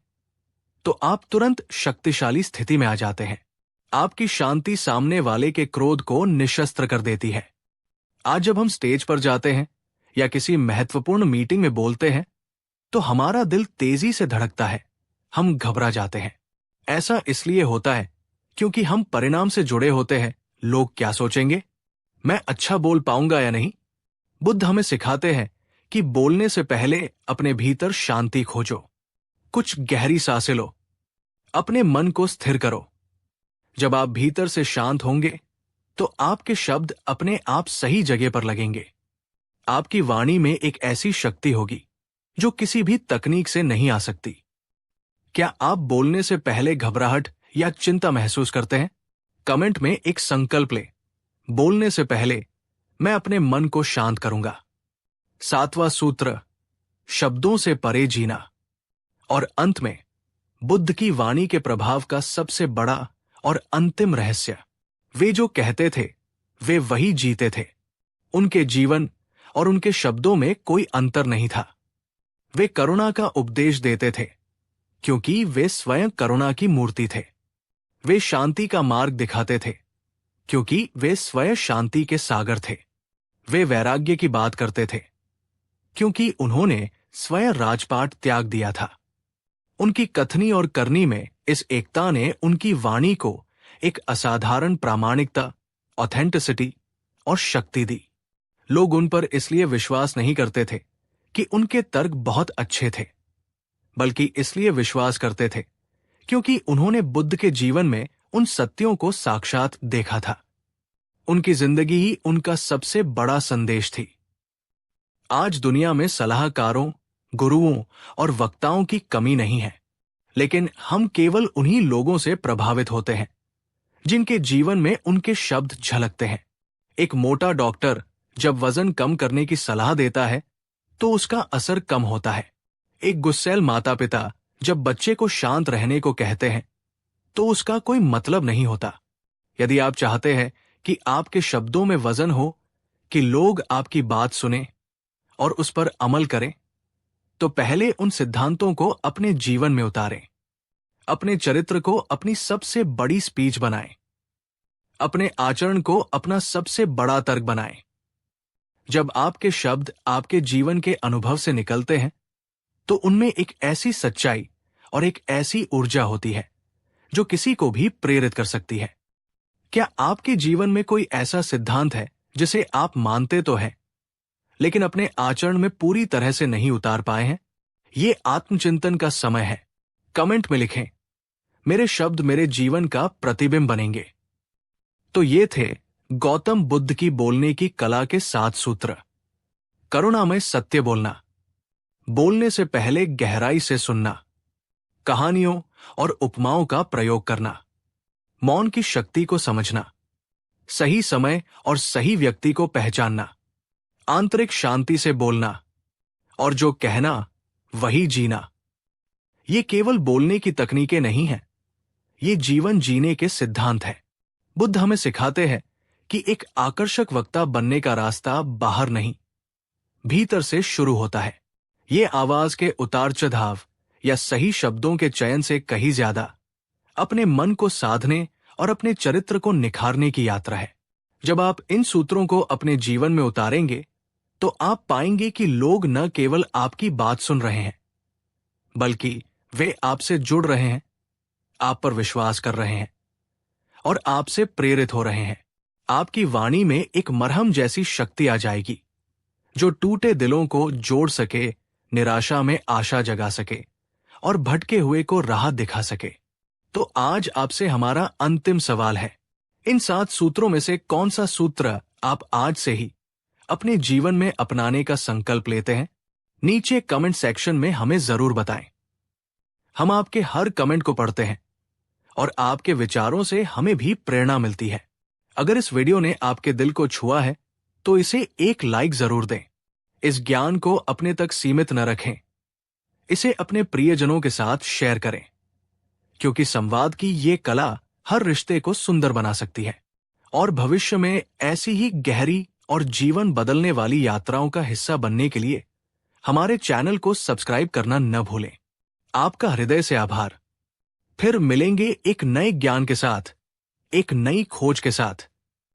तो आप तुरंत शक्तिशाली स्थिति में आ जाते हैं। आपकी शांति सामने वाले के क्रोध को निशस्त्र कर देती है। आज जब हम स्टेज पर जाते हैं या किसी महत्वपूर्ण मीटिंग में बोलते हैं तो हमारा दिल तेजी से धड़कता है, हम घबरा जाते हैं। ऐसा इसलिए होता है क्योंकि हम परिणाम से जुड़े होते हैं। लोग क्या सोचेंगे, मैं अच्छा बोल पाऊंगा या नहीं? बुद्ध हमें सिखाते हैं कि बोलने से पहले अपने भीतर शांति खोजो, कुछ गहरी सांसें लो, अपने मन को स्थिर करो। जब आप भीतर से शांत होंगे तो आपके शब्द अपने आप सही जगह पर लगेंगे। आपकी वाणी में एक ऐसी शक्ति होगी जो किसी भी तकनीक से नहीं आ सकती। क्या आप बोलने से पहले घबराहट या चिंता महसूस करते हैं? कमेंट में एक संकल्प ले, बोलने से पहले मैं अपने मन को शांत करूंगा। सातवां सूत्र, शब्दों से परे जीना। और अंत में बुद्ध की वाणी के प्रभाव का सबसे बड़ा और अंतिम रहस्य, वे जो कहते थे वे वही जीते थे। उनके जीवन और उनके शब्दों में कोई अंतर नहीं था। वे करुणा का उपदेश देते थे क्योंकि वे स्वयं करुणा की मूर्ति थे। वे शांति का मार्ग दिखाते थे क्योंकि वे स्वयं शांति के सागर थे। वे वैराग्य की बात करते थे क्योंकि उन्होंने स्वयं राजपाट त्याग दिया था। उनकी कथनी और करनी में इस एकता ने उनकी वाणी को एक असाधारण प्रामाणिकता, ऑथेंटिसिटी और शक्ति दी। लोग उन पर इसलिए विश्वास नहीं करते थे कि उनके तर्क बहुत अच्छे थे, बल्कि इसलिए विश्वास करते थे क्योंकि उन्होंने बुद्ध के जीवन में उन सत्यों को साक्षात देखा था। उनकी जिंदगी ही उनका सबसे बड़ा संदेश थी। आज दुनिया में सलाहकारों, गुरुओं और वक्ताओं की कमी नहीं है, लेकिन हम केवल उन्हीं लोगों से प्रभावित होते हैं जिनके जीवन में उनके शब्द झलकते हैं। एक मोटा डॉक्टर जब वजन कम करने की सलाह देता है तो उसका असर कम होता है। एक गुस्सैल माता पिता जब बच्चे को शांत रहने को कहते हैं तो उसका कोई मतलब नहीं होता। यदि आप चाहते हैं कि आपके शब्दों में वजन हो, कि लोग आपकी बात सुने और उस पर अमल करें, तो पहले उन सिद्धांतों को अपने जीवन में उतारें। अपने चरित्र को अपनी सबसे बड़ी स्पीच बनाएं। अपने आचरण को अपना सबसे बड़ा तर्क बनाएं। जब आपके शब्द आपके जीवन के अनुभव से निकलते हैं, तो उनमें एक ऐसी सच्चाई और एक ऐसी ऊर्जा होती है जो किसी को भी प्रेरित कर सकती है। क्या आपके जीवन में कोई ऐसा सिद्धांत है जिसे आप मानते तो हैं, लेकिन अपने आचरण में पूरी तरह से नहीं उतार पाए हैं? ये आत्मचिंतन का समय है। कमेंट में लिखें, मेरे शब्द मेरे जीवन का प्रतिबिंब बनेंगे। तो ये थे गौतम बुद्ध की बोलने की कला के 7 सूत्र। करुणामय सत्य बोलना, बोलने से पहले गहराई से सुनना, कहानियों और उपमाओं का प्रयोग करना, मौन की शक्ति को समझना, सही समय और सही व्यक्ति को पहचानना, आंतरिक शांति से बोलना, और जो कहना वही जीना। ये केवल बोलने की तकनीकें नहीं हैं, ये जीवन जीने के सिद्धांत हैं। बुद्ध हमें सिखाते हैं कि एक आकर्षक वक्ता बनने का रास्ता बाहर नहीं, भीतर से शुरू होता है। ये आवाज के उतार चढ़ाव या सही शब्दों के चयन से कहीं ज्यादा अपने मन को साधने और अपने चरित्र को निखारने की यात्रा है। जब आप इन सूत्रों को अपने जीवन में उतारेंगे, तो आप पाएंगे कि लोग न केवल आपकी बात सुन रहे हैं, बल्कि वे आपसे जुड़ रहे हैं, आप पर विश्वास कर रहे हैं और आपसे प्रेरित हो रहे हैं। आपकी वाणी में एक मरहम जैसी शक्ति आ जाएगी जो टूटे दिलों को जोड़ सके, निराशा में आशा जगा सके और भटके हुए को राह दिखा सके। तो आज आपसे हमारा अंतिम सवाल है, इन 7 सूत्रों में से कौन सा सूत्र आप आज से ही अपने जीवन में अपनाने का संकल्प लेते हैं? नीचे कमेंट सेक्शन में हमें जरूर बताएं। हम आपके हर कमेंट को पढ़ते हैं और आपके विचारों से हमें भी प्रेरणा मिलती है। अगर इस वीडियो ने आपके दिल को छुआ है, तो इसे एक लाइक जरूर दें। इस ज्ञान को अपने तक सीमित न रखें, इसे अपने प्रियजनों के साथ शेयर करें, क्योंकि संवाद की ये कला हर रिश्ते को सुंदर बना सकती है। और भविष्य में ऐसी ही गहरी और जीवन बदलने वाली यात्राओं का हिस्सा बनने के लिए हमारे चैनल को सब्सक्राइब करना न भूलें। आपका हृदय से आभार। फिर मिलेंगे एक नए ज्ञान के साथ, एक नई खोज के साथ।